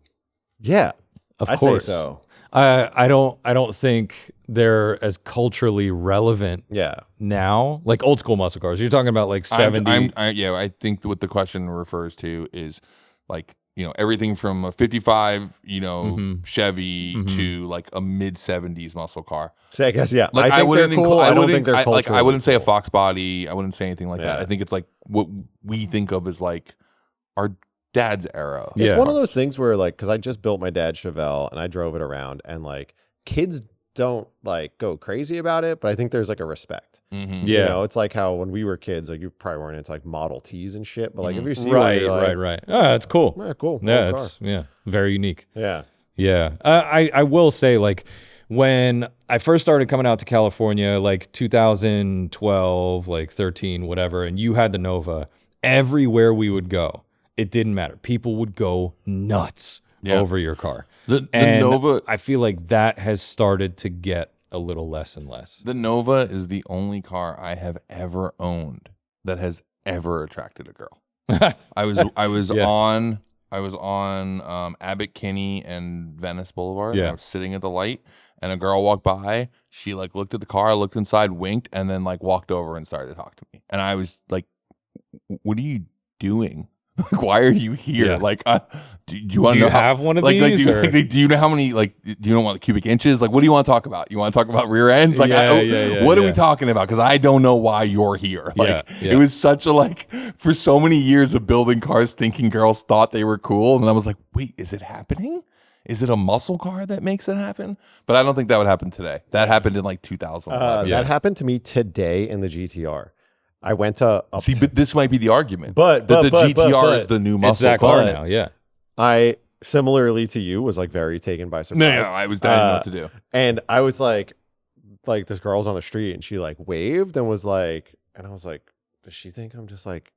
Yeah, Of I course. say so. I don't think they're as culturally relevant Yeah, now. Like old school muscle cars. You're talking about like 70. I think what the question refers to is like you know, everything from a 55, you know, Chevy to like a mid 70s muscle car. So I guess, yeah. Like I think they're cool. I don't think they're I culturally wouldn't say a cool. Fox body. I wouldn't say anything like that. Yeah. I think it's like what we think of as like our dad's era. It's Yeah. one of those things where like, because I just built my dad's Chevelle and I drove it around, and like kids don't like go crazy about it, but I think there's like a respect. Mhm. You Yeah. know, it's like how when we were kids, like you probably weren't into like Model Ts and shit, but like if you see Right, one, you're like, right. Ah, it's cool. yeah, cool. Yeah, cool car. it's very unique. Yeah. Yeah. I will say, like, when I first started coming out to California, like 2012, like 13, whatever, and you had the Nova, everywhere we would go, it didn't matter. People would go nuts over your car. The And Nova, I feel like that has started to get a little less and less. the Nova is the only car I have ever owned that has ever attracted a girl. I was Yeah. on Abbott Kinney and Venice Boulevard. Yeah. And I was sitting at the light, and a girl walked by. She like looked at the car, looked inside, winked, and then like walked over and started to talk to me. And I was like, "What are you doing? Like, why are you here? Yeah. Like, do you want Do to you have one of like, these? do, or- you, do you know how many? Like, do you know what the cubic inches? Like, what do you want to talk about? You want to talk about rear ends? Like, what are we talking about? Because I don't know why you're here. Like, Yeah. it was such a like for so many years of building cars, thinking girls thought they were cool, and I was like, wait, is it happening? Is it a muscle car that makes it happen? But I don't think that would happen today. That happened in like 2011. That happened to me today in the GTR. I went to See, but this might be the argument. But- that the but- GTR is the new muscle It's that car. car now, yeah. I similarly to you was like very taken by surprise. No, I was dying to know what to do. And I was like this girl's on the street and she like waved and was like, and I was like, does she think I'm just like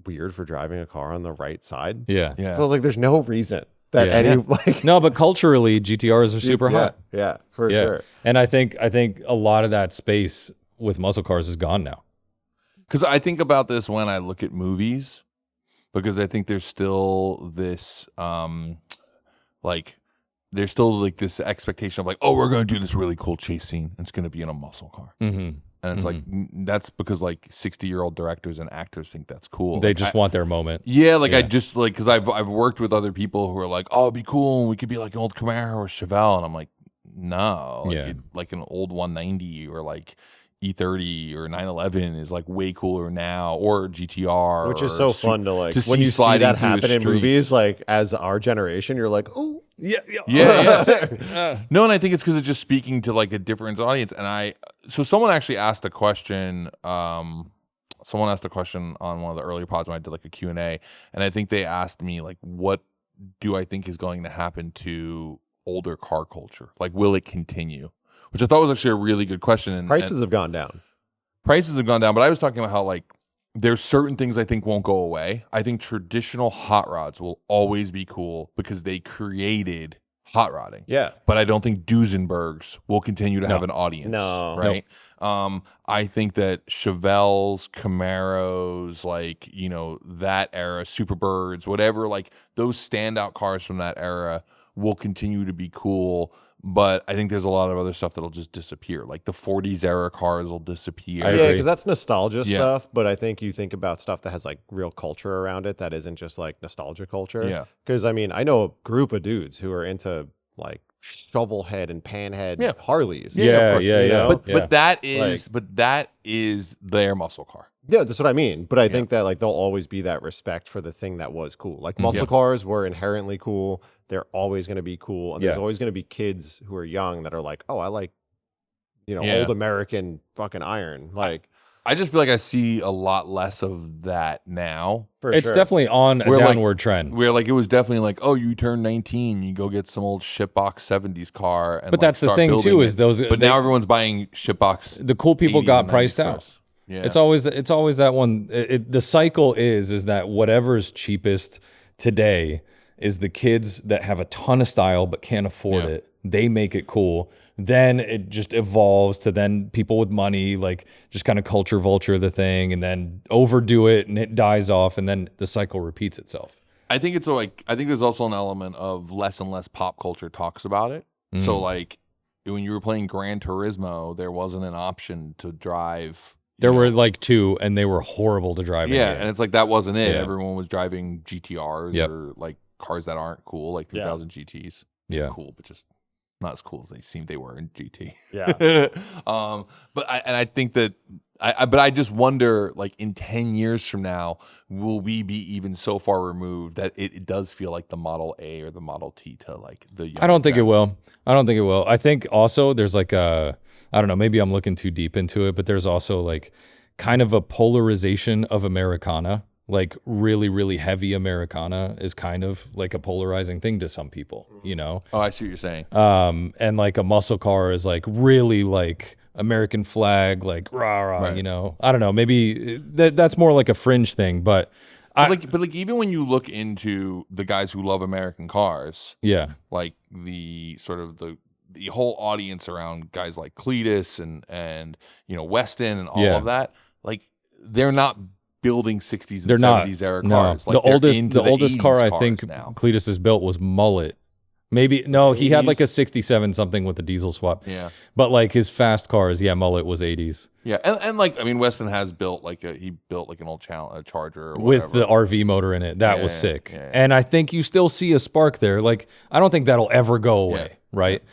weird for driving a car on the right side? Yeah. Yeah. So I was like, there's no reason that Yeah. any like No, but culturally, GTRs are super yeah, hot. Yeah, for Yeah. sure. And I think a lot of that space with muscle cars is gone now. Because I think about this when I look at movies, because I think there's still this, there's still like this expectation of like, oh, we're going to do this really cool chase scene. It's going to be in a muscle car. Mm-hmm. And it's like, that's because like 60-year-old directors and actors think that's cool. They Like, just want their moment. yeah, like Yeah. I just like, because I've worked with other people who are like, oh, it'd be cool. And we could be like an old Camaro or Chevelle. And I'm like, no, like, Yeah. like an old 190 or like E30 or 911 is like way cooler now, or GTR, Which is or so fun to like to when see you see sliding that through the happen in streets. movies, like as our generation, you're like, oh Yeah. Yeah. No, and I think it's because it's just speaking to like a different audience. And so someone actually asked a question. Someone asked a question on one of the earlier pods when I did like a Q&A, and I think they asked me like, what do I think is going to happen to older car culture? Like, will it continue? Which I thought was actually a really good question. And prices have gone down. prices have gone down, but I was talking about how like there's certain things I think won't go away. I think traditional hot rods will always be cool because they created hot rodding. Yeah. But I don't think Duesenbergs will continue to have an audience. No. Right. I think that Chevelles, Camaros, like, you know, that era, Superbirds, whatever, like those standout cars from that era will continue to be cool. But I think there's a lot of other stuff that'll just disappear. Like the 40s era cars will disappear. I Yeah, agree. because that's nostalgia Yeah. stuff. But I think you think about stuff that has like real culture around it that isn't just like nostalgia culture. Yeah. Because I mean, I know a group of dudes who are into like shovel head and panhead Yeah. Harleys. Yeah, of course, yeah, you yeah. know? But that is their muscle car. Yeah, that's what I mean. But I think that like there'll always be that respect for the thing that was cool. Like muscle cars were inherently cool. They're always going to be cool. And there's Yeah. always going to be kids who are young that are like, oh, I like, you know, Yeah. old American fucking iron. Like, I just feel like I see a lot less of that now. for It's sure. definitely on a We're like- downward trend. Where like it was definitely like, oh, you turn 19, you go get some old shitbox 70s car. And But that's the start thing, building too, it. is those- But they- now everyone's buying shitbox. The cool people 80s got and 90s priced out. cars. Yeah. It's always that one. The cycle is that whatever's cheapest today is the kids that have a ton of style but can't afford it. They make it cool. Then it just evolves to then people with money like just kind of culture vulture the thing and then overdo it and it dies off and then the cycle repeats itself. I think it's like, I think there's also an element of less and less pop culture talks about it. So like when you were playing Gran Turismo, there wasn't an option to drive. There were like two and they were horrible to drive. Yeah, in. and it's like that wasn't it. Yeah. Everyone was driving GTRs Yep. or like cars that aren't cool, like 3000 GTs. Yeah. Cool, but just not as cool as they seemed they were in GT. Yeah. But I think that I just wonder, like, in 10 years from now, will we be even so far removed that it does feel like the Model A or the Model T to like the I don't think it will. I don't think it will. I think also there's like I don't know, maybe I'm looking too deep into it, but there's also like kind of a polarization of Americana. Like really, really heavy Americana is kind of like a polarizing thing to some people, you know? Oh, I see what you're saying. And like a muscle car is like really like American flag, like rah rah, Right. you know? I don't know. Maybe that's more like a fringe thing, but But even when you look into the guys who love American cars, yeah, like the sort of the whole audience around guys like Cletus and you know Weston and all Yeah. of that, like they're not building 60s and they're 70s not. era No. cars. Like the oldest into the oldest car 80s I cars think now. Cletus has built was Mullet. Maybe no, he had like a 80s? 67 something with the diesel swap. Yeah. But like his fast cars, yeah, Mullet was 80s. Yeah, and like I mean, Weston has built like an old Charger or With whatever. the RV motor in it. That was Yeah, sick. yeah. And I think you still see a spark there. Like I don't think that'll ever go away, Yeah. right?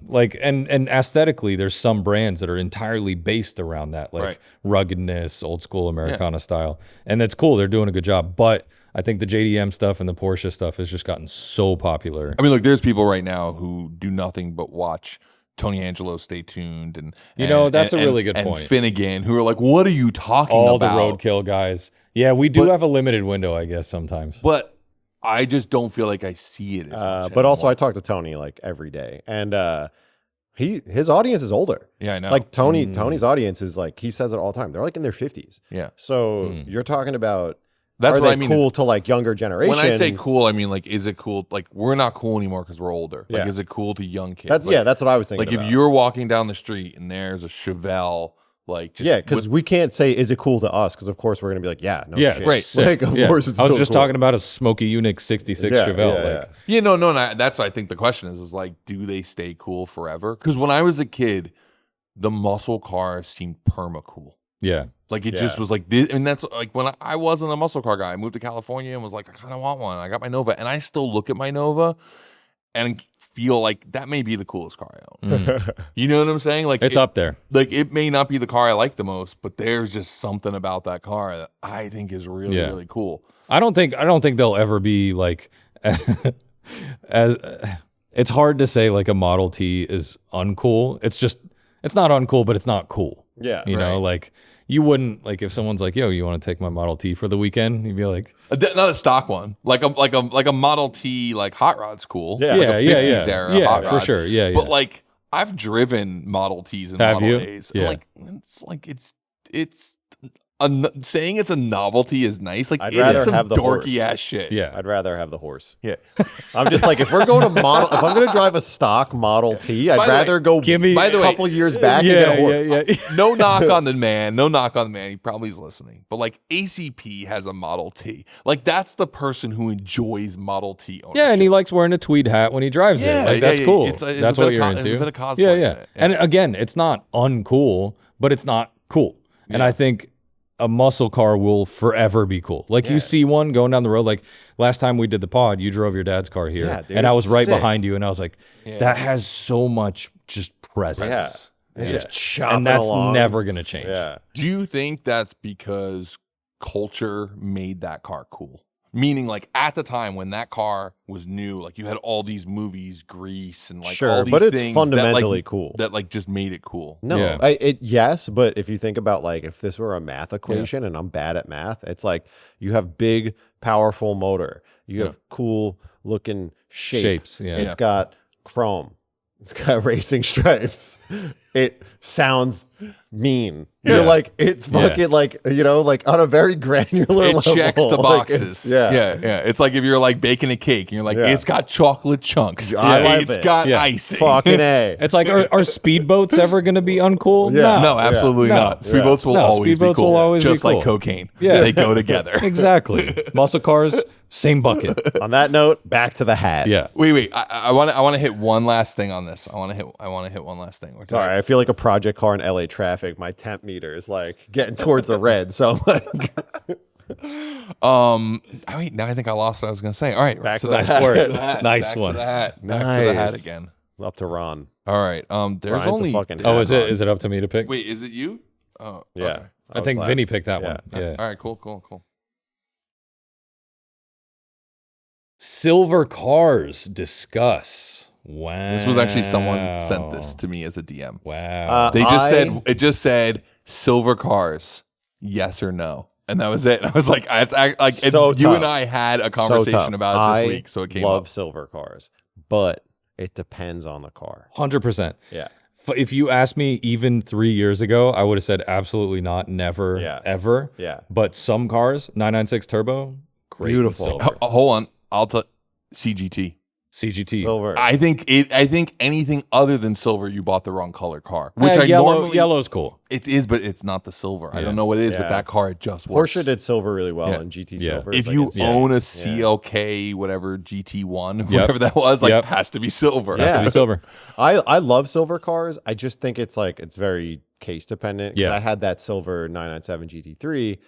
Like and aesthetically there's some brands that are entirely based around that, like Right. ruggedness, old school Americana style. And that's cool. They're doing a good job. But I think the JDM stuff and the Porsche stuff has just gotten so popular. I mean, look, there's people right now who do nothing but watch Tony Angelo, Stay Tuned, and You know, that's a really good and point. Finnegan, who are like, "What are you talking All about?" the roadkill guys. Yeah, we do have a limited window, I guess, sometimes. But I just don't feel like I see it as much. But also, anymore. I talk to Tony like every day, and his audience is older. Yeah, I know. Like Tony's audience is like, he says it all the time. They're like in their 50s. Yeah. So you're talking about, That's are what they I mean. cool to like younger generation? When I say cool, I mean like, is it cool? Like, we're not cool anymore because we're older. Like, Yeah. is it cool to young kids? That's like, that's what I was thinking. like if about. you're walking down the street and there's a Chevelle, like just because we can't say is it cool to us, because of course we're gonna be like, yeah, no Yeah, shit. it's sick. Like, of Yeah. course it's I was still just cool. talking about a smoky Unix 66 Yeah, Chevelle. yeah, like, Yeah, no, that's I think the question is like, do they stay cool forever? Because when I was a kid, the muscle car seemed perma cool. yeah. Like it just was like this, and that's like when I wasn't a muscle car guy. I moved to California and was like, I kind of want one. I got my Nova, and I still look at my Nova and feel like that may be the coolest car I own. You know what I'm saying? Like It's up there. Like it may not be the car I like the most, but there's just something about that car that I think is really Yeah. really cool. I don't think they'll ever be like as it's hard to say like a Model T is uncool. It's not uncool, but it's not cool. Yeah, You know, like you wouldn't like if someone's like, "Yo, you want to take my Model T for the weekend?" You'd be like, Not a stock one, like a Model T, like hot rod's cool. Yeah. like "Yeah, a yeah, 50s yeah, era yeah, hot for rod. sure, yeah, But yeah." like I've driven Model Ts and Have Model you? A's. Yeah. And like it's saying it's a novelty is nice. Like I'd it rather is some have the dorky horse. ass shit. yeah, I'd rather have the horse. Yeah. I'm just like, if we're going to model, if I'm going to drive a stock Model T, I'd By the way, rather go give me- by the a way, couple years back yeah, and get a horse. yeah. No knock on the man. No knock on the man. He probably is listening. But like ACP has a Model T. Like that's the person who enjoys Model T ownership. Yeah, and he likes wearing a tweed hat when he drives Yeah, it. Like yeah, that's yeah. cool. It's a That's bit what of you're there's a into. bit of cosplay Yeah, in yeah. it. And again, it's not uncool, but it's not cool. And I think a muscle car will forever be cool. Like you see one going down the road. Like last time we did the pod, you drove your dad's car here, Yeah, dude, and I was it's right sick. behind you, and I was like, that has so much just presence. It's just chopping And that's along. never gonna change. Yeah. Do you think that's because culture made that car cool? Meaning, like at the time when that car was new, like you had all these movies, Grease, and like Sure, all these but it's things fundamentally cool. that like just made it cool. No, Yeah. yes, but if you think about like if this were a math equation and I'm bad at math, it's like you have big, powerful motor, you have cool looking Shapes, yeah. It's got chrome, it's got racing stripes. It sounds mean. You're like, it's fucking like, you know, like on a very granular It level. checks the Like, boxes. yeah. It's like if you're like baking a cake and you're like, Yeah. it's got chocolate chunks. I like It's it. got Yeah. icing. Fucking A. It's like, are speedboats ever gonna be uncool? Yeah. No, absolutely No. not. Speedboats will No, always be speedboats cool. will always be just like cool. cocaine. Yeah. They go together. Exactly. Muscle cars, same bucket. On that note, back to the hat. Yeah. Wait. I want to hit one last thing on this. I want to hit one last thing. We're Sorry, I feel like a project car in LA traffic. My temp meter is like getting towards the red. So I'm like, Wait, now I think I lost what I was gonna say. All right, Back to the the Nice hat. work. hat. Nice Back one. To the hat. Back to the hat Nice. again. Up to Ron. All right. There's Brian's a only. fucking Oh, hat is it? on. Is it up to me to pick? Wait, is it you? Oh, Yeah. okay. I was think last. Vinny picked that Yeah. one. Yeah. All right. Cool. Silver cars. Discuss. Wow. This was actually someone sent this to me as a DM. Wow. They just I- it just said silver cars, yes or no, and that was it. And I was like, it's like and So you and tough. I had a So conversation tough. about it I this week, so it came love up. silver cars, but it depends on the car. 100%. Yeah. If you asked me even 3 years ago, I would have said absolutely not, never, Yeah. ever. Yeah. But some cars, 996 turbo, great. Beautiful. Silver. Hold on, I'll tell CGT. CGT. Silver. I think anything other than silver, you bought the wrong color car. Which I normally yellow's cool. it is, but it's not the silver. I Yeah. don't know what it is, Yeah. but that car it just works. Porsche did silver really well, Yeah. and GT Yeah. silver. is If like you insane. own a CLK, whatever GT1, Yep. whatever that was, like Yep. it has to be silver. Has to be silver. I love silver cars. I just think it's very case dependent. 'Cause Yeah. I had that silver 997 GT3,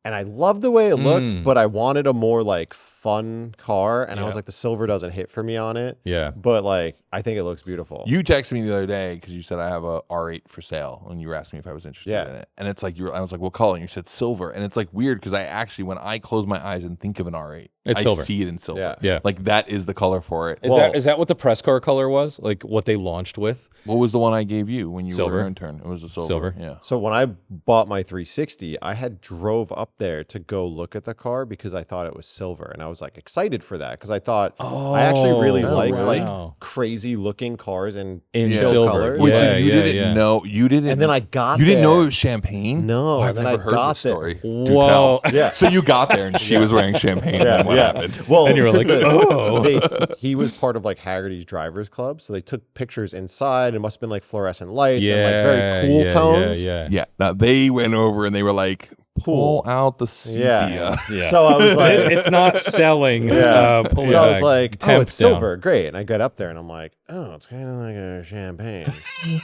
and I loved the way it looked, but I wanted a more like fun car, and I was like, the silver doesn't hit for me on it. Yeah. But like, I think it looks beautiful. You texted me the other day because you said I have a R8 for sale, and you were asking me if I was interested Yeah. in it. And it's like I was like, what color? And you said silver, and it's like weird because I actually, when I close my eyes and think of an R8, It's I silver. see it in silver. Yeah. Yeah. like that is the color for it. Is that what the press car color was? Like what they launched with? What was the one I gave you when you Silver. were intern? It was a silver. Silver. Yeah. So when I bought my 360, I had drove up there to go look at the car because I thought it was silver, and I was like excited for that because I thought I actually really Oh, like wow. like crazy looking cars in In chill silver. colors. Which Yeah, you yeah, didn't yeah. know. You didn't. And then I got You didn't know there. it was champagne. No, Oh, I've then never I heard got this there. story. Do Whoa. tell. Yeah. So you got there and she was wearing champagne. And then what happened? Well, And you were like, 'cause oh. he was part of like Haggerty's Drivers Club, so they took pictures inside. It must have been like fluorescent lights and like very cool tones. Yeah. Yeah. Now they went over and they were like, pull out the sepia. Yeah. So I was like, It's not selling. Yeah. Pull it so I was back. like, oh, Temp it's silver, great. And I got up there and I'm like, oh, it's kind of like a champagne. Down.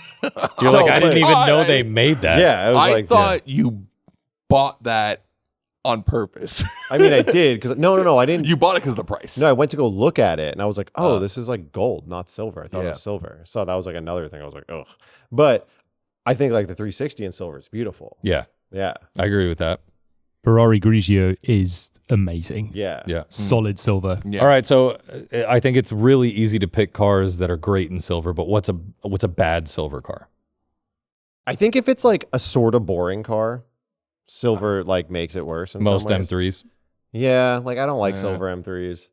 You're like, I didn't even know they made that. Yeah, I was I like, thought you bought that on purpose. I mean, I did because no, I didn't. You bought it because of the price. No, I went to go look at it and I was like, oh, this is like gold, not silver. I thought it Yeah. was silver. So that was like another thing. I was like, ugh. But I think like the 360 in silver is beautiful. Yeah. Yeah. I agree with that. Ferrari Grigio is amazing. Yeah. Yeah. Solid silver. Yeah. All right, so I think it's really easy to pick cars that are great in silver, but what's a bad silver car? I think if it's like a sort of boring car, silver like makes it worse in Most some ways. M3s. Yeah, like I don't like Yeah. silver M3s.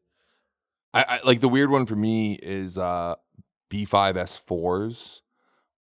I like the weird one for me is B5 S4s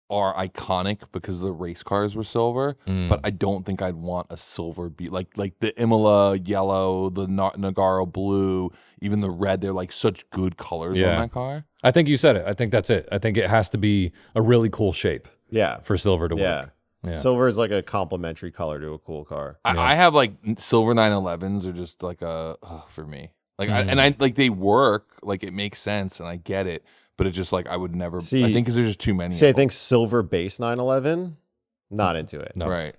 are iconic because the race cars were silver, but I don't think I'd want a silver B like the Imola yellow, the Nagaro blue, even the red. They're like such good colors Yeah. on that car. I think you said it. I think that's it. I think it has to be a really cool shape Yeah. for silver to Yeah. work. Yeah. Silver is like a complementary color to a cool car. I have like silver 911s are just like for me. Like I like they work, like it makes sense and I get it, but it's just like I would never. See- I think because there's just too many. See, I of them. think silver base 911, not into it. No. Right.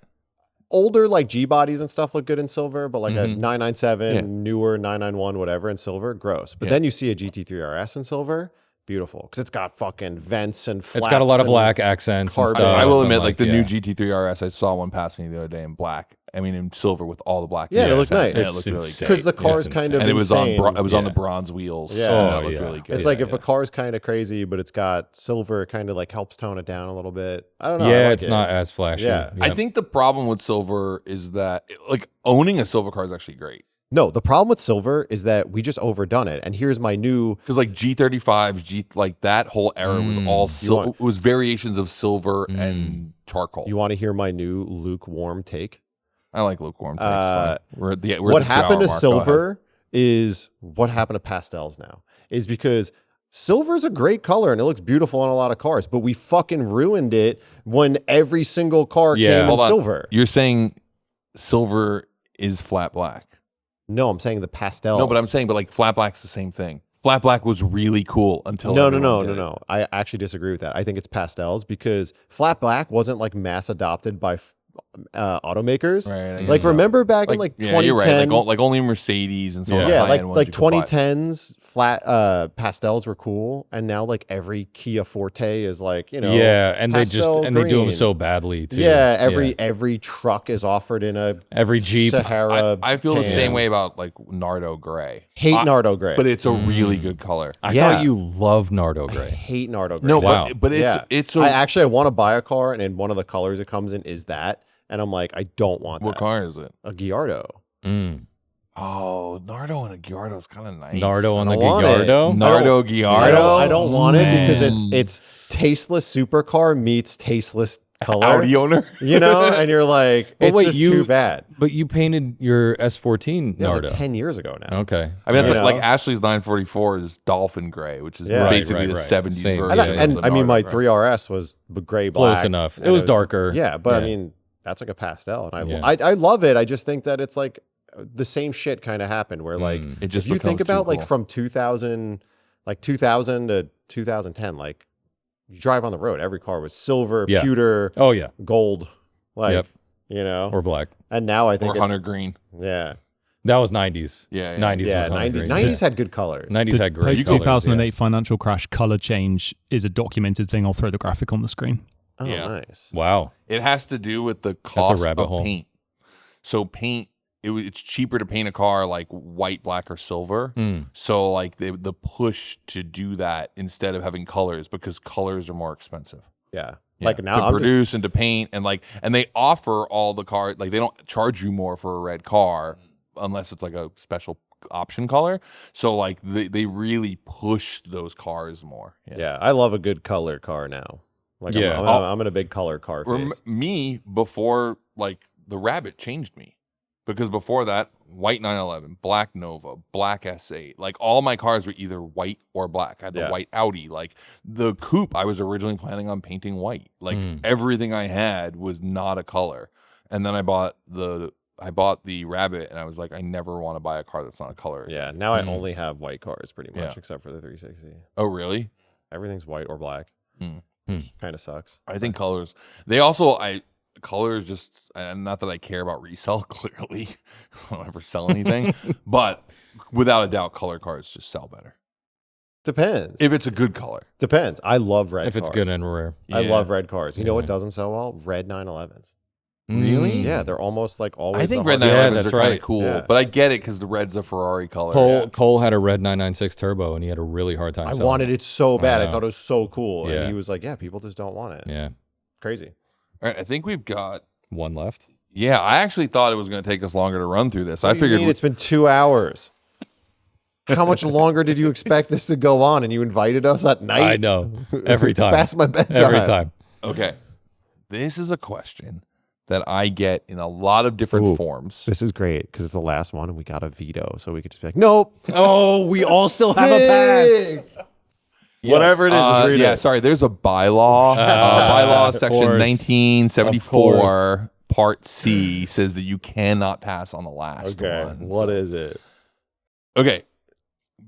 Older like G bodies and stuff look good in silver, but like a Mhm. 997, Yeah. newer 991, whatever in silver, gross. But Yeah. then you see a GT3 RS in silver, beautiful because it's got fucking vents and flaps. It's got a lot of and- black accents and carbon. stuff. I will and admit, like the new yeah. GT3 RS, I saw one pass me the other day in black. I mean, in silver with all the black. Yeah, it accents. looked nice. Yeah, it It's looked really insane. good. Because the car's it's kind of And it was insane. on on the Yeah. bronze wheels. Yeah. So Oh, that looked yeah. really good. It's like if a car's kind of crazy, but it's got silver, it kind of like helps tone it down a little bit. I don't know. I Yeah, like it's it. not as flashy. Yeah. I think the problem with silver is that like owning a silver car is actually great. No, the problem with silver is that we just overdone it. And here's my new. Because like G35s, like that whole era was all want- it was variations of silver and charcoal. You want to hear my new lukewarm take? I like lukewarm takes. Fine. We're at the What at the happened 2 to hour mark. Go ahead. silver is what happened to pastels now. Is because silver is a great color and it looks beautiful on a lot of cars, but we fucking ruined it when every single car Yeah. came in Hold on. silver. You're saying silver is flat black. No, I'm saying the pastels. No, but I'm saying, but like flat black's the same thing. Flat black was really cool until No. everyone did it. I actually disagree with that. I think it's pastels because flat black wasn't like mass adopted by automakers. Right, I guess Like so. remember back in like 2010, you're right. Like only Mercedes and some of the yeah, high-end ones like you could buy. 2010s flat pastels were cool, and now like every Kia Forte is like Yeah, and they pastel they do them green. so badly too. Yeah, every truck is offered in a Every Jeep. Sahara. I feel the tan. same way about like Nardo Gray. Hate Nardo gray, But it's a really good color. I Yeah. thought you loved Nardo I Gray. hate Nardo gray. No, Wow. but it's a I want to buy a car, and in one of the colors it comes in is that, and I'm like, I don't want what that. car is it? A Gallardo. Mm. Oh, Nardo and a Gallardo is kind of nice. Nardo on the I want it. Gallardo. Nardo Gallardo. I don't want it because Man. it's tasteless supercar meets tasteless color. Audi owner. And you're like, But it's wait, just you- too bad. But you painted your S14 That was Nardo. like 10 years ago now. Okay. I mean, that's You like know? Ashley's 944 is Dolphin Gray, which is Yeah. basically Right, the right. 70s Same. version. And of the I mean, my Nardo Gray. 3RS was gray black. Close enough. and It was darker. Yeah, but I Yeah. mean, that's like a pastel, and Yeah. I love it. I just think that it's like the same shit kind of happened where like It just if you think becomes too about like cool. from 2000 to 2010, like you drive on the road, every car was silver, Yeah. pewter, Oh yeah. gold, like Yep. Or Or black. and now I think or it's, Hunter Green. yeah, That was 90s. Yeah, yeah. 90s yeah, was 90s. 90s. 90s had good colors. 90s had great Post colors, 2008 financial crash color change is a documented thing. I'll throw the graphic on the screen. Oh, Yeah. nice. Yeah. Wow. It has to do with the cost rabbit of hole. paint. So paint, it's cheaper to paint a car like white, black, or silver. Mm. So like the push to do that instead of having colors because colors are more expensive. Yeah. Yeah, Like now to I'm produce just, and to paint and they offer all the cars like they don't charge you more for a red car unless it's like a special option color. So like they really push those cars more. yeah, I love a good color car now. Like Yeah. I'm in a big color car phase. Me before like the Rabbit changed me because before that white 911, black Nova, black S8, like all my cars were either white or black. I had the Yeah. white Audi, like the coupe I was originally planning on painting white. Like everything I had was not a color. And then I bought the Rabbit and I was like, I never want to buy a car that's not a color. Yeah, now I only have white cars pretty much, Yeah. except for the 360. Oh really? Everything's white or black. Hmm. Kind of sucks. I think colors. They also colors just and not that I care about resell clearly. 'Cause I don't ever sell anything, but without a doubt, color cars just sell better Depends. if it's a good color. Depends. I love red If it's cars. good and rare. I Yeah. love red cars. You know what Yeah. doesn't sell well? Red 911s. Really? Yeah, they're almost like always. I think the red hardest- 911s that's are kind right. of cool, Yeah. but I get it because the red's a Ferrari color. Cole had a red 996 turbo and he had a really hard time I selling wanted it so bad. I know. thought it was so cool, Yeah. and he was like, "Yeah, people just don't want it." Yeah. Crazy. All right, I think we've got. One left. Yeah, I actually thought it was going to take us longer to run through this. I What do you figured mean? It's been 2 hours. How much longer did you expect this to go on? And you invited us at night. I know. Every time. Past my bedtime. Every time. okay. This is a question that I get in a lot of different Ooh. forms. This is great because it's the last one, and we got a veto, so we could just be like, "Nope." Oh, we all still have a pass. Sick. Whatever it is, just read yeah, it. sorry. There's a bylaw. Bylaw section course. 1974, part C says that you cannot pass on the last Okay, one. what So- is it? Okay.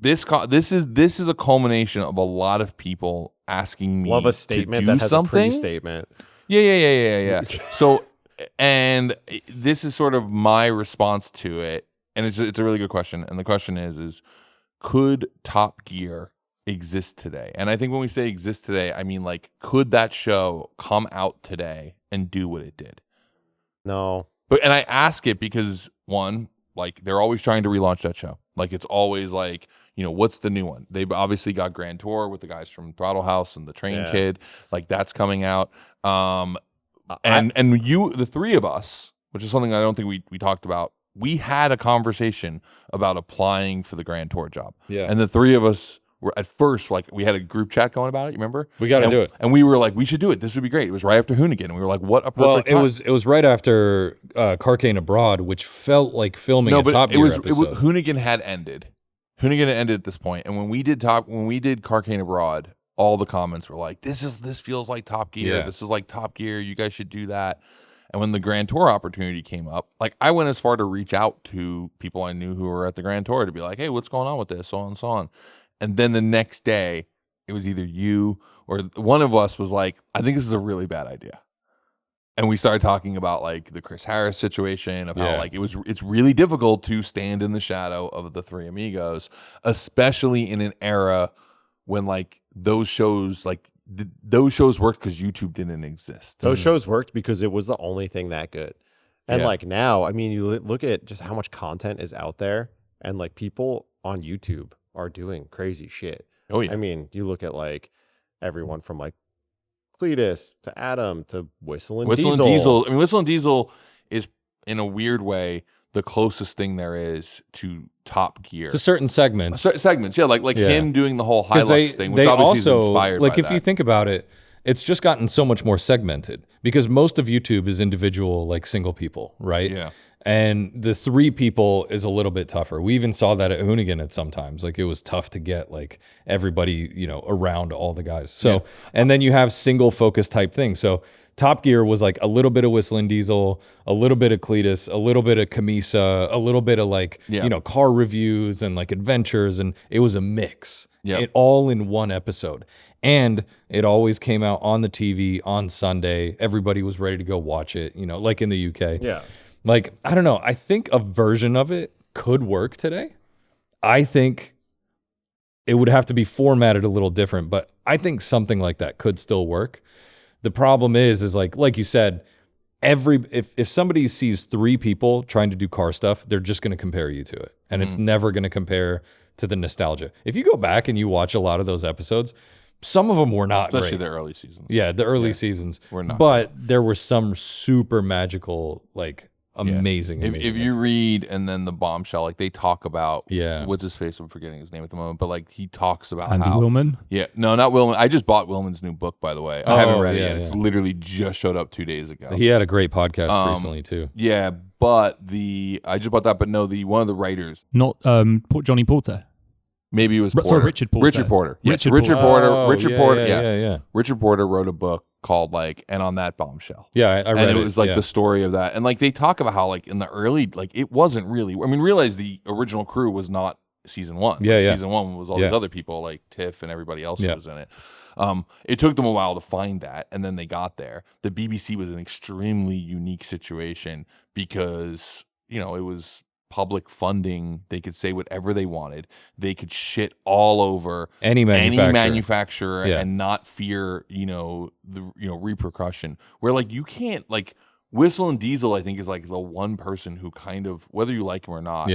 This is a culmination of a lot of people asking me Love a to statement do that has something. a pre-statement. Yeah. So, and this is sort of my response to it, and it's a really good question. And the question is could Top Gear exist today? And I think when we say exist today, I mean like, could that show come out today and do what it did? No. And I ask it because one, like they're always trying to relaunch that show. Like it's always like, what's the new one? They've obviously got Grand Tour with the guys from Throttle House and the Train Yeah. Kid. Like that's coming out. And you, the three of us, which is something I don't think we talked about. We had a conversation about applying for the Grand Tour job. Yeah. And the three of us were at first like we had a group chat going about it. You remember? We got to And- do it. And we were like, we should do it. This would be great. It was right after Hoonigan. And we were like, what a perfect Well, time. it was right after Carcane Abroad, which felt like filming a Top Gear episode. Hoonigan had ended. Hoonigan had ended at this point, and when we did Carcane Abroad, all the comments were like, "This feels like Top Gear. Yeah. This is like Top Gear. You guys should do that." And when the Grand Tour opportunity came up, like I went as far to reach out to people I knew who were at the Grand Tour to be like, "Hey, what's going on with this?" So on and so on. And then the next day, it was either you or one of us was like, "I think this is a really bad idea." and we started talking about like the Chris Harris situation of how like it's really difficult to stand in the shadow of the Three Amigos, especially in an era when like those shows worked because YouTube didn't exist. Those shows worked because it was the only thing that good. And Yeah. like now, I mean, you look at just how much content is out there, and like people on YouTube are doing crazy shit. Oh yeah. I mean, you look at like everyone from like Cletus to Adam to Whistle and Diesel. I mean, Whistle and Diesel is in a weird way the closest thing there is to Top Gear. To certain segments. Segments, yeah, like him doing the whole Hilux thing, which they obviously also, is inspired like by if that. you think about it, it's just gotten so much more segmented because most of YouTube is individual, like single people, right? Yeah. And the three people is a little bit tougher. We even saw that at Hoonigan at sometimes. Like it was tough to get like everybody, you know, around all the guys. So, and then you have single focus type things. So Top Gear was like a little bit of Whistling Diesel, a little bit of Cletus, a little bit of Camisa, a little bit of like, you know, car reviews and like adventures. And it was a mix. Yeah. It all in one episode. And it always came out on the TV on Sunday. Everybody was ready to go watch it, you know, like in the UK. Yeah. Like, I don't know. I think a version of it could work today. I think it would have to be formatted a little different, but I think something like that could still work. The problem is like you said, if somebody sees three people trying to do car stuff, they're just going to compare you to it. And it's never going to compare to the nostalgia. If you go back and you watch a lot of those episodes, some of them were not especially great. the early seasons. Yeah, the early seasons were not. But there were some super magical, like amazing. If you episodes. read and then the bombshell, like they talk about what's his face? I'm forgetting his name at the moment, but like he talks about Andy how Willman. Yeah, no, not Willman. I just bought Willman's new book, by the way. I haven't read it yet. It's literally just showed up 2 days ago. He had a great podcast recently too. Yeah, but I just bought that, but no, one of the writers. Not Johnny Porter. Maybe it was Porter. Sorry, Richard Porter. Richard Porter. Yes, Richard Porter. Oh, Richard Porter. Yeah. Richard Porter wrote a book called like, and on that bombshell. Yeah, I read and it was like the story of that. And like they talk about how like in the early, like it wasn't really, I mean, realize the original crew was not season one. Yeah, yeah. Season one was all these other people like Tiff and everybody else who was in it. It took them a while to find that, and then they got there. The BBC was an extremely unique situation because, you know, it was public funding. They could say whatever they wanted. They could shit all over any manufacturer and not fear, the repercussion. Where like you can't, like Whistle and Diesel, I think is like the one person who kind of, whether you like him or not,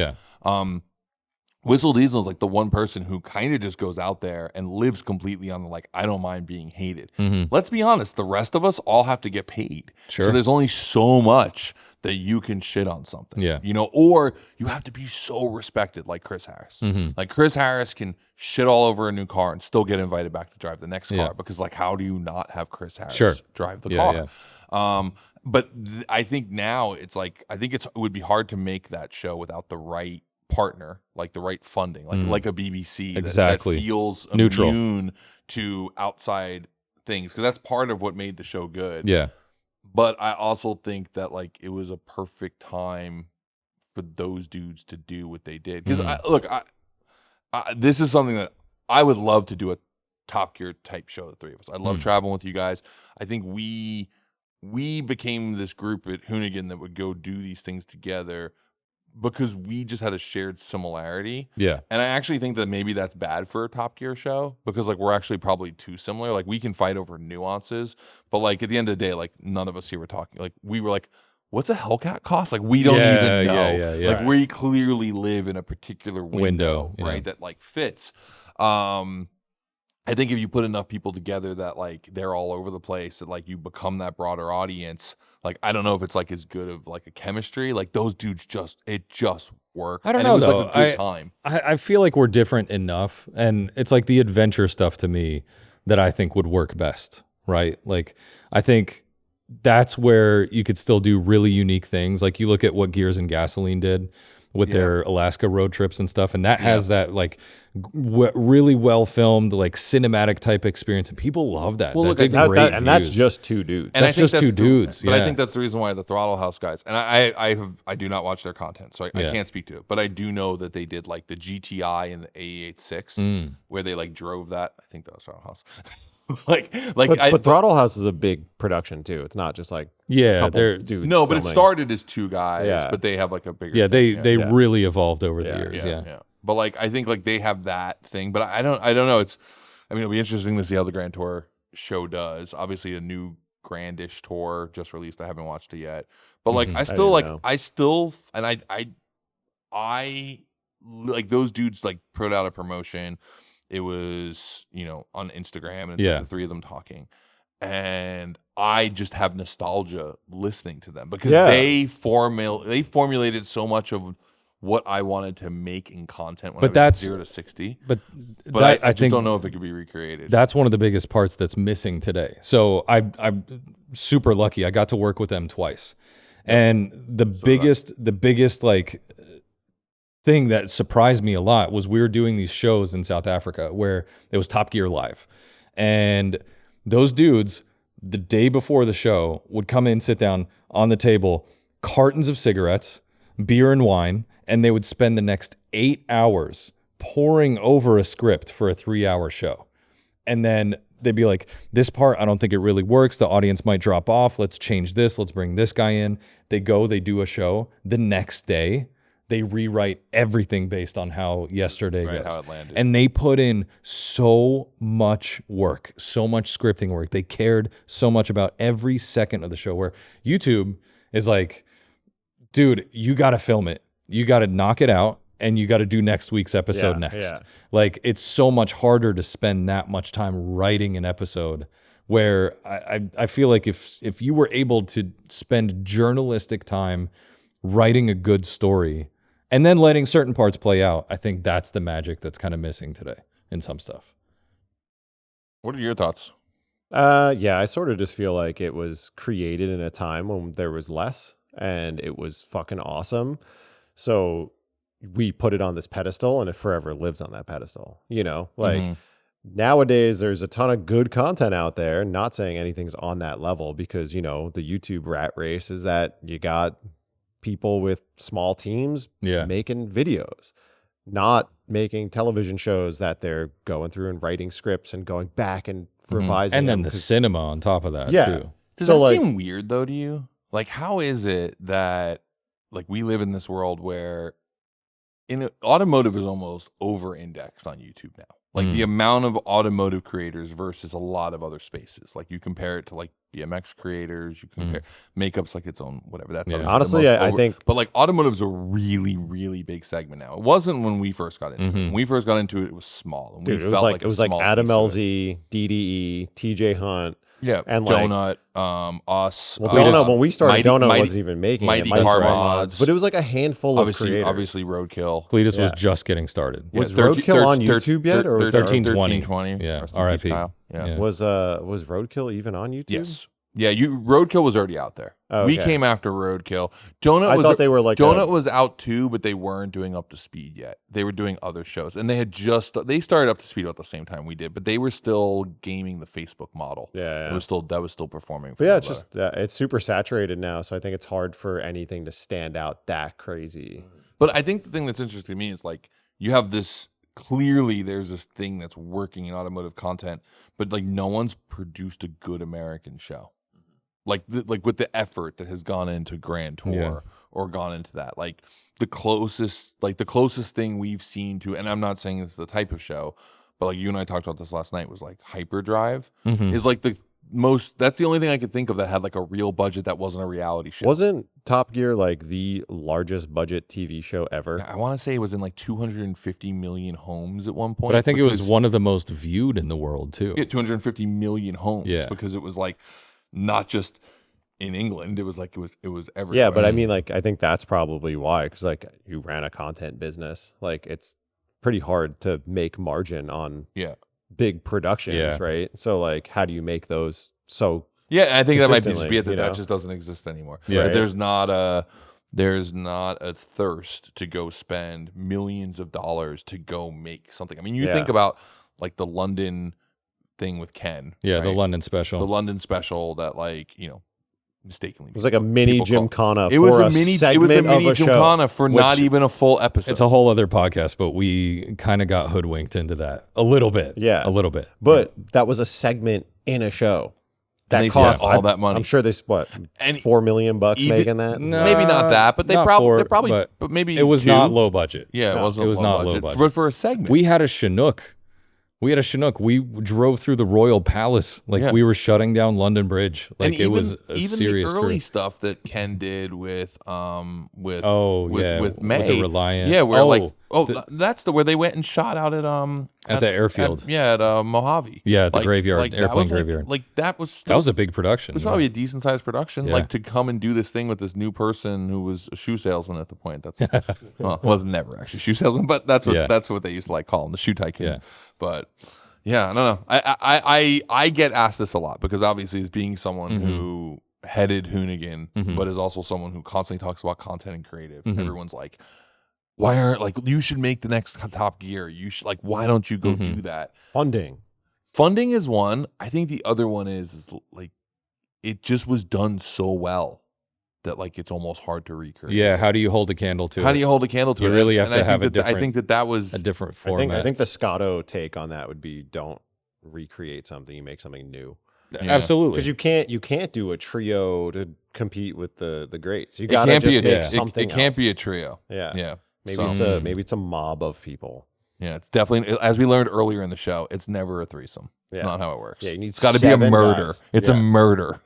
Whistle Diesel is like the one person who kind of just goes out there and lives completely on the like, I don't mind being hated. Let's be honest, the rest of us all have to get paid. Sure. So there's only so much that you can shit on something. Yeah. Or you have to be so respected like Chris Harris. Like Chris Harris can shit all over a new car and still get invited back to drive the next car because like how do you not have Chris Harris drive the car? Yeah. But I think now it's like it would be hard to make that show without the right partner, like the right funding, like a BBC that feels neutral, immune to outside things, because that's part of what made the show good. Yeah. But I also think that like it was a perfect time for those dudes to do what they did. Because this is something that I would love to do, a Top Gear type show, the three of us. I love traveling with you guys. I think we became this group at Hoonigan that would go do these things together because we just had a shared similarity. Yeah. And I actually think that maybe that's bad for a Top Gear show, because like we're actually probably too similar. Like we can fight over nuances, but like at the end of the day, like none of us here were talking. Like we were like, what's a Hellcat cost? Like we don't even know. Yeah. Like we clearly live in a particular window. Right? That like fits. I think if you put enough people together that like they're all over the place, that like you become that broader audience. Like I don't know if it's like as good of like a chemistry. Like those dudes just worked. I don't know, it was though. like a good time. I feel like we're different enough, and it's like the adventure stuff to me that I think would work best, right? Like I think that's where you could still do really unique things. Like you look at what Gears and Gasoline did with their Alaska road trips and stuff, and that has that like really well filmed, like cinematic type experience, and people love that. Well, that's look, that's just two dudes. And that's just two dudes. But I think that's the reason why the Throttle House guys, and I do not watch their content, so I can't speak to it. But I do know that they did like the GTI and the AE86, where they like drove that. I think that was Throttle House. But Throttle House is a big production too. It's not just like Yeah, couple they're dudes. no, but it filming. started as two guys, Yeah. but they have like a bigger. yeah thing. they Yeah. really evolved over the Yeah. years. Yeah. But like I think like they have that thing, but I don't know. It'll be interesting to see how the Grand Tour show does. Obviously, a new Grandish tour just released. I haven't watched it yet, but like I still didn't know. I like those dudes like put out a promotion. It was on Instagram and it's Yeah. like the three of them talking, and I just have nostalgia listening to them because Yeah. they formulated so much of what I wanted to make in content when But I was that's- 0 to 60. But But that, I just think don't know if it could be recreated. that's one of the biggest parts that's missing today. So I'm super lucky. I got to work with them twice, and the biggest like thing that surprised me a lot was we were doing these shows in South Africa where it was Top Gear Live, and those dudes the day before the show would come in, sit down on the table, cartons of cigarettes, beer and wine, and they would spend the next 8 hours poring over a script for a 3-hour show. And then they'd be like, this part, I don't think it really works. The audience might drop off. Let's change this. Let's bring this guy in. They do a show. The next day, they rewrite everything based on how yesterday Right, goes. how it landed. And they put in so much work, so much scripting work. They cared so much about every second of the show, where YouTube is like, dude, you got to film it. You got to knock it out, and you got to do next week's episode Yeah, next. yeah. Like, it's so much harder to spend that much time writing an episode, where I feel like if you were able to spend journalistic time writing a good story and then letting certain parts play out, I think that's the magic that's kind of missing today in some stuff. What are your thoughts? Yeah, I sort of just feel like it was created in a time when there was less, and it was fucking awesome. So we put it on this pedestal, and it forever lives on that pedestal. Like nowadays, there's a ton of good content out there. Not saying anything's on that level, because the YouTube rat race is that you got people with small teams Yeah. making videos, not making television shows that they're going through and writing scripts and going back and revising And then them, the 'cause- cinema on top of that, Yeah. too. Does So, that like- seem weird though to you? Like, how is it that like we live in this world where automotive is almost over-indexed on YouTube now? Like the amount of automotive creators versus a lot of other spaces. Like you compare it to like BMX creators, you compare makeup's like its own whatever. That's Yeah. obviously the Honestly, most I think- but like automotive's a really, really big segment now. It wasn't when we first got into it. When we first got into it, it was small. And Dude, we it felt was like it was a like small Adam piece of it. LZ, DDE, TJ Hunt. Yeah, and like- Donut, us. Well, Donut, when we started, Mighty- Donut Mighty- wasn't even making Mighty it. Car Car Mods. but it was like a handful of creators. Obviously, Roadkill. Cletus was Yeah. just getting started. Was Roadkill on YouTube yet, or was it 1320? Yeah, Rest in peace, RIP. Kyle. Yeah. Yeah. Was Roadkill even on YouTube? Yes. Yeah, Roadkill was already out there. Oh, We okay. came after Roadkill. Donut I was thought they were like Donut was out too, but they weren't doing up to speed yet. They were doing other shows, and they started up to speed about the same time we did, but they were still gaming the Facebook model. Yeah. That was still performing. But yeah, it's just it's super saturated now, so I think it's hard for anything to stand out that crazy. But I think the thing that's interesting to me is like you have this clearly there's this thing that's working in automotive content, but like no one's produced a good American show. Like with the effort that has gone into Grand Tour Yeah. or gone into that. Like the closest thing we've seen to, and I'm not saying it's the type of show, but like you and I talked about this last night, was like Hyperdrive is like that's the only thing I could think of that had like a real budget that wasn't a reality show. Wasn't Top Gear like the largest budget TV show ever? I want to say it was in like 250 million homes at one point. But I think it was because- one of the most viewed in the world, too. Yeah, 250 million homes. Yeah. Because it was like not just in England. It was like it was everywhere. Yeah, but I mean, like, I think that's probably why, because like you ran a content business, like it's pretty hard to make margin on yeah. big productions, Yeah. right? So like, how do you make those so? Yeah, I think that might just be it, consistently, that you know? just doesn't exist anymore. Yeah. Like, there's not a thirst to go spend millions of dollars to go make something. I mean, you Yeah. think about like the London thing with Ken. Yeah, the right? London special. The London special that like, mistakenly. It was like a mini Gymkhana. It was for a mini. segment It was a of mini a show. Gymkhana for not even a full episode. It's a whole other podcast, but we kind of got hoodwinked into that a little bit. Yeah. A little bit. But that was a segment in a show. And they cost spent all that money. I'm sure they what And $4 million making that. No, maybe not that, but they not probably, four, but maybe it was 2. not low budget. Yeah, No, it was not low low budget. but for a segment. We had a Chinook. We drove through the Royal Palace like Yeah. we were shutting down London Bridge. Like and it even, was a even serious the early crew. stuff that Ken did with with with the Reliant. Yeah, where Oh, that's where they went and shot out at the airfield. at Mojave. Yeah, at the graveyard, that airplane was graveyard. That was a big production. It was probably a decent sized production. Yeah. Like to come and do this thing with this new person who was a shoe salesman at the point. That's well, was never actually a shoe salesman, but that's what they used to like call him, the shoe tycoon. Yeah. But yeah, I don't know. I get asked this a lot because obviously as being someone who headed Hoonigan, but is also someone who constantly talks about content and creative. Everyone's like, why aren't you should make the next Top Gear. You should why don't you go do that? Funding is one. I think the other one is like it just was done so well that it's almost hard to recreate. Yeah, how do you hold a candle to it? How do you hold a candle to it? You really have to I have think a different. I think that was a different format. I think the Scotto take on that would be don't recreate something, you make something new. Yeah. Absolutely, Because you can't do a trio to compete with the greats. You It gotta can't just be make it something. can't be else. a trio. Yeah. Yeah. Maybe it's a mob of people. Yeah, it's definitely, as we learned earlier in the show, it's never a threesome. Yeah. It's not how it works. Yeah, you need it's got to be a 7 murder. guys. It's a murder.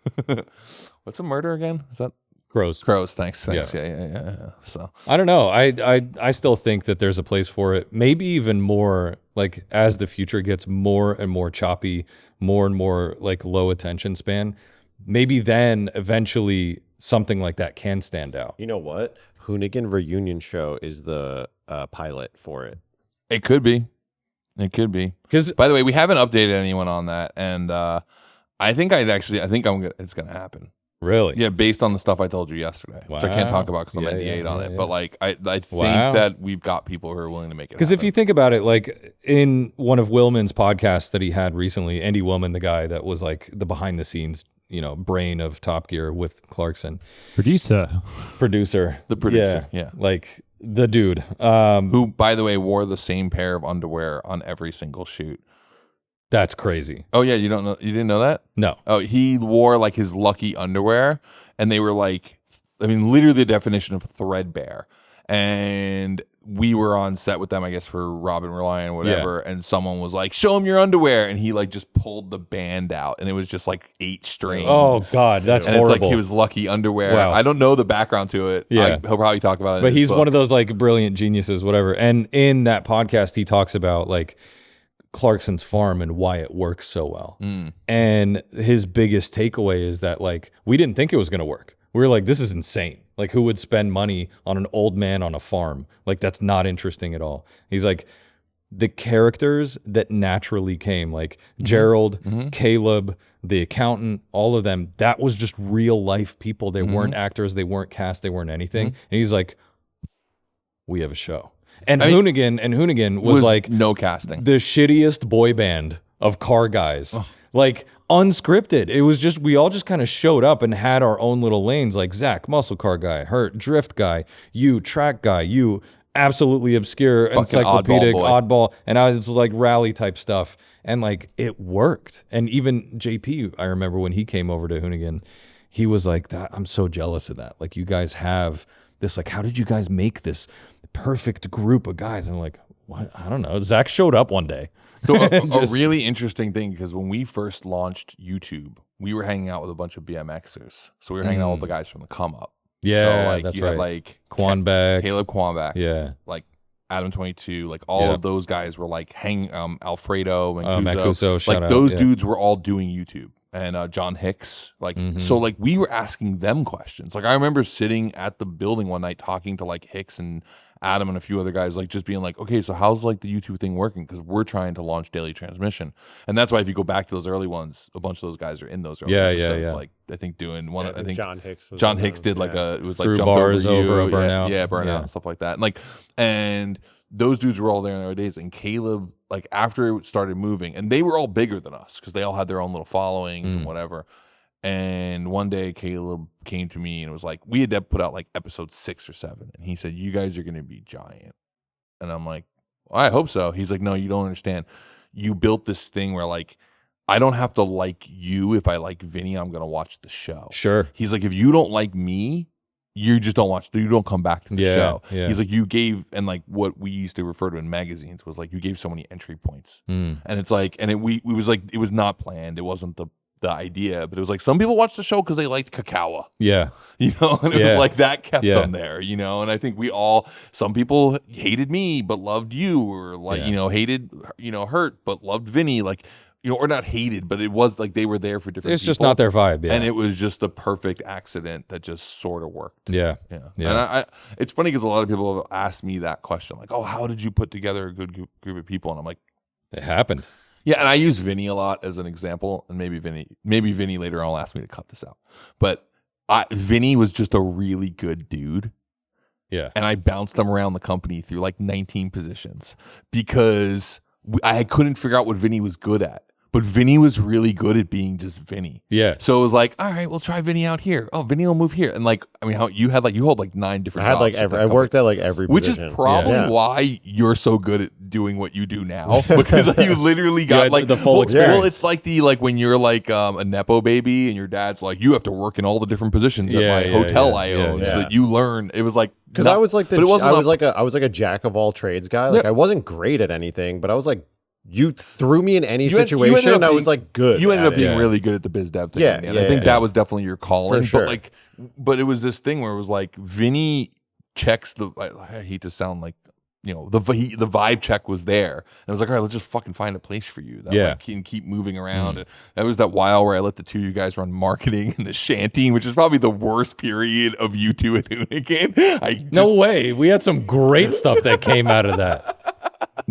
What's a murder again? Is that Crows. Crows? Thanks. Yes. Yeah. So I don't know. I still think that there's a place for it. Maybe even more as the future gets more and more choppy, more and more low attention span. Maybe then eventually something like that can stand out. You know what? Hoonigan Reunion Show is the pilot for it. it could be. It could be. Because By the way, we haven't updated anyone on that, and I think it's gonna happen. really, Yeah, based on the stuff I told you yesterday, which I can't talk about because I'm Yeah, NDA'd on yeah, it. yeah. But I think Wow. that we've got people who are willing to make it. Because if you think about it, in one of Willman's podcasts that he had recently, Andy Willman, the guy that was the behind the scenes, brain of Top Gear with Clarkson, Producer. the producer, yeah. The dude, who, by the way, wore the same pair of underwear on every single shoot. that's crazy. Oh yeah, you didn't know that? No, Oh, he wore his lucky underwear, and they were literally the definition of threadbare. And we were on set with them, I guess, for Robin Reliant or whatever, and someone was like, "Show him your underwear," and he just pulled the band out, and it was just 8 strings. oh god, that's and horrible. it's he was lucky underwear. Wow. I don't know the background to it. Yeah. He'll probably talk about it. But he's one of those brilliant geniuses, whatever. And in that podcast, he talks about Clarkson's farm and why it works so well. And his biggest takeaway is that we didn't think it was going to work. We were like, this is insane. Who would spend money on an old man on a farm? That's not interesting at all. He's like, the characters that naturally came, Gerald, Caleb, the accountant, all of them, that was just real life people. They weren't actors, they weren't cast, they weren't anything. And he's like, we have a show. And Hoonigan was no casting. the shittiest boy band of car guys. Unscripted. It was just, we all just kind of showed up and had our own little lanes, Zach, muscle car guy, Hurt, drift guy, you, track guy, you, absolutely obscure, Fucking encyclopedic, oddball boy. and I was rally type stuff. And it worked. And even JP, I remember when he came over to Hoonigan, he was like, I'm so jealous of that. You guys have this, how did you guys make this perfect group of guys? And I'm like, what? I don't know. Zach showed up one day. So a really interesting thing, because when we first launched YouTube, we were hanging out with a bunch of BMXers. So we were hanging out with the guys from the Come Up. Yeah, so that's you had right. Quanbeck. Caleb Quanbeck. Yeah. Adam 22, all of those guys were Alfredo and Mancuso, shout out, those yeah. dudes were all doing YouTube. And John Hicks, so we were asking them questions. I remember sitting at the building one night talking to Hicks and Adam and a few other guys, just being okay, so how's the YouTube thing working? Because we're trying to launch Daily Transmission, and that's why if you go back to those early ones, a bunch of those guys are in those early episodes. Yeah. I think doing one. I think John Hicks. John Hicks did it was Through Jump Bars Over Over You, a Burnout. yeah, Burnout Yeah. and stuff like that, and those dudes were all there in their days. And Caleb, after it started moving, and they were all bigger than us because they all had their own little followings and whatever. And one day Caleb came to me and was like, we had to put out like episode 6 or 7. And he said, you guys are going to be giant. And I'm like, well, I hope so. He's like, no, you don't understand. You built this thing where like, I don't have to like you. If I like Vinny, I'm going to watch the show. Sure. He's like, if you don't like me, you just don't watch, you don't come back to the show. Yeah. He's like, you gave, and like what we used to refer to in magazines was like, you gave so many entry points. And it's like, and we was like, it was not planned. It wasn't the idea, but it was like, some people watched the show because they liked Kakawa. Yeah. You know, and it was like that kept Yeah. them there, you know, and I think some people hated me but loved you, or like, you know, hated, you know, hurt but loved Vinny, like, you know, or not hated, but it was like they were there for different It's people. just not their vibe. Yeah. And it was just the perfect accident that just sort of worked. Yeah. Yeah. Yeah. And I it's funny because a lot of people have asked me that question, like, oh, how did you put together a good group of people? And I'm like, It happened. yeah, and I use Vinny a lot as an example, and maybe Vinny later on will ask me to cut this out. But Vinny was just a really good dude. Yeah. And I bounced him around the company through like 19 positions because I couldn't figure out what Vinny was good at. But Vinny was really good at being just Vinny. Yeah. So it was like, all right, we'll try Vinny out here. Oh, Vinny will move here. And like, I mean, you hold like 9 different I had jobs like at that I company. worked at like every Which position. is probably Yeah. why you're so good at doing what you do now, because you literally got had like the full well, experience. Well, it's like when you're like a nepo baby and your dad's like, you have to work in all the different positions at my hotel I own, so that you learn. It was like Because I was like but it wasn't I was like a jack of all trades guy. Like I wasn't great at anything, but I was like, you threw me in any situation, I was like good. You ended at up being it. really good at the biz dev thing. Yeah, and yeah, I think yeah. that was definitely your calling. For sure. But it was this thing where it was like Vinny checks the. I hate to sound like, you know, the vibe check was there. And I was like, all right, let's just fucking find a place for you that like, can keep moving around. And that was that while where I let the two of you guys run marketing in the shanty, which is probably the worst period of you two at Hoonigan. No way. We had some great stuff that came out of that.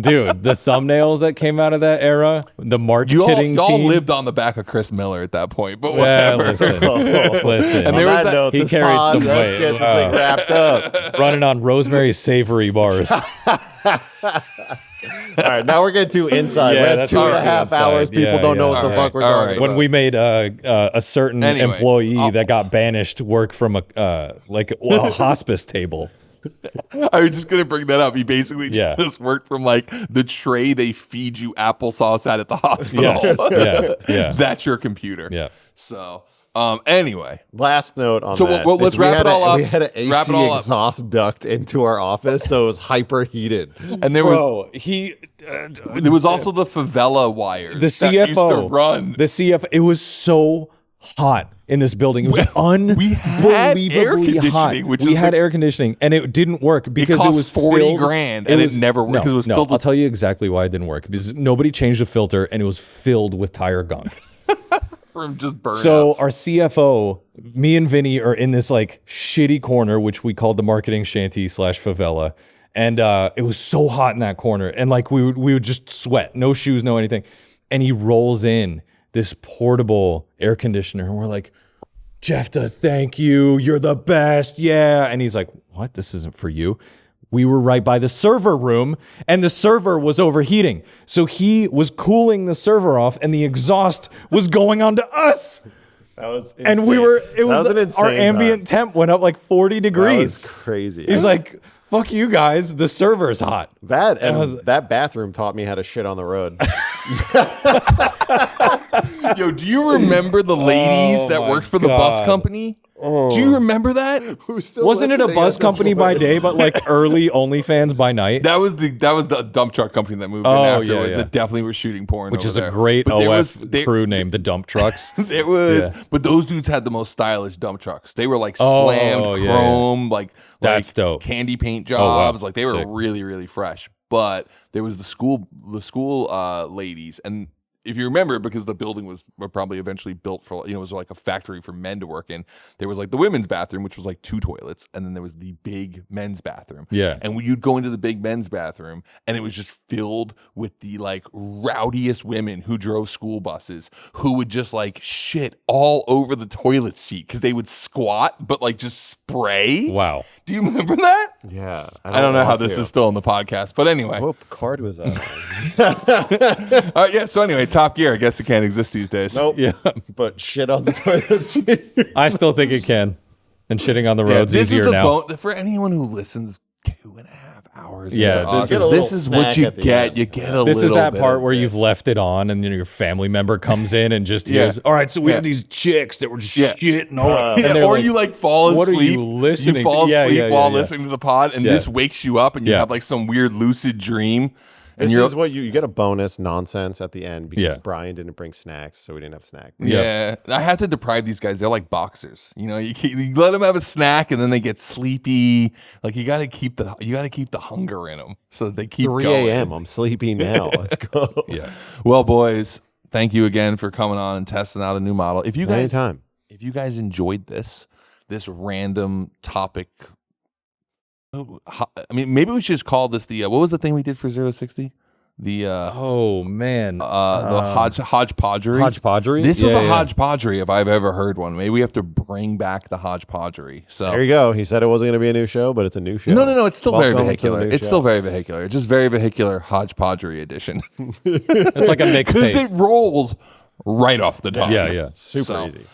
Dude, the thumbnails that came out of that era, the March kidding y'all team. lived on the back of Chris Miller at that point, but Yeah, whatever. listen. And there was that- he carried some Let's weight. get this thing wrapped up. Running on Rosemary Savory bars. All right, now we're getting too inside. Yeah, We're at that's 2.5 inside. hours. People Yeah, don't know yeah. what the All fuck we're right, all talking right. about. When we made a certain Anyway, employee that got banished work from a hospice table. I was just gonna bring that up. He basically Yeah. just worked from like the tray they feed you applesauce at the hospital. Yes. Yeah. That's your computer. Yeah. So, anyway, Last note on So, that. well, let's is we wrap had it all up. We had an Wrap it AC all up. exhaust duct into our office, so it was hyper heated. and there was Bro, there was also the favela wires. the that used to CFO run. The CFO. It was so hot in this building. It was we had air unbelievably hot. conditioning, which We is had air conditioning, and it didn't work because cost it was 40 filled- grand, and it never worked because it was filled I'll with- tell you exactly why it didn't work. Because nobody changed the filter, and it was filled with tire gunk. from just burnouts. So our CFO, me and Vinny are in this like shitty corner, which we called the marketing shanty / favela. And it was so hot in that corner. And like we would just sweat, no shoes, no anything. And he rolls in this portable air conditioner. And we're like, Jefta, thank you. You're the best. Yeah. And he's like, what? This isn't for you. We were right by the server room, and the server was overheating. So he was cooling the server off, and the exhaust was going onto us. That was insane. And we were, it That was, an insane our ambient time. temp went up like 40 That degrees. was crazy. He's like, fuck you guys. The server's hot. that, and that bathroom taught me how to shit on the road. Yo, do you remember the ladies that my worked for the bus God. company? Do you remember that? Who's still Wasn't it a listening bus at this company by point? day, but like early OnlyFans by night? That was the dump truck company that moved in Oh, afterwards. yeah, yeah. That definitely was shooting porn, Which over is there. a great But there OF was- crew name, the Dump Trucks. It was, Yeah. but those dudes had the most stylish dump trucks. They were like Oh, slammed yeah, chrome, like That's dope. candy paint Oh, wow. jobs. Like they were Sick. really, really fresh. But there was the school ladies, and if you remember, because the building was probably eventually built for, it was like a factory for men to work in. There was like the women's bathroom, which was like 2 toilets, and then there was the big men's bathroom. Yeah. And you'd go into the big men's bathroom, and it was just filled with the like rowdiest women who drove school buses, who would just like shit all over the toilet seat because they would squat, but like just spray. Wow. Do you remember that? Yeah. I don't know how want this to. is still on the podcast, but anyway. What card was that? Yeah. So anyway, Top Gear. I guess it can't exist these days. Nope. Yeah. But shit on the toilet seat. I still think it can. And shitting on the Yeah, road's this easier is the now. for anyone who listens 2.5 hours. Yeah, into this us, is- this is what snack you at the get. end. You get a This is little that bit part of where you've this. left it on and your family member comes in and just Yeah. goes, all right, so we Yeah. have these chicks that were just Yeah. shitting all Yeah, and they're or like, you like fall asleep. what are you listening You fall to? Yeah, asleep yeah, while yeah. listening to the pod, and Yeah. this wakes you up, and you Yeah. have like some weird lucid dream. And This you're is what you get a bonus nonsense at the end because Yeah. Brian didn't bring snacks, so we didn't have snack. yeah. I have to deprive these guys. They're like boxers. You know, you let them have a snack, and then they get sleepy. Like you got to keep the hunger in them so that they keep 3 going. a.m. I'm sleepy now. Let's go. Yeah. Well, boys, thank you again for coming on and testing out a new model. If you guys Anytime. enjoyed this random topic, I mean, maybe we should just call this the what was the thing we did for 060? The Oh, man. the hodgepodgery. Hodgepodgery? This was Yeah, a yeah. hodgepodgery if I've ever heard one. Maybe we have to bring back the hodgepodgery. So There you go. He said it wasn't going to be a new show, but it's a new show. no, it's still very Welcome to the vehicular. new It's show. still very vehicular. Just very vehicular hodgepodgery edition. It's like a Because mixtape. it rolls right off the top. Yeah, yeah. Super So, easy.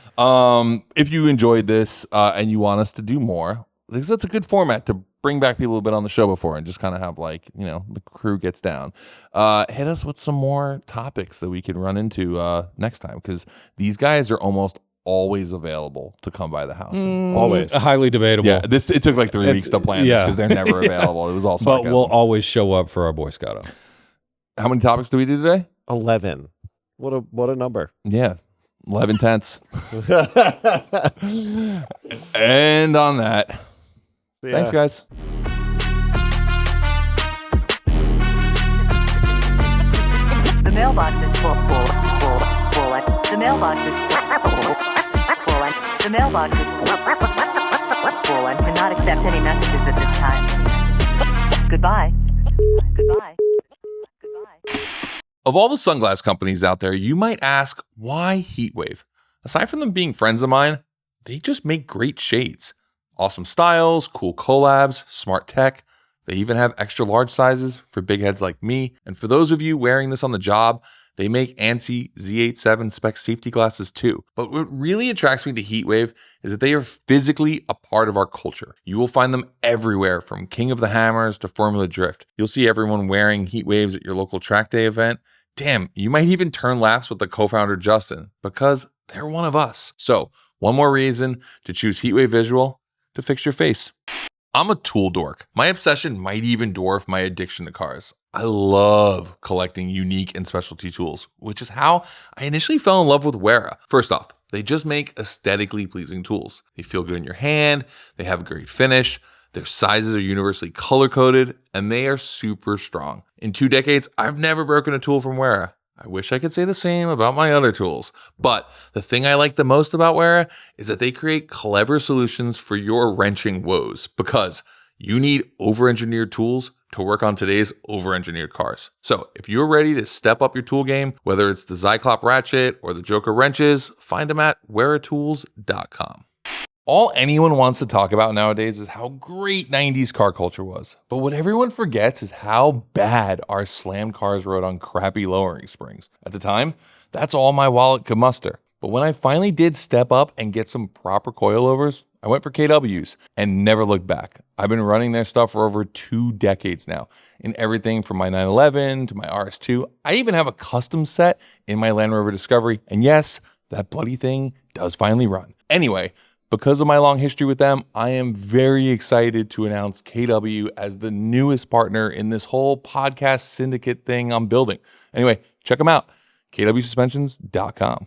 If you enjoyed this and you want us to do more, because that's a good format to bring back people who've been on the show before and just kind of have like, you know, the crew gets down. Hit us with some more topics that we can run into next time, because these guys are almost always available to come by the house. Always. Highly debatable. Yeah, it took like 3 weeks to plan this yeah. because they're never available. It was all But sarcasm. we'll always show up for our Boy Scotto. How many topics do we do today? 11. What a number. Yeah, 11 tenths. And on that, thanks, guys. The mailbox is full. The mailbox is full. The mailbox is full and cannot accept any messages at this time. Goodbye. Goodbye. Goodbye. Of all the sunglass companies out there, you might ask, why Heatwave? Aside from them being friends of mine, they just make great shades. Awesome styles, cool collabs, smart tech. They even have extra large sizes for big heads like me. And for those of you wearing this on the job, they make ANSI Z87 spec safety glasses too. But what really attracts me to Heatwave is that they are physically a part of our culture. You will find them everywhere, from King of the Hammers to Formula Drift. You'll see everyone wearing Heatwaves at your local track day event. Damn, you might even turn laps with the co-founder Justin, because they're one of us. So, one more reason to choose Heatwave Visual to fix your face. I'm a tool dork. My obsession might even dwarf my addiction to cars. I love collecting unique and specialty tools, which is how I initially fell in love with Wera. First off, they just make aesthetically pleasing tools. They feel good in your hand, they have a great finish, their sizes are universally color-coded, and they are super strong. In 2 decades, I've never broken a tool from Wera. I wish I could say the same about my other tools. But the thing I like the most about Wera is that they create clever solutions for your wrenching woes, because you need over-engineered tools to work on today's over-engineered cars. So if you're ready to step up your tool game, whether it's the Zyklop ratchet or the Joker wrenches, find them at weratools.com. All anyone wants to talk about nowadays is how great 90s car culture was. But what everyone forgets is how bad our slammed cars rode on crappy lowering springs. At the time, that's all my wallet could muster. But when I finally did step up and get some proper coilovers, I went for KWs and never looked back. I've been running their stuff for over 2 decades now, in everything from my 911 to my RS2. I even have a custom set in my Land Rover Discovery. And yes, that bloody thing does finally run. Anyway, because of my long history with them, I am very excited to announce KW as the newest partner in this whole podcast syndicate thing I'm building. Anyway, check them out, kwsuspensions.com.